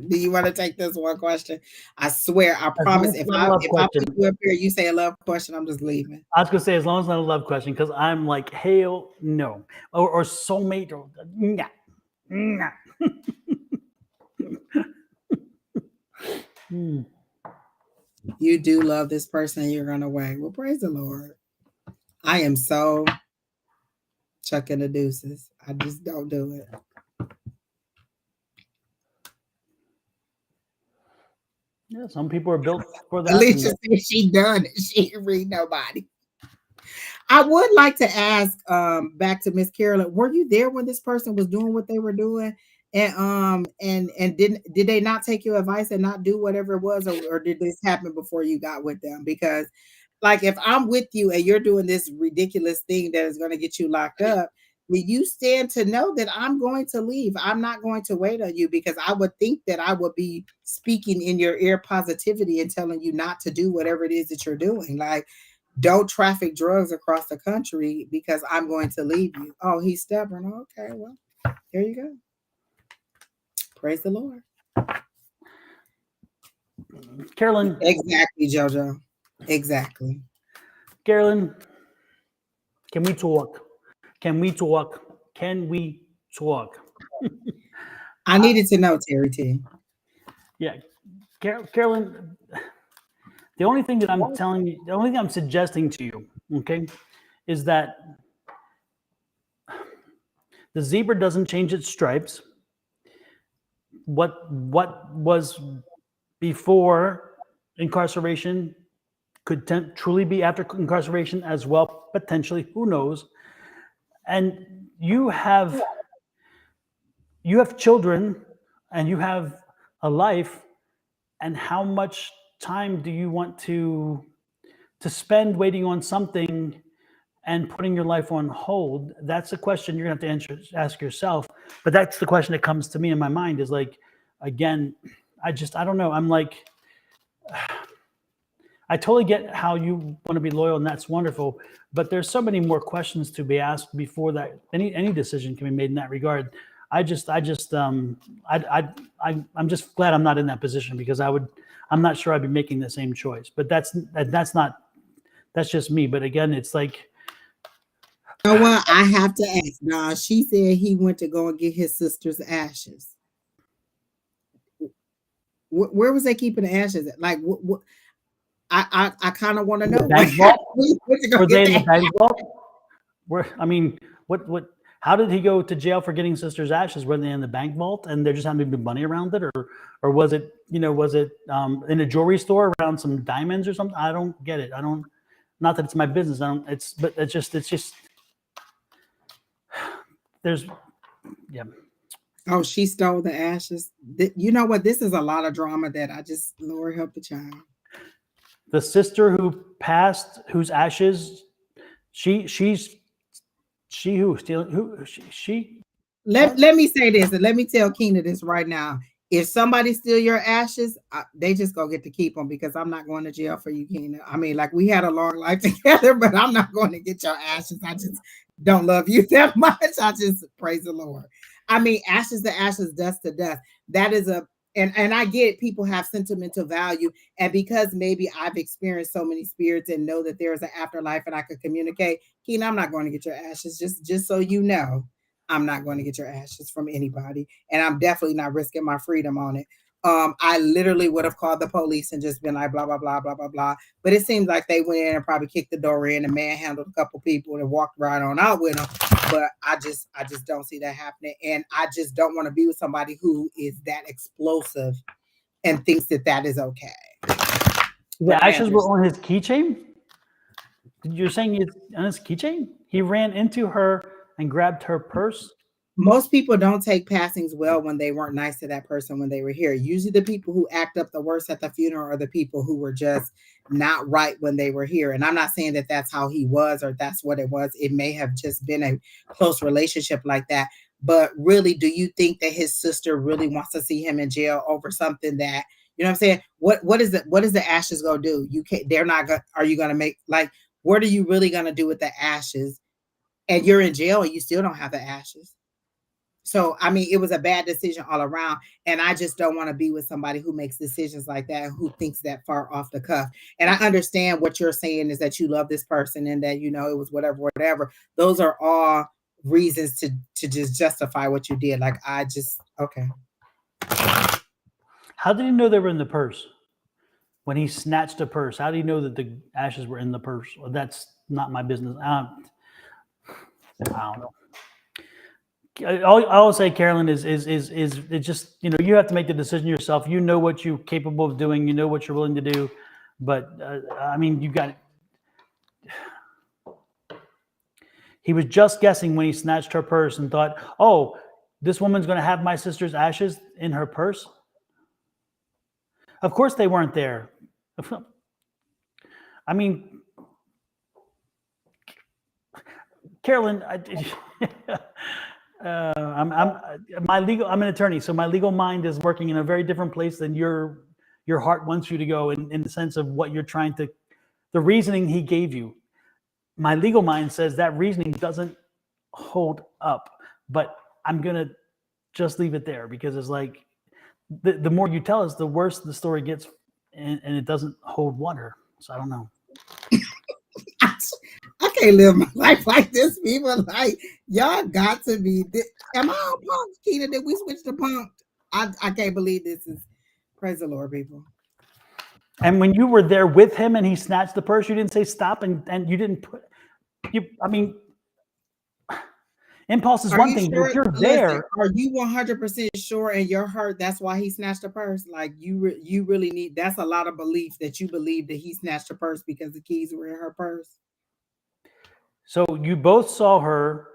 do you want to take this one question? I swear, I promise. If I put you up here, you say a love question, I'm just leaving. I was gonna say, as long as it's not a love question, because I'm like, hell no, or soulmate, or nah, nah. You do love this person, you're gonna wait. Well, praise the Lord. I am so chucking the deuces. I just don't do it. Yeah, some people are built for that. Alicia said she done it. She didn't read nobody. I would like to ask back to Miss Carolyn, were you there when this person was doing what they were doing? And did they not take your advice and not do whatever it was, or did this happen before you got with them? Because like if I'm with you and you're doing this ridiculous thing that is going to get you locked up, you stand to know that I'm going to leave. I'm not going to wait on you, because I would think that I would be speaking in your ear positivity and telling you not to do whatever it is that you're doing. Like, don't traffic drugs across the country because I'm going to leave you. Oh, he's stubborn. Okay, well, there you go. Praise the Lord. Carolyn. Exactly, JoJo. Exactly. Carolyn, can we talk? Can we talk? Can we talk? I needed to know, Terry T. Yeah. Carolyn, the only thing that I'm telling you, the only thing I'm suggesting to you, okay, is that the zebra doesn't change its stripes. What was before incarceration could truly be after incarceration as well, potentially. Who knows? And you have children, and you have a life, and how much time do you want to spend waiting on something and putting your life on hold? That's a question you're gonna have to ask yourself. But that's the question that comes to me in my mind, is like, again, I don't know. I'm like, I totally get how you want to be loyal, and that's wonderful. But there's so many more questions to be asked before that any decision can be made in that regard. I'm just glad I'm not in that position, because I'm not sure I'd be making the same choice. But that's just me. But again, it's like, you know what? I have to ask. Nah, she said he went to go and get his sister's ashes. Where was they keeping the ashes at? Like, what? I kind of want to know. Bank vault? Were they in the bank vault? I mean, what? How did he go to jail for getting sister's ashes? Were they in the bank vault and there just happened to be money around it, or was it in a jewelry store around some diamonds or something? I don't get it. Not that it's my business. It's just. There's, yeah. Oh, she stole the ashes. You know what? This is a lot of drama that I just, Lord help the child. The sister who passed, whose ashes, she. Let me say this, and let me tell Keena this right now. If somebody steal your ashes, they just go get to keep them, because I'm not going to jail for you, Keena. I mean, like, we had a long life together, but I'm not going to get your ashes. I just don't love you that much. I just praise the Lord. I mean, ashes to ashes, dust to dust. That is and I get it, people have sentimental value. And because maybe I've experienced so many spirits and know that there's an afterlife and I could communicate, Keena, I'm not going to get your ashes. Just so you know, I'm not going to get your ashes from anybody. And I'm definitely not risking my freedom on it. I literally would have called the police and just been like, blah, blah, blah, blah, blah, blah. But it seems like they went in and probably kicked the door in and manhandled a couple people and walked right on out with them. But I just don't see that happening. And I just don't want to be with somebody who is that explosive and thinks that that is okay. The ashes were on his keychain? You're saying it's on his keychain? He ran into her and grabbed her purse? Most people don't take passings well when they weren't nice to that person when they were here. Usually the people who act up the worst at the funeral are the people who were just not right when they were here. And I'm not saying that that's how he was or that's what it was. It may have just been a close relationship like that. But really, do you think that his sister really wants to see him in jail over something that, you know what I'm saying? What is the ashes gonna do? You can't, they're not gonna, are you gonna make, like, what are you really gonna do with the ashes? And you're in jail and you still don't have the ashes. So, I mean, it was a bad decision all around. And I just don't want to be with somebody who makes decisions like that, who thinks that far off the cuff. And I understand what you're saying is that you love this person and that, you know, it was whatever. Those are all reasons to just justify what you did. Like, okay. How did he know they were in the purse? When he snatched a purse, how do you know that the ashes were in the purse? Well, that's not my business. I don't know. All I will say, Carolyn, is it just, you know, you have to make the decision yourself. You know what you're capable of doing. You know what you're willing to do. But I mean, you got. He was just guessing when he snatched her purse and thought, "Oh, this woman's going to have my sister's ashes in her purse." Of course, they weren't there. I mean, Carolyn, I'm an attorney, so my legal mind is working in a very different place than your heart wants you to go in the sense of what you're trying to, the reasoning he gave you. My legal mind says that reasoning doesn't hold up, but I'm going to just leave it there because it's like, the more you tell us, the worse the story gets, and it doesn't hold water. So I don't know. I can't live my life like this. People like, y'all got to be. Am I on punk, Keita? Did we switch to punk? I can't believe this is. Praise the Lord, people. And when you were there with him and he snatched the purse, you didn't say stop, and you didn't put you. I mean, impulse is one thing. Sure? If you're there, are you 100% sure in your heart that's why he snatched the purse? Like you really need. That's a lot of belief that you believe that he snatched the purse because the keys were in her purse. So you both saw her.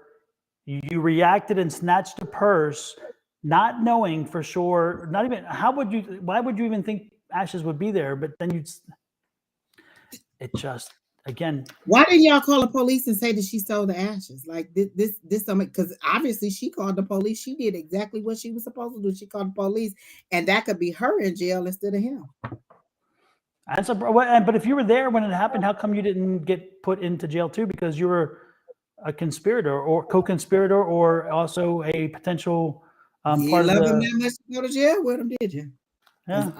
You reacted and snatched the purse, not knowing for sure. Not even. Why would you even think ashes would be there? But then it just. Again, why didn't y'all call the police and say that she stole the ashes? Like this, because obviously she called the police. She did exactly what she was supposed to do. She called the police, and that could be her in jail instead of him. But if you were there when it happened, how come you didn't get put into jail too? Because you were a conspirator or co-conspirator, or also a potential part of the. Him that much to go to jail with him, did you? Yeah.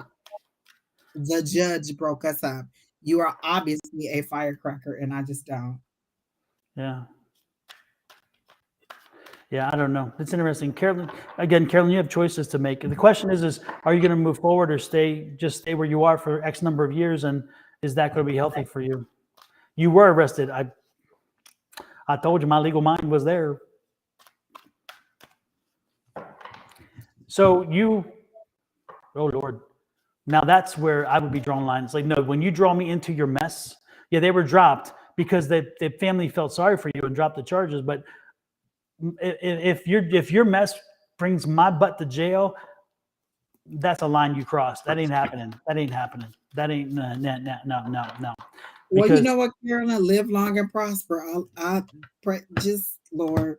The judge broke us up. You are obviously a firecracker, and I just don't. Yeah. Yeah, I don't know. It's interesting. Carolyn, you have choices to make. The question is are you going to move forward or stay where you are for X number of years? And is that going to be healthy for you? You were arrested. I told you my legal mind was there. So oh Lord. Now that's where I would be drawing lines. Like, no, when you draw me into your mess, yeah, they were dropped because the family felt sorry for you and dropped the charges. But if your mess brings my butt to jail, that's a line you crossed. That ain't happening. That ain't no. Well, you know what, Carolyn, live long and prosper. I pray, just Lord.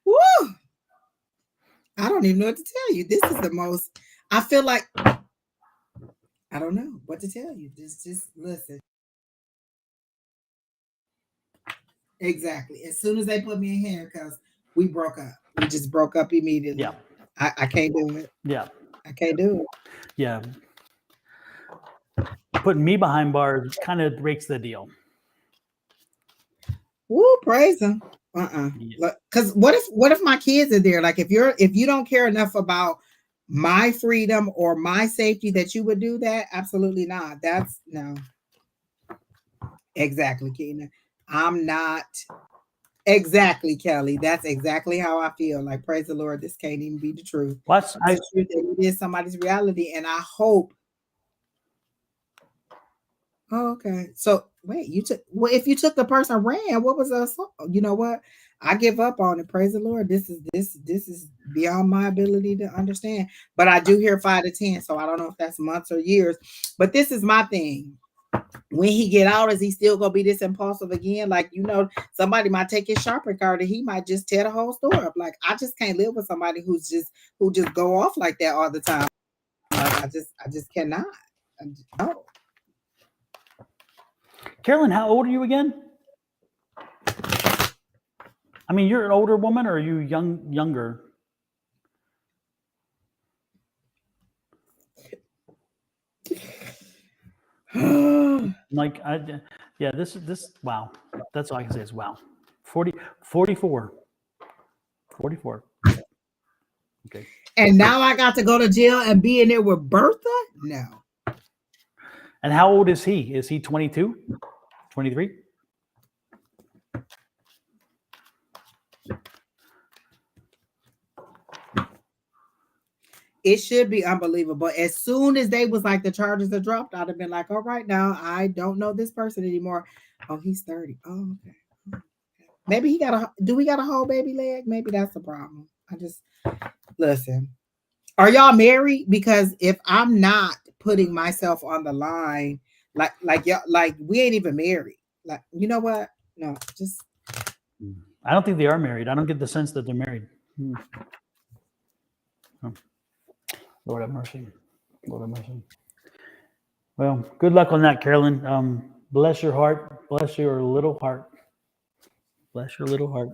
Woo! I don't even know what to tell you. This is the most. I feel like I don't know what to tell you. Just listen. Exactly. As soon as they put me in handcuffs, we broke up. We just broke up immediately. Yeah. I can't do it. Yeah. I can't do it. Yeah. Putting me behind bars kind of breaks the deal. Woo, praise him. Because what if my kids are there? Like if you don't care enough about my freedom or my safety that you would do that. Absolutely not. That's no. Exactly, Keena. I'm not. Exactly, Kelly. That's exactly how I feel. Like, praise the Lord, this can't even be the truth. What's It's the truth that it is somebody's reality, and I hope. Oh, okay. So wait, you took well. If you took the person ran, what was the assault? You know what? I give up on it. Praise the Lord. This is beyond my ability to understand. But I do hear 5 to 10, so I don't know if that's months or years. But this is my thing. When he get out, is he still gonna be this impulsive again? Like, somebody might take his shopping cart and he might just tear the whole store up. Like, I just can't live with somebody who just go off like that all the time. Like, I just cannot. No. Carolyn, how old are you again? I mean, you're an older woman, or are you younger? Like, yeah, this, wow. That's all I can say is wow. 44. Okay. And now I got to go to jail and be in there with Bertha? No. And how old is he? Is he 22? 23? It should be unbelievable. As soon as they was like, the charges are dropped, I'd have been like, all right, now I don't know this person anymore. Oh, he's 30. Oh, okay. Maybe do we got a whole baby leg? Maybe that's the problem. Listen. Are y'all married? Because if I'm not putting myself on the line, like y'all, like we ain't even married. Like, you know what? No, just. I don't think they are married. I don't get the sense that they're married. Oh. Lord have mercy. Lord have mercy. Well, good luck on that, Carolyn. Bless your heart. Bless your little heart. Bless your little heart.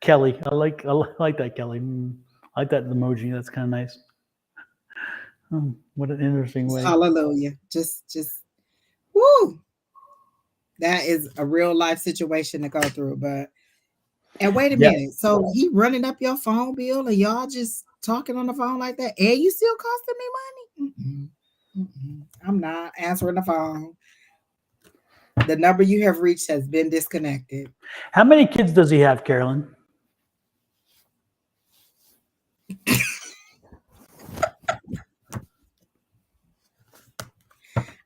Kelly, I like that, Kelly. I like that emoji. That's kind of nice. What an interesting way. Hallelujah. Just, woo. That is a real life situation to go through. And wait a minute. So he running up your phone bill and y'all just talking on the phone like that? And you still costing me money? I'm not answering the phone. The number you have reached has been disconnected. How many kids does he have, Carolyn?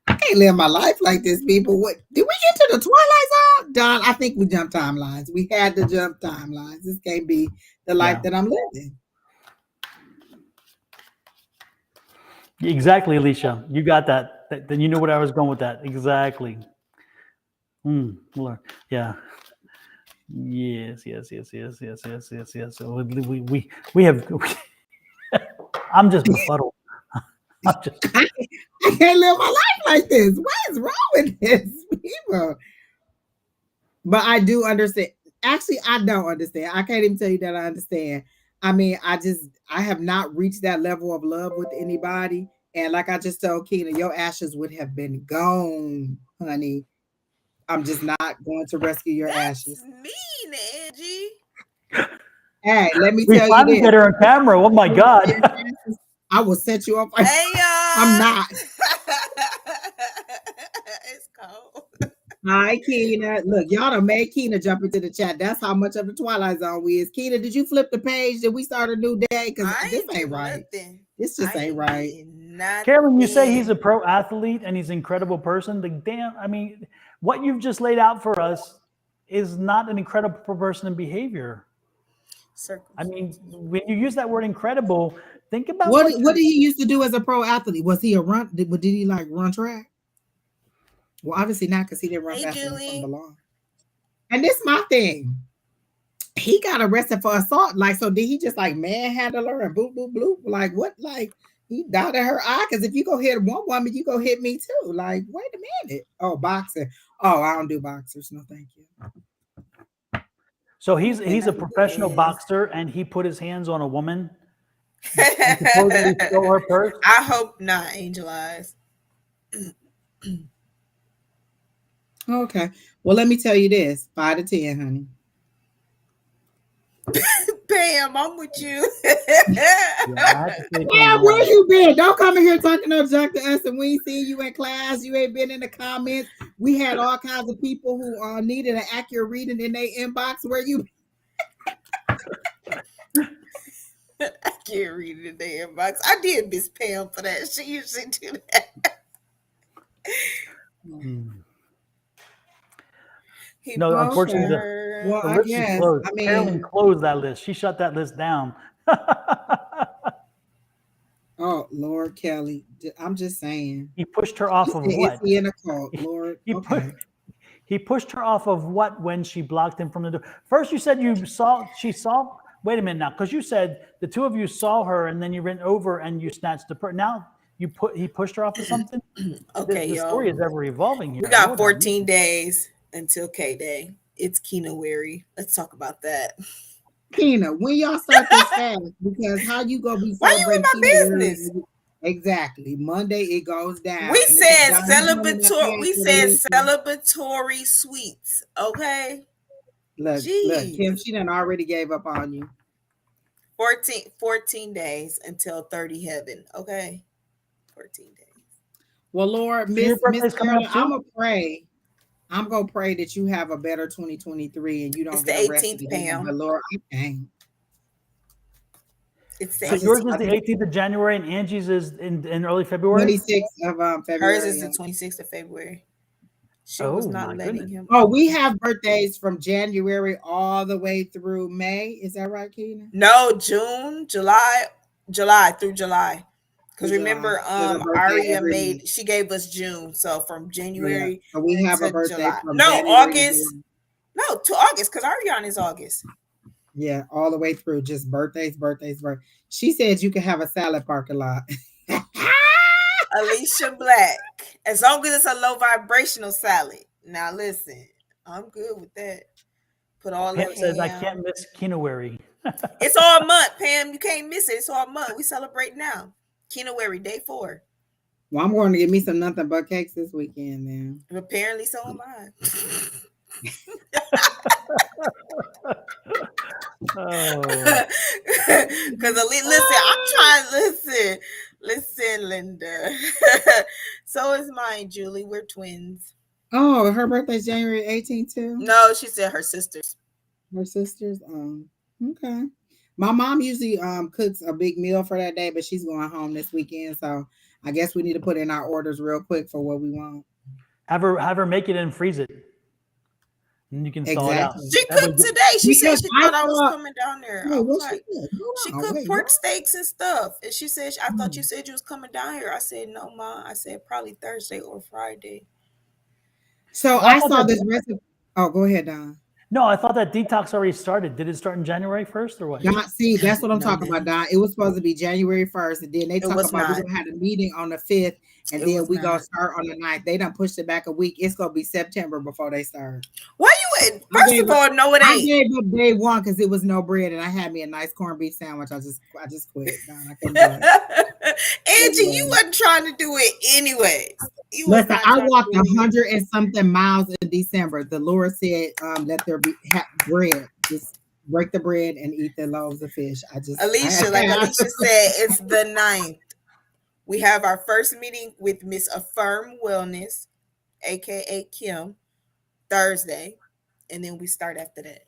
I can't live my life like this, people. What did we get to the Twilight Zone? Don, I think we jumped timelines. We had to jump timelines. This can't be the life that I'm living. Exactly, Alicia. You got that. Then you know what I was going with that. Exactly. Lord. Yeah. Yes. So we have. I'm just befuddled. I can't live my life like this. What is wrong with this, people? But I do understand. Actually, I don't understand. I can't even tell you that I understand. I mean, I have not reached that level of love with anybody. And like I just told Keena, your ashes would have been gone, honey. I'm just not going to rescue your ashes. Mean, Angie. Hey, let me we tell you finally this. get her on camera. Oh my God. I will set you up. Hey, y'all. I'm not. It's cold. Hi, Keena. Look, y'all done made Keena jump into the chat. That's how much of the Twilight Zone we is. Keena, did you flip the page? Did we start a new day? Because this ain't right. Nothing. This just ain't right. Carolyn, you say he's a pro athlete and he's an incredible person. What you've just laid out for us is not an incredible person in behavior. I mean, when you use that word incredible, think about what did he used to do as a pro athlete? Was he a run? Did he like run track? Well, obviously not, because he didn't run fast enough from the law. And this is my thing. He got arrested for assault. Like, so did he just like manhandle her and boop, boop, bloop? Like, what? Like, he dotted her eye? Because if you go hit one woman, you go hit me too. Like, wait a minute. Oh, boxing. Oh, I don't do boxers. No, thank you. So he's a professional boxer, and he put his hands on a woman and supposedly stole her purse. I hope not, Angel Eyes. Okay. Well, let me tell you this: 5 to 10, honey. Pam, I'm with you. Yeah, I had to say Pam. Yeah, where you been? Don't come in here talking no junk to us, and we ain't seen you in class. You ain't been in the comments. We had all kinds of people who needed an accurate reading in their inbox. Where you? I can't read it in the inbox. I did miss Pam for that. She usually do that. He No, pushed unfortunately, her. Well, the I list is guess. closed. I mean, Carolyn closed that list. She shut that list down. oh Lord, Kelly, I'm just saying. He pushed her off of Is what? he in a cult, Lord? He put Okay. he pushed her off of what when she blocked him from the door. First, you said she saw. Wait a minute now, because you said the two of you saw her and then you went over and you snatched the person. Now he pushed her off of something. Okay, The y'all. story is ever evolving here. We got Lord, 14 days until K Day. It's Kinoweary. Let's talk about that. Kina, when y'all start this fast, because how you gonna be Why you in celebrating my Kina business? Exactly. Monday it goes down. We Look at said Don, you running that celebratory. fast We with said Alicia. celebratory sweets. Okay. Look, Jeez. Kim, she done already gave up on you. 14 days until 30 heaven. Okay. 14 days. Well, Lord, So your Miss birthday's coming Carolyn, up too? I'm gonna pray that you have a better 2023 and you don't It's the get arrested 18th, again. Pam. But Lord, I can't. It's the So 18th. yours is the 18th of January and Angie's is in early February. 26th of February. Hers is the 26th of February. She was Oh, not my letting goodness. him. Oh, we have birthdays from January all the way through May. Is that right, Keena? No, June, July through July. Because Through remember, July. There's a birthday Aria every month. she gave us June. So from Yeah. January So we have a to birthday July. from No, January to August. July. No, to August, because Ariana is August. Yeah, all the way through. Just birthdays. She said you can have a salad parking lot. Alicia Black. As long as it's a low vibrational salad. Now listen, I'm good with that. Put all the Pam says I ham. can't miss Kinoweary. It's all month, Pam. You can't miss it. It's all month. We celebrate now. Kinoweary, day 4. Well, I'm going to get me some nothing but cakes this weekend then. Apparently, so am I. Oh. Because listen, I'm trying. Listen, Linda. So is mine, Julie. We're twins. Oh, her birthday's January 18th too? No, she said her sisters. Her sisters? Okay. My mom usually cooks a big meal for that day, but she's going home this weekend. So I guess we need to put in our orders real quick for what we want. Have her make it and freeze it. And you can thaw it out. Exactly. She cooked today. She said Because she I thought I was thought, coming down there. I wait, was what she like, did? Hold she on, cooked wait, pork what? steaks and stuff. And she said, I thought you said you was coming down here. I said, no, Ma. I said, probably Thursday or Friday. So Well, I saw this recipe. Oh, go ahead, Don. No, I thought that detox already started. Did it start in January 1st or what? Don, see, that's what I'm No, talking about, Don. It was supposed to be January 1st, and then they talk was about we're not. gonna have a meeting on the 5th, and It then was we gonna not. start on the 9th. They done pushed it back a week. It's gonna be September before they start. Why you in? First of all, no, it I ain't. gave up day one because it was no bread, and I had me a nice corned beef sandwich. I just quit. Don. I couldn't do it. Angie, you wasn't trying to do it anyway. Listen, I walked 100 and something miles in December. The Lord said, "Let there be bread. Just break the bread and eat the loaves of fish." Alicia, like Alicia said, it's the 9th. We have our first meeting with Miss Affirm Wellness, aka Kim, Thursday, and then we start after that.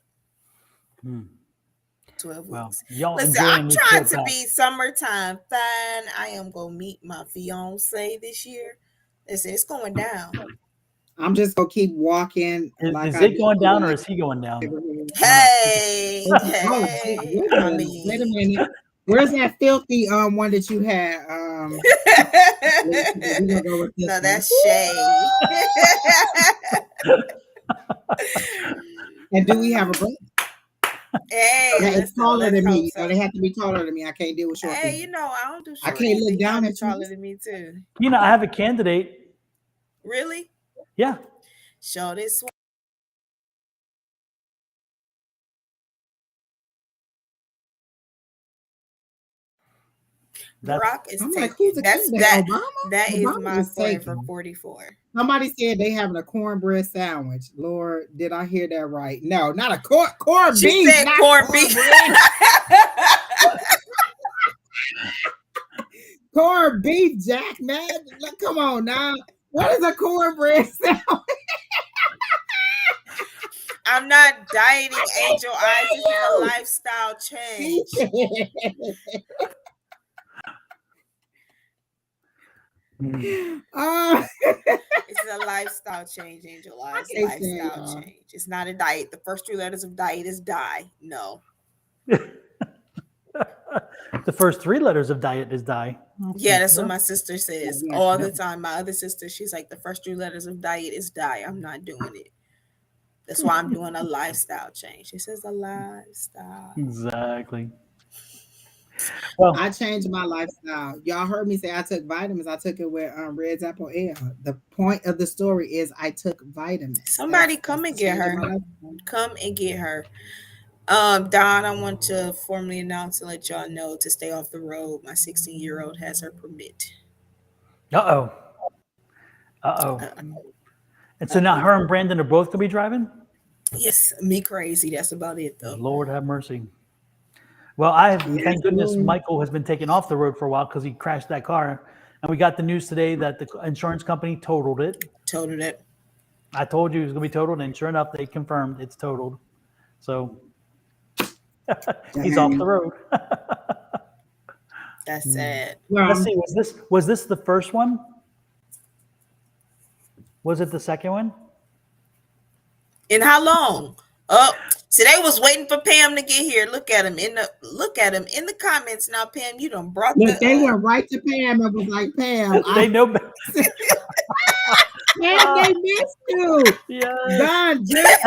12 Well, weeks. y'all Listen, enjoy I'm me trying so to bad. be summertime fine. I am gonna meet my fiance this year. Listen, it's going down. I'm just gonna keep walking. Is it going down or is he going down? Hey, Oh, hey. wait a minute. Where's that filthy one that you had? We're gonna go with this No, one. that's Shay. And do we have a break? Hey, Yeah, it's taller than me. so. They have to be taller than me. I can't deal with short Hey, people. you know, I don't do I short. can't look You down gotta at be taller you. than me too. I have a candidate. Really? Yeah. Show this one. That's Barack is I'm like, taking. who's the That's candidate? that. Obama? That is Obama my is point for taking. 44. Somebody said they having a cornbread sandwich. Lord, did I hear that right? No, not a corned She beef. said Not corned beef. cornbread. Corned beef, Jack, man. Look, come on now. What is a cornbread sandwich? I'm not dieting, Angel Eyes. This is a lifestyle change. It's a lifestyle change, Angel Eyes. Lifestyle change. It's not a diet. The first 3 letters of diet is die. No. the first 3 letters of diet is die. Yeah, that's what my sister says all the time. My other sister, she's like, the first 3 letters of diet is die. I'm not doing it. That's why I'm doing a lifestyle change. She says a lifestyle. Exactly. Well, I changed my lifestyle. Y'all heard me say I took vitamins. I took it with Red's Apple Ale. The point of the story is I took vitamins. Somebody come and get her. Come and get her. Don, I want to formally announce and let y'all know to stay off the road. My 16-year-old has her permit. Uh-oh. And so now her and Brandon are both going to be driving? Yes, me crazy. That's about it, though. Lord have mercy. Well, thank goodness Michael has been taken off the road for a while because he crashed that car. And we got the news today that the insurance company totaled it. Totaled it. I told you it was going to be totaled, and sure enough, they confirmed it's totaled. So he's off the road. That's sad. Let's see. Was this the first one? Was it the second one? And how long? So they was waiting for Pam to get here. Look at him in the comments now. Pam, you done brought they went right to Pam and was like, Pam, they know better. Pam, they missed you. Yeah. Don just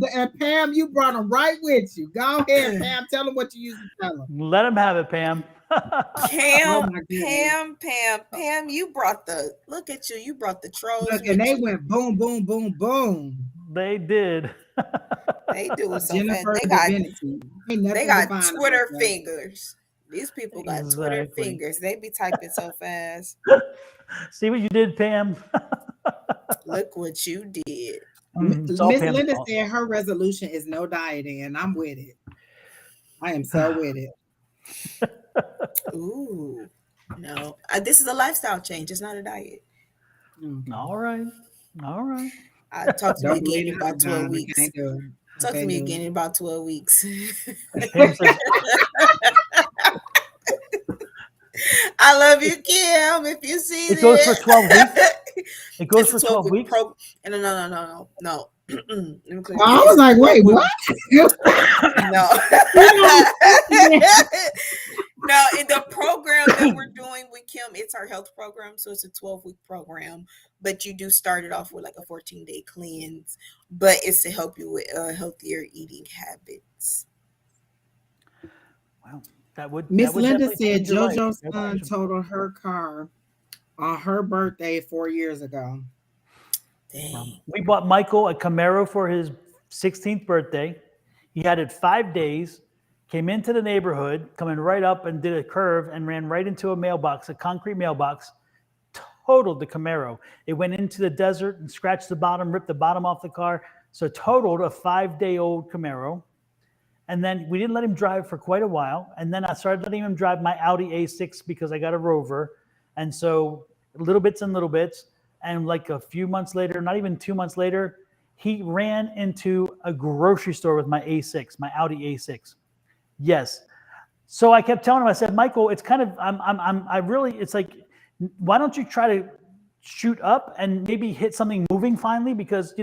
and Pam, you brought them right with you. Go ahead, Pam. Tell them what you used to tell them. Let them have it, Pam. Pam, you brought look at you. You brought the trolls. Look, and they went boom, boom, boom, boom. They did. They do it so Jennifer fast. They got Twitter fingers. These people got Twitter fingers. They be typing so fast. See what you did, Pam? Look what you did. Miss Linda said her resolution is no dieting, and I'm with it. I am so with it. Ooh, no. This is a lifestyle change. It's not a diet. All right. Talk to me again in about 12 weeks. Talk to me again in about 12 weeks. I love you, Kim. If you see it goes for 12 weeks. It goes for 12 weeks. No. I was like, wait, what? No. No, in the program that we're doing with Kim, it's our health program. So it's a 12-week program, but you do start it off with like a 14-day cleanse, but it's to help you with healthier eating habits. Wow. Miss Linda said JoJo's son totaled her car on her birthday 4 years ago. Dang. We bought Michael a Camaro for his 16th birthday. He had it 5 days, came into the neighborhood, coming right up and did a curve and ran right into a mailbox, a concrete mailbox, totaled the Camaro. It went into the desert and scratched the bottom, ripped the bottom off the car. So totaled a 5-day-old Camaro. And then we didn't let him drive for quite a while. And then I started letting him drive my Audi A6 because I got a Rover. And so little bits. And like a few months later, not even 2 months later, he ran into a grocery store with my A6, my Audi A6. Yes. So I kept telling him, I said, Michael, it's kind of, it's like, why don't you try to shoot up and maybe hit something moving finally? Because,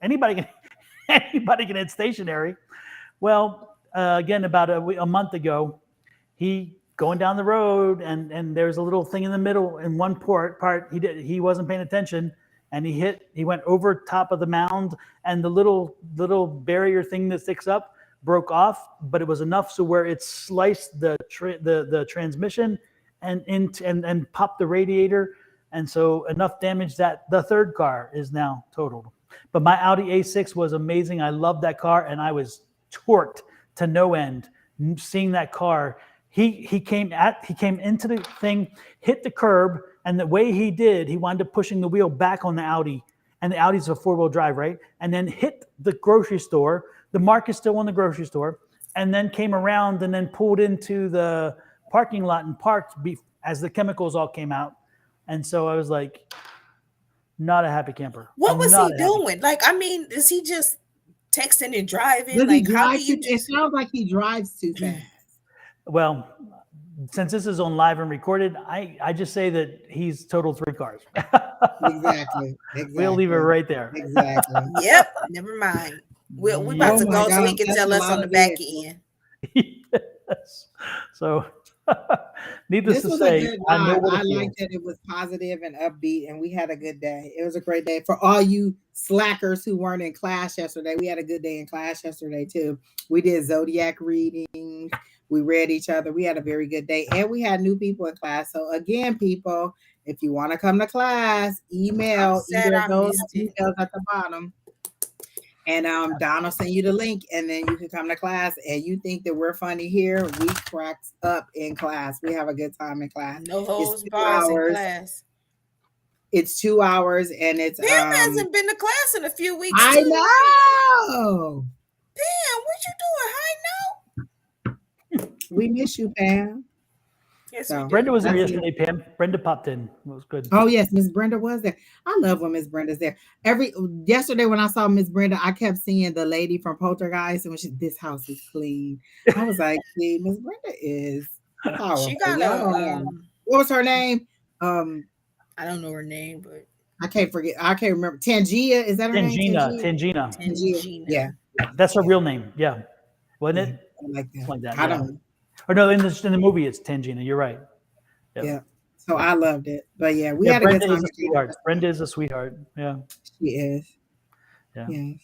anybody can hit stationary. Well, again, about a month ago, he going down the road and there's a little thing in the middle in one part he wasn't paying attention and he went over top of the mound and the little barrier thing that sticks up broke off, but it was enough so where it sliced the transmission and popped the radiator, and so enough damage that the third car is now totaled. But my Audi A6 was amazing. I loved that car and I was torqued to no end seeing that car he came into the thing, hit the curb, and the way he did, he wound up pushing the wheel back on the Audi, and the Audi's a 4-wheel drive, right? And then hit the grocery store. The mark is still on the grocery store, and then came around and then pulled into the parking lot and parked as the chemicals all came out. And so I was like, not a happy camper. What was he doing? Like, I mean, is he just texting and driving? Does like, he how do drive you it sounds like he drives too fast. Well, since this is on live and recorded, I just say that he's totaled 3 cars. Exactly. We'll leave it right there. Exactly. Yep. Never mind. We about to go so he can tell us on the back end. Yes. So, needless to say, I like that it was positive and upbeat, and we had a good day. It was a great day for all you slackers who weren't in class yesterday. We had a good day in class yesterday too. We did zodiac readings. We read each other. We had a very good day, and we had new people in class. So again, people, if you want to come to class, email either of those details at the bottom. And Don will send you the link, and then you can come to class. And you think that we're funny here? We cracks up in class. We have a good time in class. No holds bars in class. It's 2 hours, and it's Pam hasn't been to class in a few weeks. I know. Pam, what you doing? Hi, no. We miss you, Pam. Yes, so, Brenda was there yesterday, Pam. Brenda popped in. It was good. Oh, yes, Miss Brenda was there. I love when Miss Brenda's there. Yesterday when I saw Miss Brenda, I kept seeing the lady from Poltergeist, and when this house is clean. I was like, see, Miss Brenda is powerful. She got what was her name? I don't know her name, but I can't remember. Tangia, is that her name? Tangina. Yeah. That's her real name. Yeah. Wasn't it? Like that. I don't know. Or no, in the movie, it's Tangina. You're right. Yep. Yeah. So I loved it. But yeah, we had Brenda a good time. Brenda is a sweetheart. Yeah. She is. Yeah. Yes.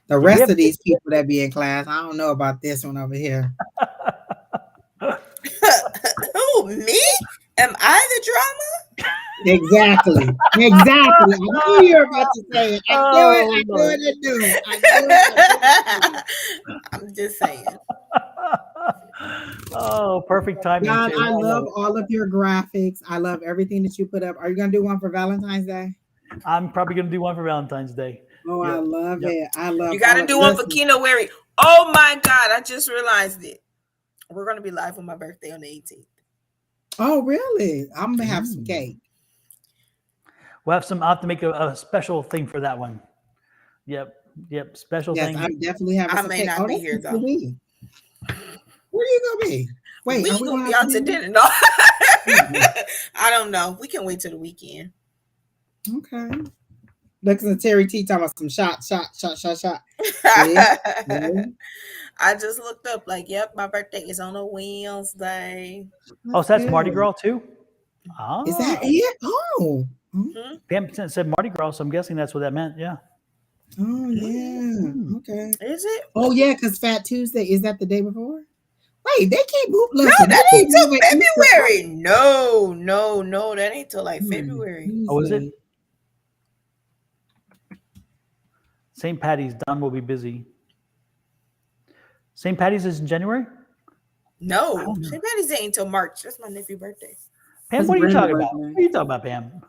The rest of these people that be in class, I don't know about this one over here. Who, me? Am I the drama? Exactly. I knew you were about to say it. I knew it. I'm just saying. Oh, perfect timing. God, I love all of your graphics. I love everything that you put up. Are you going to do one for Valentine's Day? I'm probably going to do one for Valentine's Day. Oh, yep. I love it. I love it. You got to do one for Kino Wary. Oh, my God. I just realized it. We're going to be live on my birthday on the 18th. Oh, really? I'm going to have some cake. I'll have to make a special thing for that one. Yep. Special thing. I'm definitely having some cake. I may not be here, though. Where are you going to be? Wait, we going to be out to dinner. No. I don't know. We can wait till the weekend. Okay. Looking at Terry T talking about some shot. I just looked up yep, my birthday is on a Wednesday. Oh, so that's Mardi Gras too? Oh. Is that it? Oh. Mm-hmm. Pam said Mardi Gras, so I'm guessing that's what that meant. Yeah. Oh, yeah. Okay. Is it? Oh, yeah, because Fat Tuesday, is that the day before? Wait, they keep moving. No, that ain't till February. No, that ain't till February. Oh, is it? St. Patty's, Don will be busy. St. Patty's is in January? No, St. Patty's ain't until March. That's my nephew's birthday. Pam, what are you talking about? What are you talking about, Pam?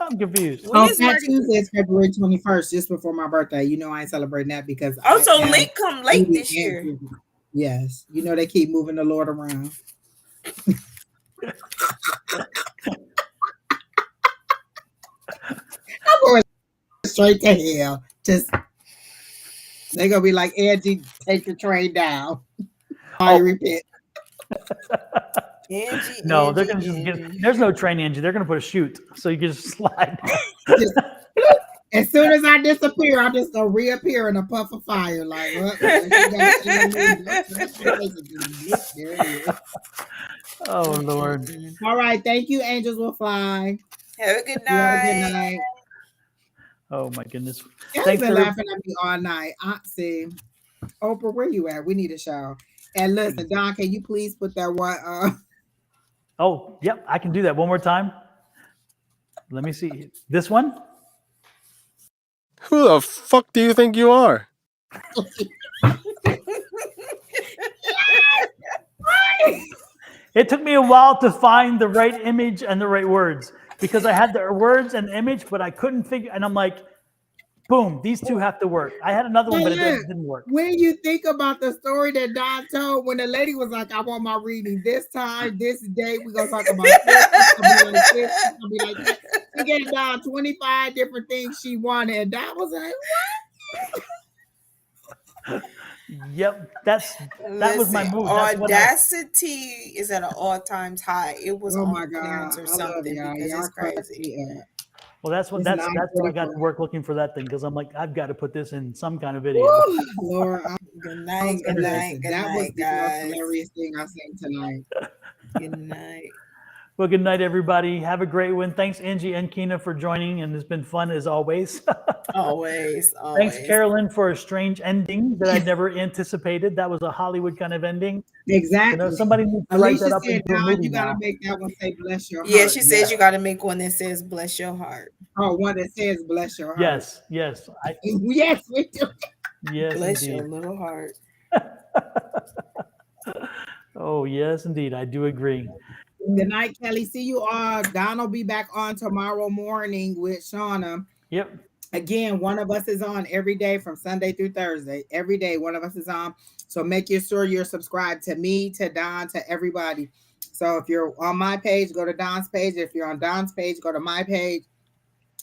I'm confused. Fat Tuesday is February 21st, just before my birthday. You know I ain't celebrating that because also Link come late this year. Yes, you know they keep moving the Lord around. I'm going straight to hell. They're gonna be like, Angie, take the train down. I repent. Angie, no, they're gonna just get. There's no train, Angie. They're gonna put a chute, so you can just slide. As soon as I disappear, I'm just gonna reappear in a puff of fire. Like, oh Lord! All right, thank you. Angels will fly. Have a good night. Have a good night. Oh my goodness! Thanks for laughing at me all night. See, Oprah, where you at? We need a show. And listen, Don, can you please put that one? Oh, yep, I can do that one more time. Let me see this one. Who the fuck do you think you are? It took me a while to find the right image and the right words because I had the words and the image, but I couldn't figure. And I'm like, boom, these two have to work. I had another one, but it didn't work. When you think about the story that Don told, when the lady was like, I want my reading this time, this day, we're going to talk about this, it's going to be like this, it's going to be like that. She gave Don 25 different things she wanted, and Don was like, Yep, that was my move. That's what Audacity is at an all-time high. It was oh on my God, clearance or I love something y'all. because Y'all it's crazy. crazy. Well, that's what I got to work looking for that thing because I'm like, I've got to put this in some kind of video. Woo, Lord, Good night, good night, good that was night, the most guys. hilarious thing I seen tonight. Good night. Well, good night, everybody. Have a great one. Thanks, Angie and Kina, for joining, and it's been fun as always. Always. Thanks, Carolyn, for a strange ending that I never anticipated. That was a Hollywood kind of ending. Exactly. You know, somebody needs to write that up said, into a movie you got to now. make that one say bless your heart. Yeah, she says you got to make one that says bless your heart. Oh, one that says bless your heart. Yes. Yes, we do. Yes, bless indeed. your little heart. Oh, yes, indeed. I do agree. Good night, Kelly. See you all. Don will be back on tomorrow morning with Shauna. Yep. Again, one of us is on every day from Sunday through Thursday. Every day, one of us is on. So make sure you're subscribed to me, to Don, to everybody. So if you're on my page, go to Don's page. If you're on Don's page, go to my page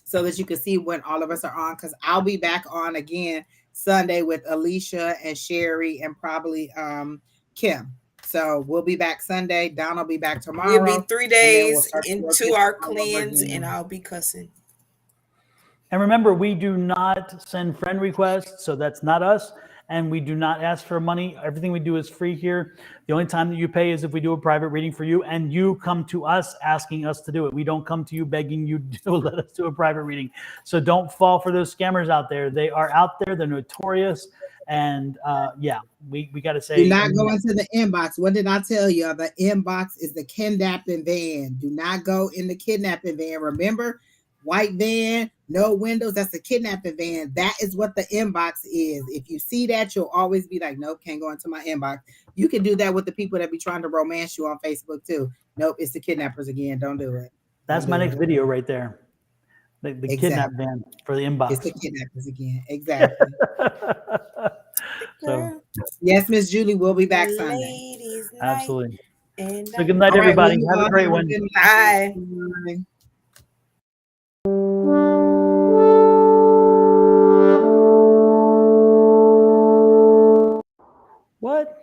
so that you can see when all of us are on. Because I'll be back on again Sunday with Alicia and Sherry and probably Kim. So we'll be back Sunday. Don will be back tomorrow. We'll be 3 days into our cleanse and I'll be cussing. And remember, we do not send friend requests, so that's not us. And we do not ask for money. Everything we do is free here. The only time that you pay is if we do a private reading for you and you come to us asking us to do it. We don't come to you begging you to let us do a private reading. So don't fall for those scammers out there. They are out there. They're notorious. And we got to say. Do not go into the inbox. What did I tell you? The inbox is the kidnapping van. Do not go in the kidnapping van. Remember, white van, no windows. That's a kidnapping van. That is what the inbox is. If you see that, you'll always be like, nope, can't go into my inbox. You can do that with the people that be trying to romance you on Facebook too. Nope, it's the kidnappers again. Don't do it. That's my next video right there. The kidnap van for the inbox. It's the kidnappers again. Exactly. So yes, Miss Julie, we'll be back Sunday. Absolutely. So good night, everybody. Have a great one. Bye. What?